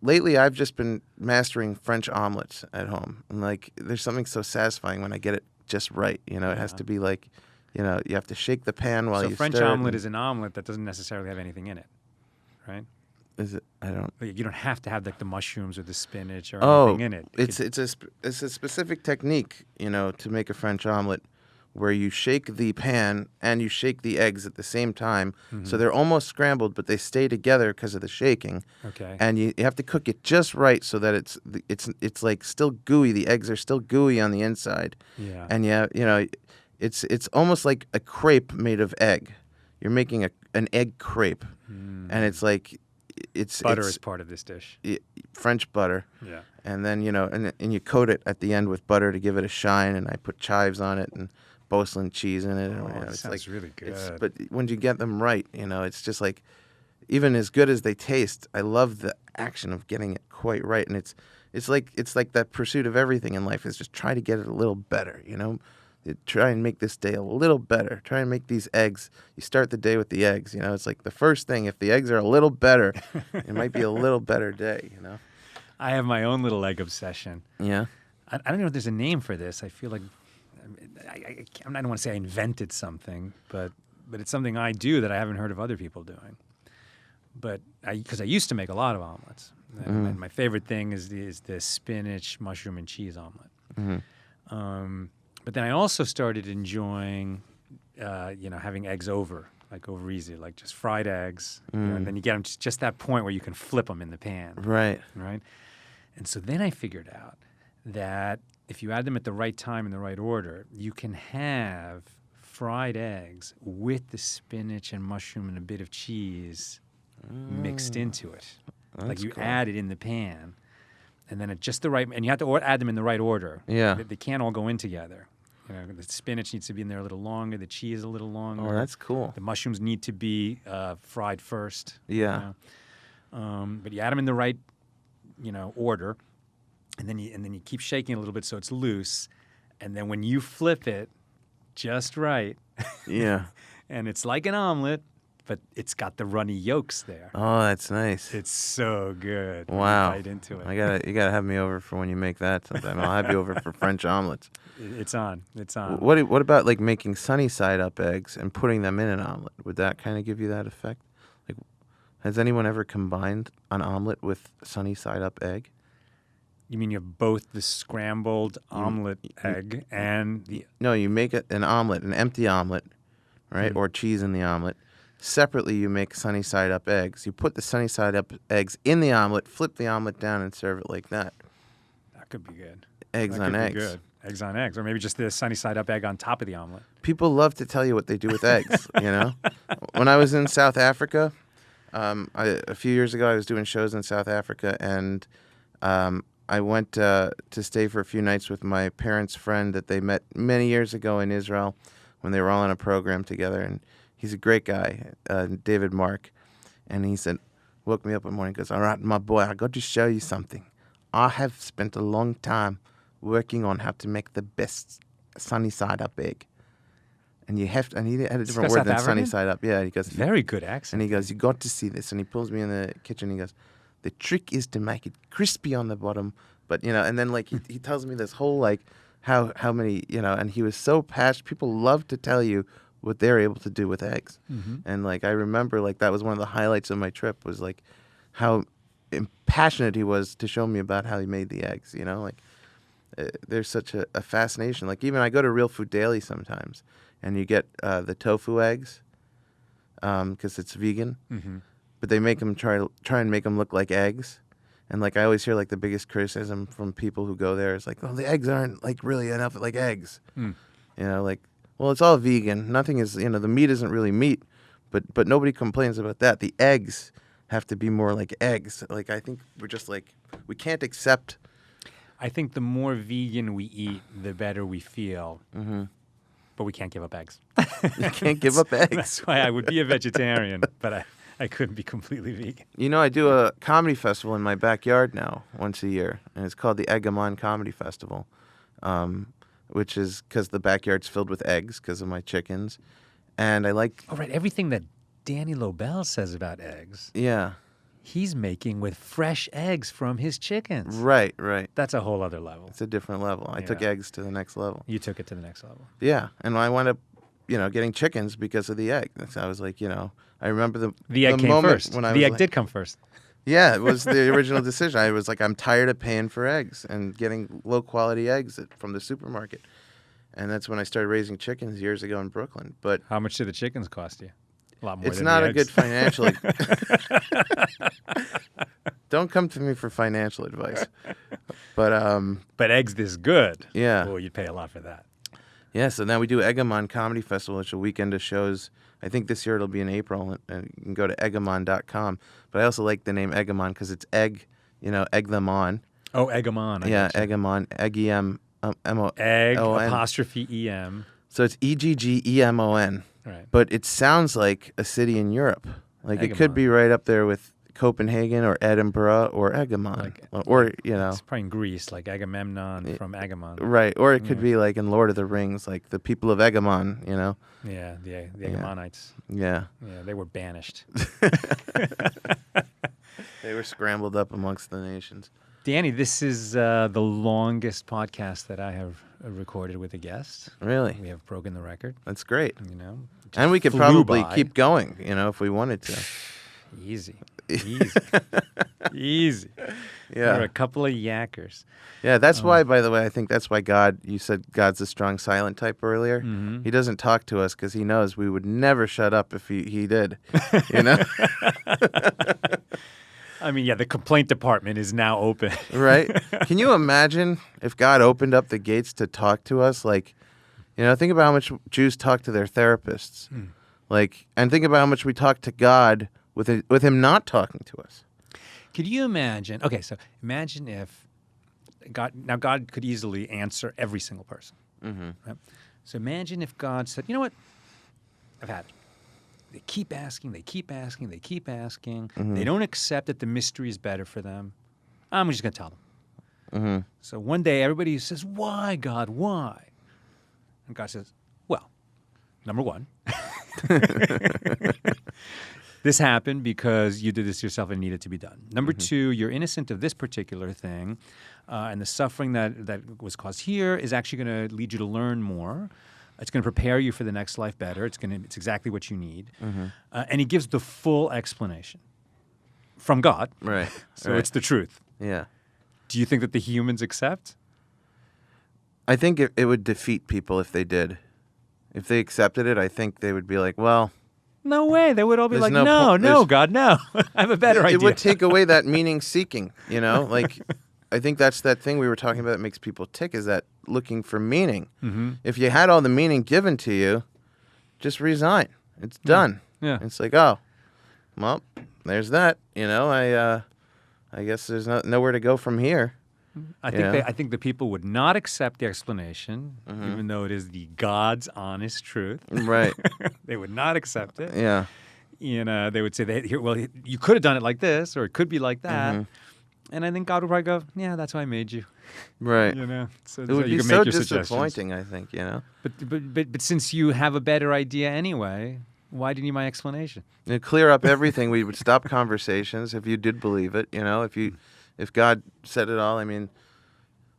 Lately, I've just been mastering French omelets at home, and like, there's something so satisfying when I get it just right. It has to be like, you have to shake the pan while you stir it. So French omelet is an omelet that doesn't necessarily have anything in it, right? Is it? I don't. You don't have to have like the mushrooms or the spinach or anything in it. It's a specific technique, to make a French omelet, where you shake the pan and you shake the eggs at the same time, so they're almost scrambled, but they stay together because of the shaking. Okay. And you have to cook it just right so that it's like still gooey. The eggs are still gooey on the inside. Yeah. And it's almost like a crepe made of egg. You're making an egg crepe, and it's like. Butter is part of this dish. French butter. Yeah. And then, and you coat it at the end with butter to give it a shine, and I put chives on it and Beaucelin cheese in it. It sounds really good. But when you get them right, it's just like, even as good as they taste, I love the action of getting it quite right. And it's like that pursuit of everything in life is just try to get it a little better, Try and make this day a little better. Try and make these eggs. You start the day with the eggs. It's like the first thing. If the eggs are a little better, it might be a little better day. I have my own little egg obsession. Yeah. I don't know if there's a name for this. I feel like I don't want to say I invented something, but it's something I do that I haven't heard of other people doing. But because I used to make a lot of omelets, and my favorite thing is the spinach, mushroom, and cheese omelet. But then I also started enjoying, having eggs over easy, like just fried eggs. And then you get them to just that point where you can flip them in the pan. Right. Right. And so then I figured out that if you add them at the right time in the right order, you can have fried eggs with the spinach and mushroom and a bit of cheese mixed into it. That's you cool. add it in the pan. And then at just the right, and you have to add them in the right order. Yeah. They can't all go in together. The spinach needs to be in there a little longer, the cheese a little longer. Oh, that's cool. The mushrooms need to be fried first. Yeah. But you add them in the right, order, and then you keep shaking it a little bit so it's loose, and then when you flip it, just right. Yeah. And it's like an omelet, but it's got the runny yolks there. Oh, that's nice. It's so good. Wow. Right into it. You gotta have me over for when you make that sometime. I'll have you over for French omelets. It's on. It's on. What about like making sunny side up eggs and putting them in an omelet? Would that kind of give you that effect? Like, has anyone ever combined an omelet with sunny side up egg? You mean you have both the scrambled omelet egg and the... No, you make an omelet, an empty omelet, right? Or cheese in the omelet. Separately, you make sunny side up eggs. You put the sunny side up eggs in the omelet, flip the omelet down, and serve it like that. That could be good. Eggs That on could be eggs. good. Eggs on eggs. Or maybe just the sunny side up egg on top of the omelet. People love to tell you what they do with eggs, you know? When I was in South Africa, a few years ago, I was doing shows in South Africa, and I went to stay for a few nights with my parents' friend that they met many years ago in Israel when they were all on a program together. And he's a great guy, David Mark. And he said, woke me up one morning and goes, all right, my boy, I got to show you something. I have spent a long time working on how to make the best sunny side up egg. And you have to, and he had a different word than sunny side up. Yeah, he goes, very good accent. And he goes, you got to see this. And he pulls me in the kitchen. And he goes, the trick is to make it crispy on the bottom. But, you know, and then like he tells me this whole like how many, you know, and he was so passionate. People love to tell you what they're able to do with eggs. And like I remember like that was one of the highlights of my trip was like how passionate he was to show me about how he made the eggs, you know, like there's such a fascination. Like even I go to Real Food Daily sometimes and you get the tofu eggs because it's vegan, but they make them try and make them look like eggs. And like I always hear like the biggest criticism from people who go there is like, oh, the eggs aren't like really enough like eggs. You know, like, well, it's all vegan. Nothing is, you know, the meat isn't really meat, but nobody complains about that. The eggs have to be more like eggs. Like I think we're just like, we can't accept. I think the more vegan we eat, the better we feel. But we can't give up eggs. You can't give up eggs. That's why I would be a vegetarian, but I couldn't be completely vegan. You know, I do a comedy festival in my backyard now once a year, and it's called the Eggamon Comedy Festival, which is because the backyard's filled with eggs because of my chickens. And I like... Oh, right. Everything that Danny Lobell says about eggs. Yeah. He's making with fresh eggs from his chickens. Right, right. That's a whole other level. It's a different level. I took eggs to the next level. You took it to the next level. Yeah, and I wound up, you know, getting chickens because of the egg. So I was like, you know, I remember the egg came moment first. when I the was egg like, did come first. Yeah, it was the original decision. I was like, I'm tired of paying for eggs and getting low quality eggs from the supermarket. And that's when I started raising chickens years ago in Brooklyn. But how much did the chickens cost you? A lot more. It's than not the a eggs. good financial. Don't come to me for financial advice. But eggs this good. Yeah. Oh, you'd pay a lot for that. Yeah. So now we do Eggamon Comedy Festival, which is a weekend of shows. I think this year it'll be in April, and you can go to eggamon.com. But I also like the name Eggamon because it's egg, you know, egg them on. Oh, Eggamon. Yeah, Eggamon, Egg-E-M, M-O-N. Egg apostrophe E-M. So it's E-G-G-E-M-O-N. Right. But it sounds like a city in Europe. Like Eggamon. It could be right up there with Copenhagen or Edinburgh or Eggamon. Or, you know. It's probably in Greece, like Agamemnon from Agamon. Right. Or it could be like in Lord of the Rings, like the people of Eggamon, you know. Yeah, the Agamonites. Yeah. Yeah, they were banished. They were scrambled up amongst the nations. Danny, this is the longest podcast that I have recorded with a guest. Really? We have broken the record. That's great. You know, and we could probably keep going, you know, if we wanted to. Easy. Easy. Yeah. We're a couple of yackers. Yeah, that's why, by the way, I think that's why God, you said God's a strong silent type earlier. He doesn't talk to us because he knows we would never shut up if he did, you know? I mean, yeah, the complaint department is now open. Right? Can you imagine if God opened up the gates to talk to us? Like, you know, think about how much Jews talk to their therapists. Like, and think about how much we talk to God with him not talking to us. Could you imagine? Okay, so imagine if God could easily answer every single person. Right? So imagine if God said, you know what? I've had it. They keep asking, they keep asking, they keep asking. They don't accept that the mystery is better for them. I'm just going to tell them. So one day everybody says, why, God, why? And God says, well, number one, this happened because you did this yourself and needed to be done. Number two, you're innocent of this particular thing, and the suffering that was caused here is actually going to lead you to learn more. It's going to prepare you for the next life better. It's exactly what you need. And he gives the full explanation from God. Right. So it's the truth. Yeah. Do you think that the humans accept? I think it would defeat people if they did. If they accepted it, I think they would be like, well, No way. They would all be There's like, no no, there's- God, no. I have a better idea. it would take away that meaning seeking, you know? Like, I think that's that thing we were talking about that makes people tick, is that looking for meaning. Mm-hmm. If you had all the meaning given to you, just resign. It's done. Yeah. It's like, oh, well, there's that. You know, I guess there's nowhere to go from here. I think Yeah. I think the people would not accept the explanation, even though it is the God's honest truth. Right. They would not accept it. Yeah. They would say, well, you could have done it like this, or it could be like that. And I think God would probably go, yeah, that's why I made you. Right. So It would you be can so make your suggestions. disappointing, I think, you know? But since you have a better idea anyway, why do you need my explanation? It'd clear up everything. We would stop conversations if you did believe it, you know? If God said it all, I mean...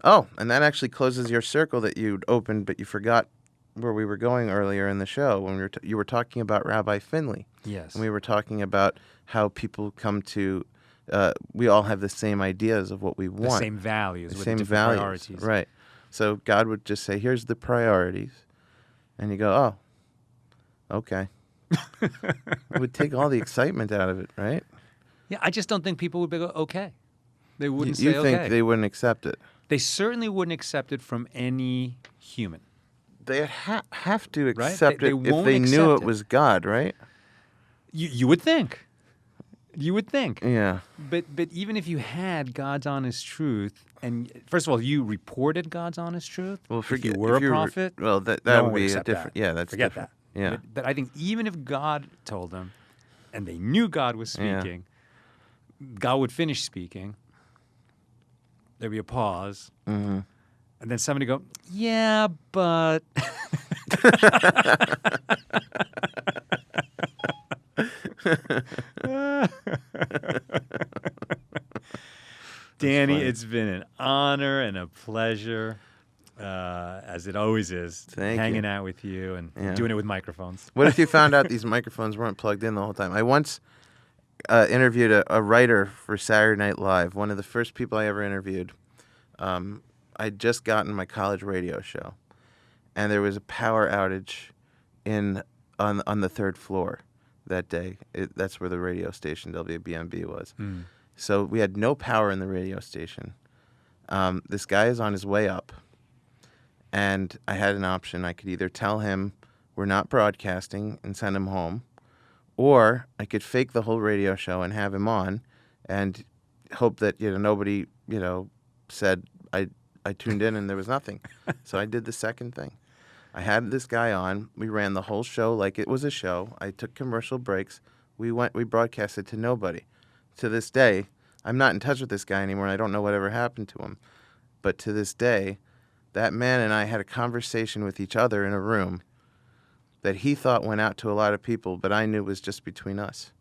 Oh, and that actually closes your circle that you'd opened, but you forgot where we were going earlier in the show when you were talking about Rabbi Finley. Yes. And we were talking about how people come to... we all have the same ideas of what we want. The same values, The with same the different values, priorities. right? So God would just say, "Here's the priorities," and you go, "Oh, okay." It would take all the excitement out of it, right? Yeah, I just don't think people would be okay. They wouldn't You say think okay. they wouldn't accept it? They certainly wouldn't accept it from any human. They have to Right? accept They it if won't they knew accept it it. was God, right? You would think. You would think. Yeah. But even if you had God's honest truth, and first of all, you reported God's honest truth. Well, if you were a prophet, well, that no would one be a accept different. that. Yeah, that's Forget different. that. Yeah. But I think even if God told them, and they knew God was Yeah. speaking, God would finish speaking. There'd be a pause, Mm-hmm. and then somebody go, "Yeah, but." Danny, funny. it's been an honor and a pleasure, as it always is, Thank hanging you. out with you and Yeah. doing it with microphones. What if you found out these microphones weren't plugged in the whole time? I once interviewed a writer for Saturday Night Live, one of the first people I ever interviewed. I'd just gotten my college radio show, and there was a power outage on the third floor that day. That's where the radio station WBMB was. So we had no power in the radio station. This guy is on his way up, and I had an option. I could either tell him we're not broadcasting and send him home, or I could fake the whole radio show and have him on and hope that nobody said I tuned in and there was nothing. So I did the second thing. I had this guy on. We ran the whole show like it was a show. I took commercial breaks. We broadcasted to nobody. To this day, I'm not in touch with this guy anymore, and I don't know whatever happened to him. But to this day, that man and I had a conversation with each other in a room that he thought went out to a lot of people, but I knew was just between us.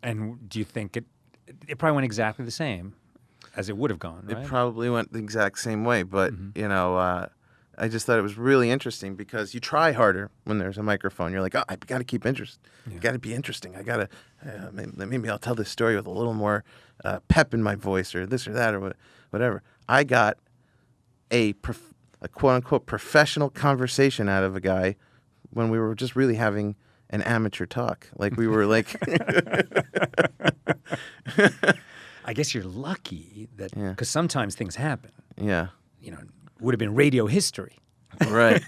And do you think it probably went exactly the same as it would have gone, right? It probably went the exact same way, but, I just thought it was really interesting because you try harder when there's a microphone. You're like, oh, I got to keep interest. Yeah. I got to be interesting. I got to, maybe I'll tell this story with a little more pep in my voice or this or that or whatever. I got a quote-unquote professional conversation out of a guy when we were just really having an amateur talk. Like we were like... I guess you're lucky that, Yeah. because sometimes things happen. Yeah, Would have been radio history, right.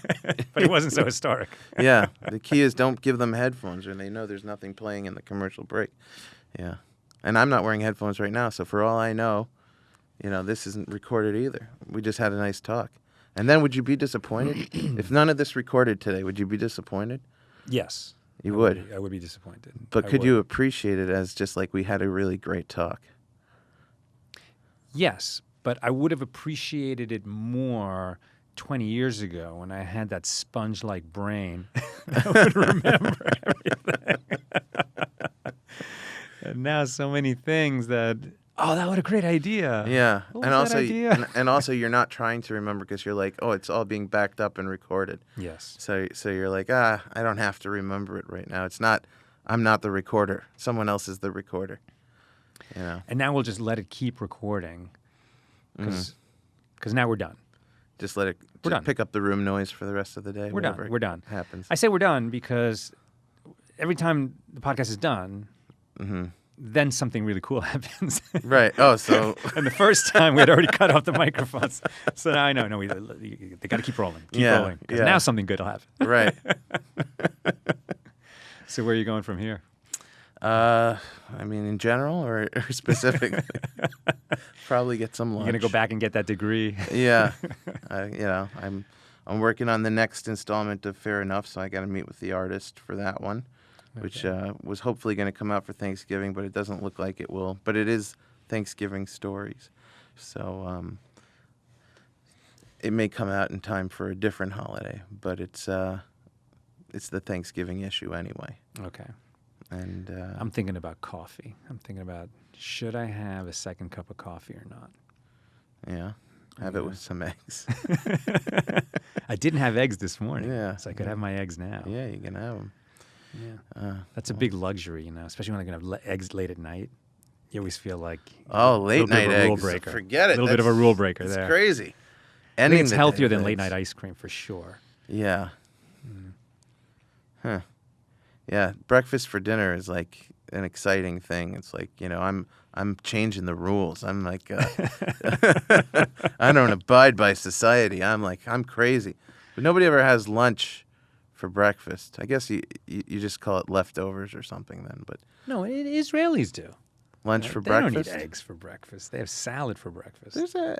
but it wasn't so historic. Yeah, the key is don't give them headphones or they know there's nothing playing in the commercial break. Yeah, and I'm not wearing headphones right now, so for all I know, this isn't recorded either. We just had a nice talk. And then would you be disappointed? If none of this recorded today, would you be disappointed? Yes. You would. I would be disappointed. But I could would. you appreciate it as just like we had a really great talk? Yes, but I would have appreciated it more 20 years ago when I had that sponge-like brain that would remember everything. And now so many things that, that was a great idea. Yeah, What and was that also idea? and also you're not trying to remember because you're like, oh, it's all being backed up and recorded. Yes. So you're like, I don't have to remember it right now. I'm not the recorder. Someone else is the recorder. You know, And now we'll just let it keep recording because now we're done. just let it We're done. pick up the room noise for the rest of the day. We're done. whatever We're done. Happens. I say we're done because every time the podcast is done, then something really cool happens. Right. Oh, so And the first time we had already cut off the microphones. So now I know. No, they got to keep rolling. Keep Yeah, rolling. 'Cause yeah. now something good will happen. right. So where are you going from here? I mean, in general or specifically, probably get some lunch. You're going to go back and get that degree. Yeah. I'm working on the next installment of Fair Enough, so I got to meet with the artist for that one, which was hopefully going to come out for Thanksgiving, but it doesn't look like it will. But it is Thanksgiving stories, so it may come out in time for a different holiday, but it's the Thanksgiving issue anyway. Okay. And I'm thinking about coffee. I'm thinking about, should I have a second cup of coffee or not? yeah, have it with some eggs. I didn't have eggs this morning. Yeah. So I could have my eggs now. Yeah, you can have them. Yeah. That's a big luxury, especially when I can have eggs late at night. You always feel like Oh, a late little bit night of a rule eggs. breaker. Forget it. A little bit of a rule breaker It's there. crazy. I think it's the healthier day than of late eggs. night ice cream for sure. Yeah. Huh. Yeah. Breakfast for dinner is like an exciting thing. It's like, I'm changing the rules. I'm like, I don't abide by society. I'm crazy. But nobody ever has lunch for breakfast. I guess you just call it leftovers or something then. But No, Israelis do. lunch for They breakfast. don't eat eggs for breakfast. They have salad for breakfast.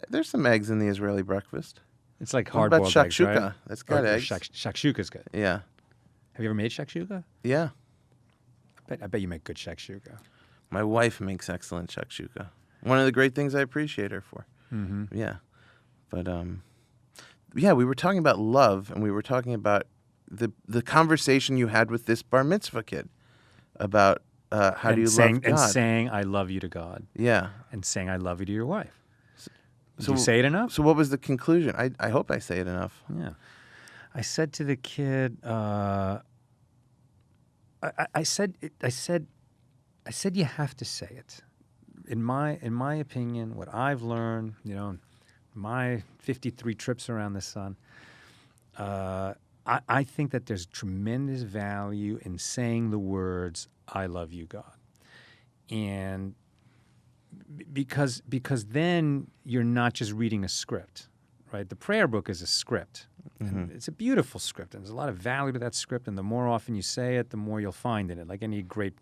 There's some eggs in the Israeli breakfast. It's like What about hard-boiled eggs, right? shakshuka? That's got eggs. Shakshuka's good. Yeah. Have you ever made shakshuka? Yeah. I bet you make good shakshuka. My wife makes excellent shakshuka. One of the great things I appreciate her for. Mm-hmm. Yeah. But yeah, we were talking about love, and we were talking about the conversation you had with this bar mitzvah kid about how do you love God. And saying I love you to God. Yeah. And saying I love you to your wife. Did So- you say it enough? So what was the conclusion? I hope I say it enough. Yeah. I said to the kid, I said you have to say it. In my opinion, what I've learned, my 53 trips around the sun, I think that there's tremendous value in saying the words, I love you, God. And because then you're not just reading a script, right? The prayer book is a script. And it's a beautiful script, and there's a lot of value to that script, and the more often you say it, the more you'll find in it, like any great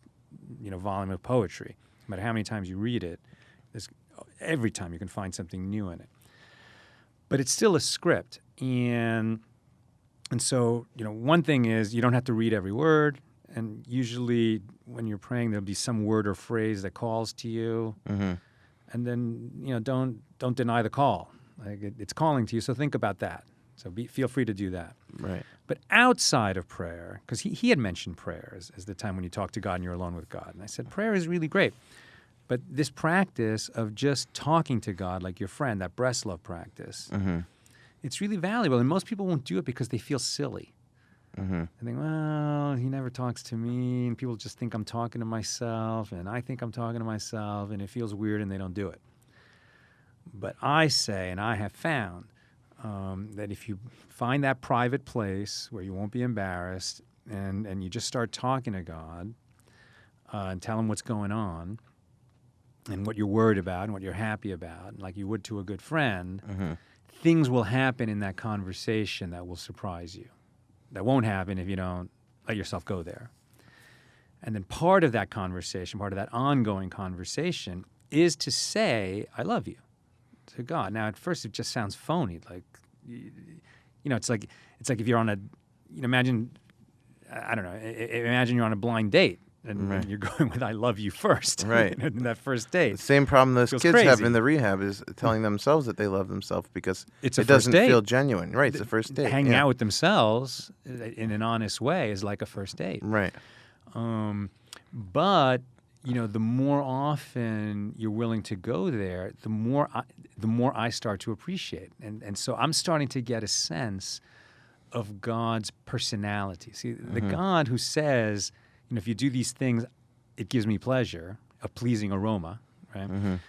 volume of poetry. No matter how many times you read it, every time you can find something new in it. But it's still a script, and so, one thing is you don't have to read every word, and usually when you're praying, there'll be some word or phrase that calls to you, and then, don't deny the call. Like it's calling to you, so think about that. So feel free to do that. Right. But outside of prayer, because he had mentioned prayer as the time when you talk to God and you're alone with God. And I said, prayer is really great. But this practice of just talking to God like your friend, that breast love practice, it's really valuable. And most people won't do it because they feel silly. They think, well, he never talks to me, and people just think I'm talking to myself, and I think I'm talking to myself, and it feels weird, and they don't do it. But I say, and I have found, that if you find that private place where you won't be embarrassed and you just start talking to God and tell him what's going on and what you're worried about and what you're happy about, like you would to a good friend, things will happen in that conversation that will surprise you. That won't happen if you don't let yourself go there. And then part of that conversation, part of that ongoing conversation is to say, I love you to God. Now, at first, it just sounds phony. Like, it's like if you're on a, imagine, I don't know, imagine you're on a blind date and you're going with I love you first. Right. In that first date. The same problem those Feels kids have crazy. in the rehab is telling themselves that they love themselves because It's a it first doesn't date. feel genuine. Right. It's the first date. Hanging yeah. out with themselves in an honest way is like a first date. Right. But the more often you're willing to go there, the more I start to appreciate, and so I'm starting to get a sense of God's personality. See, the God who says, if you do these things, it gives me pleasure. a pleasing aroma, right?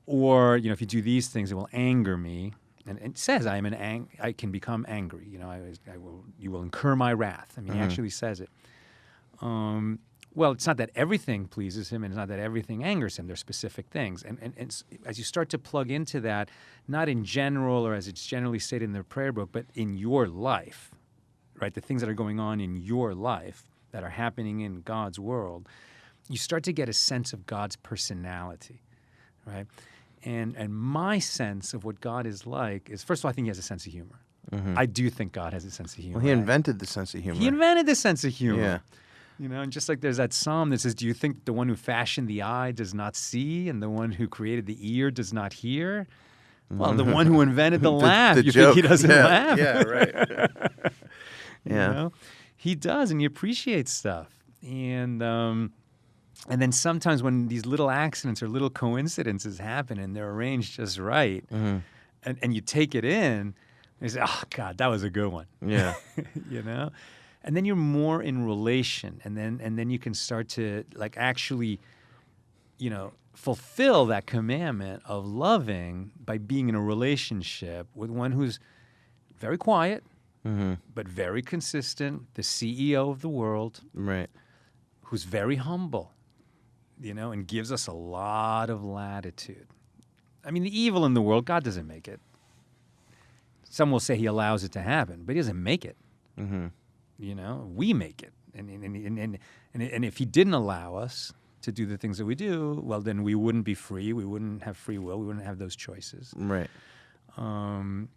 Or, if you do these things, it will anger me. And it says I can become angry. You will incur my wrath. I mean, he actually says it. Well, it's not that everything pleases him, and it's not that everything angers him. There's specific things. And as you start to plug into that, not in general or as it's generally stated in the prayer book, but in your life, right? The things that are going on in your life that are happening in God's world, you start to get a sense of God's personality, right? And my sense of what God is like is, first of all, I think he has a sense of humor. I do think God has a sense of humor. Well, he invented the sense of humor. He invented the sense of humor. Yeah. And just like there's that psalm that says, do you think the one who fashioned the eye does not see, and the one who created the ear does not hear? Well, the one who invented the laugh, you joke. think he doesn't laugh? Yeah, right. Yeah. He does, and he appreciates stuff. And then sometimes when these little accidents or little coincidences happen and they're arranged just right, and you take it in, you say, oh, God, that was a good one. Yeah. And then you're more in relation, and then you can start to actually, fulfill that commandment of loving by being in a relationship with one who's very quiet, but very consistent, the CEO of the world, Right. who's very humble, and gives us a lot of latitude. I mean, the evil in the world, God doesn't make it. Some will say he allows it to happen, but he doesn't make it. We make it. And if he didn't allow us to do the things that we do, well, then we wouldn't be free. We wouldn't have free will. We wouldn't have those choices. Right. And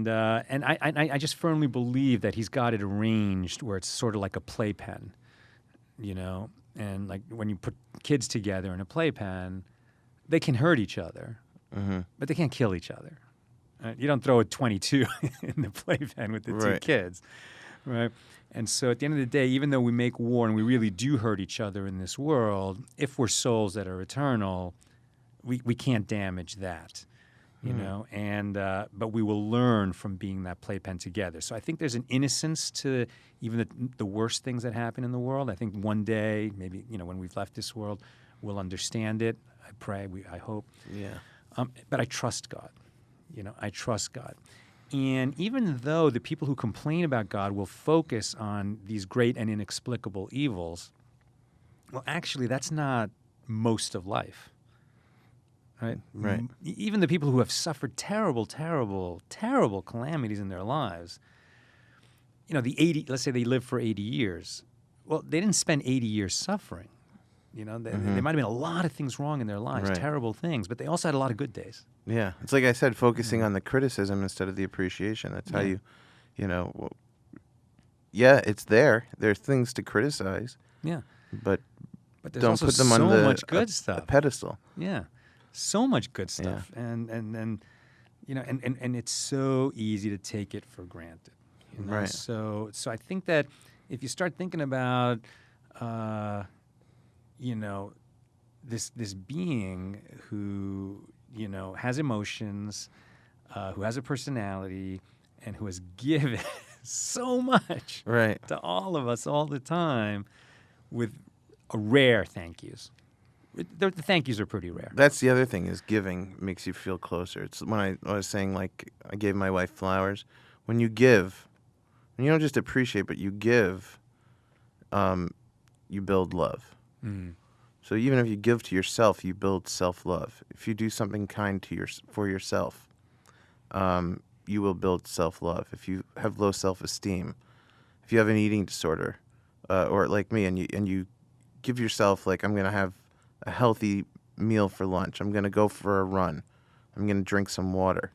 I just firmly believe that he's got it arranged where it's sort of like a playpen, and like when you put kids together in a playpen, they can hurt each other, but they can't kill each other. Right? You don't throw a .22 in the playpen with the two kids, right? And so at the end of the day, even though we make war and we really do hurt each other in this world, if we're souls that are eternal, we can't damage that, and but we will learn from being that playpen together. So I think there's an innocence to even the worst things that happen in the world. I think one day, maybe, when we've left this world, we'll understand it. I pray, I hope. Yeah. But I trust God. I trust God. And even though the people who complain about God will focus on these great and inexplicable evils, well, actually, that's not most of life, right? Right. Even the people who have suffered terrible, terrible, terrible calamities in their lives, let's say they lived for 80 years. Well, they didn't spend 80 years suffering. There might have been a lot of things wrong in their lives, terrible things, but they also had a lot of good days. Yeah. It's like I said, focusing on the criticism instead of the appreciation. That's how it's there. There's things to criticize. Yeah. But there's don't also put them so on much good stuff. a pedestal. Yeah. So much good stuff. Yeah. And it's so easy to take it for granted. Right. So I think that if you start thinking about this being who, has emotions, who has a personality, and who has given so much to all of us all the time with a rare thank yous. The thank yous are pretty rare. That's the other thing, is giving makes you feel closer. It's when I was saying, like, I gave my wife flowers. When you give, and you don't just appreciate, but you give, you build love. So even if you give to yourself, you build self-love. If you do something kind for yourself, you will build self-love. If you have low self-esteem, if you have an eating disorder, or like me, and you give yourself, like, I'm going to have a healthy meal for lunch. I'm going to go for a run. I'm going to drink some water.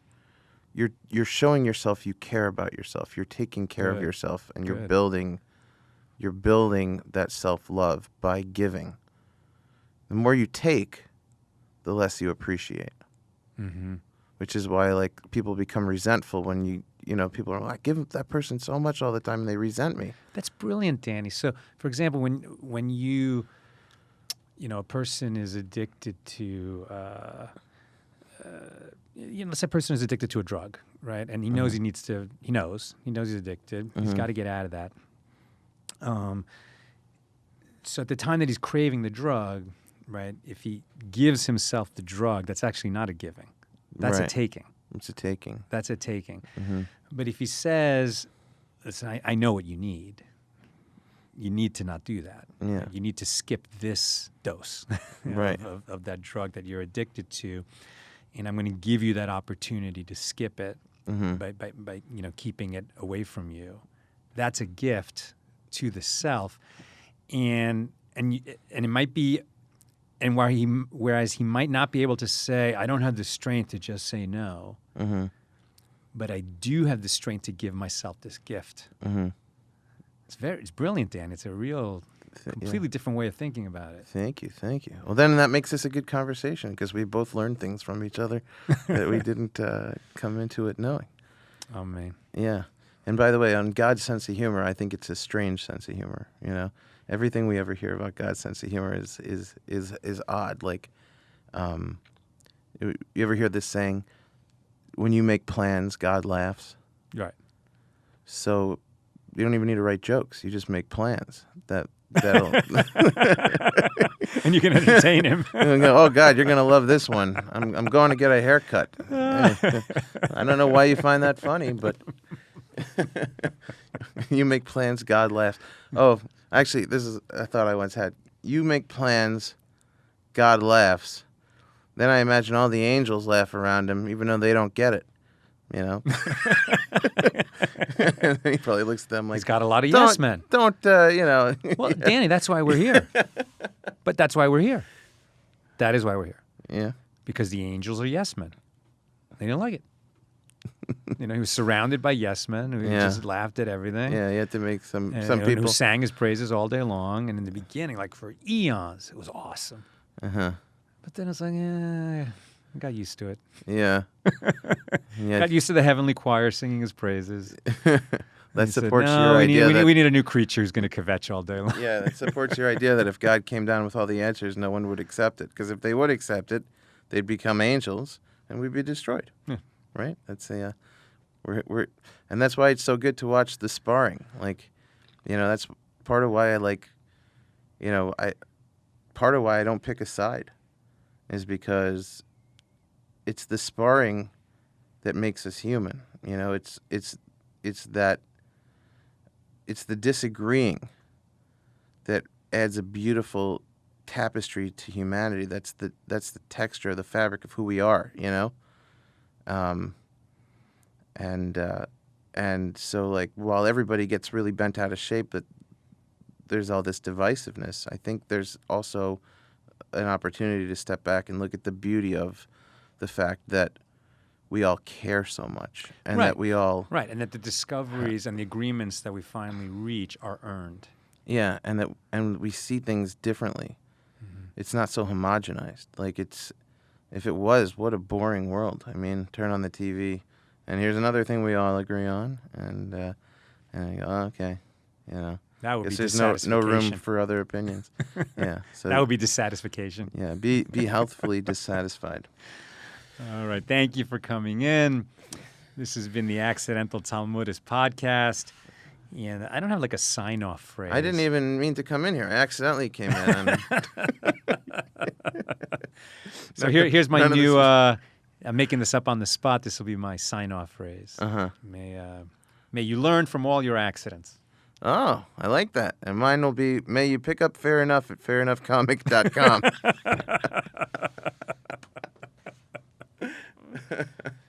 You're showing yourself you care about yourself. You're taking care of yourself, and you're building that self-love by giving. The more you take, the less you appreciate. Which is why, like, people become resentful when people are like, I give that person so much all the time and they resent me. That's brilliant, Danny. So, for example, when you a person is addicted to, let's say a person is addicted to a drug, right? And he knows he knows he's addicted. He's got to get out of that. So at the time that he's craving the drug, right? If he gives himself the drug, that's actually not a giving. That's a Right. taking. It's a taking. That's a taking. Mm-hmm. But if he says, listen, I know what you need to not do that. Yeah. You need to skip this dose Right. of that drug that you're addicted to, and I'm going to give you that opportunity to skip it Mm-hmm. by keeping it away from you. That's a gift to the self, and it might be, and whereas he might not be able to say, I don't have the strength to just say no, Mm-hmm. but I do have the strength to give myself this gift. Mm-hmm. It's brilliant, Dan. It's a real, completely different way of thinking about it. Thank you. Well, then that makes this a good conversation because we both learned things from each other that we didn't come into it knowing. Oh, man. Yeah. And by the way, on God's sense of humor, I think it's a strange sense of humor. Everything we ever hear about God's sense of humor is odd. Like, you ever hear this saying, when you make plans, God laughs? Right. So you don't even need to write jokes. You just make plans. That'll And you can entertain him. Oh, God, you're going to love this one. I'm going to get a haircut. I don't know why you find that funny, but you make plans, God laughs. Oh, actually, this is a thought I once had. You make plans, God laughs. Then I imagine all the angels laugh around him, even though they don't get it. And he probably looks at them like, He's got a lot of yes men. Don't. Well, Danny, that's why we're here. But that's why we're here. That is why we're here. Yeah. Because the angels are yes men. They didn't like it. He was surrounded by yes men who just laughed at everything. Yeah, you have to make some And people who sang his praises all day long. And in the beginning, like for eons, it was awesome. Uh-huh. But then it's like, I got used to it. Yeah. Got used to the heavenly choir singing his praises. That He said, supports "No, your we idea. we need a new creature who's going to kvetch all day long. Yeah, that supports your idea that if God came down with all the answers, no one would accept it. Because if they would accept it, they'd become angels, and we'd be destroyed. Yeah. Right? That's and that's why it's so good to watch the sparring. Like, that's part of why I like, part of why I don't pick a side, is because it's the sparring that makes us human. It's the disagreeing that adds a beautiful tapestry to humanity. That's the texture, the fabric of who we are. And so, like, while everybody gets really bent out of shape, but there's all this divisiveness, I think there's also an opportunity to step back and look at the beauty of the fact that we all care so much, and that we all and that the discoveries and the agreements that we finally reach are earned. Yeah, and we see things differently. Mm-hmm. It's not so homogenized. Like, if it was, what a boring world. I mean, turn on the TV, and here's another thing we all agree on, and I go, oh, okay, That would be there's dissatisfaction. no room for other opinions. Yeah, so that would be dissatisfaction. Yeah, be healthfully dissatisfied. All right, thank you for coming in. This has been the Accidental Talmudist podcast, and I don't have like a sign-off phrase. I didn't even mean to come in here. I accidentally came in. So here's my new. I'm making this up on the spot. This will be my sign-off phrase. Uh-huh. May you learn from all your accidents. Oh, I like that. And mine will be, may you pick up Fair Enough at fairenoughcomic.com.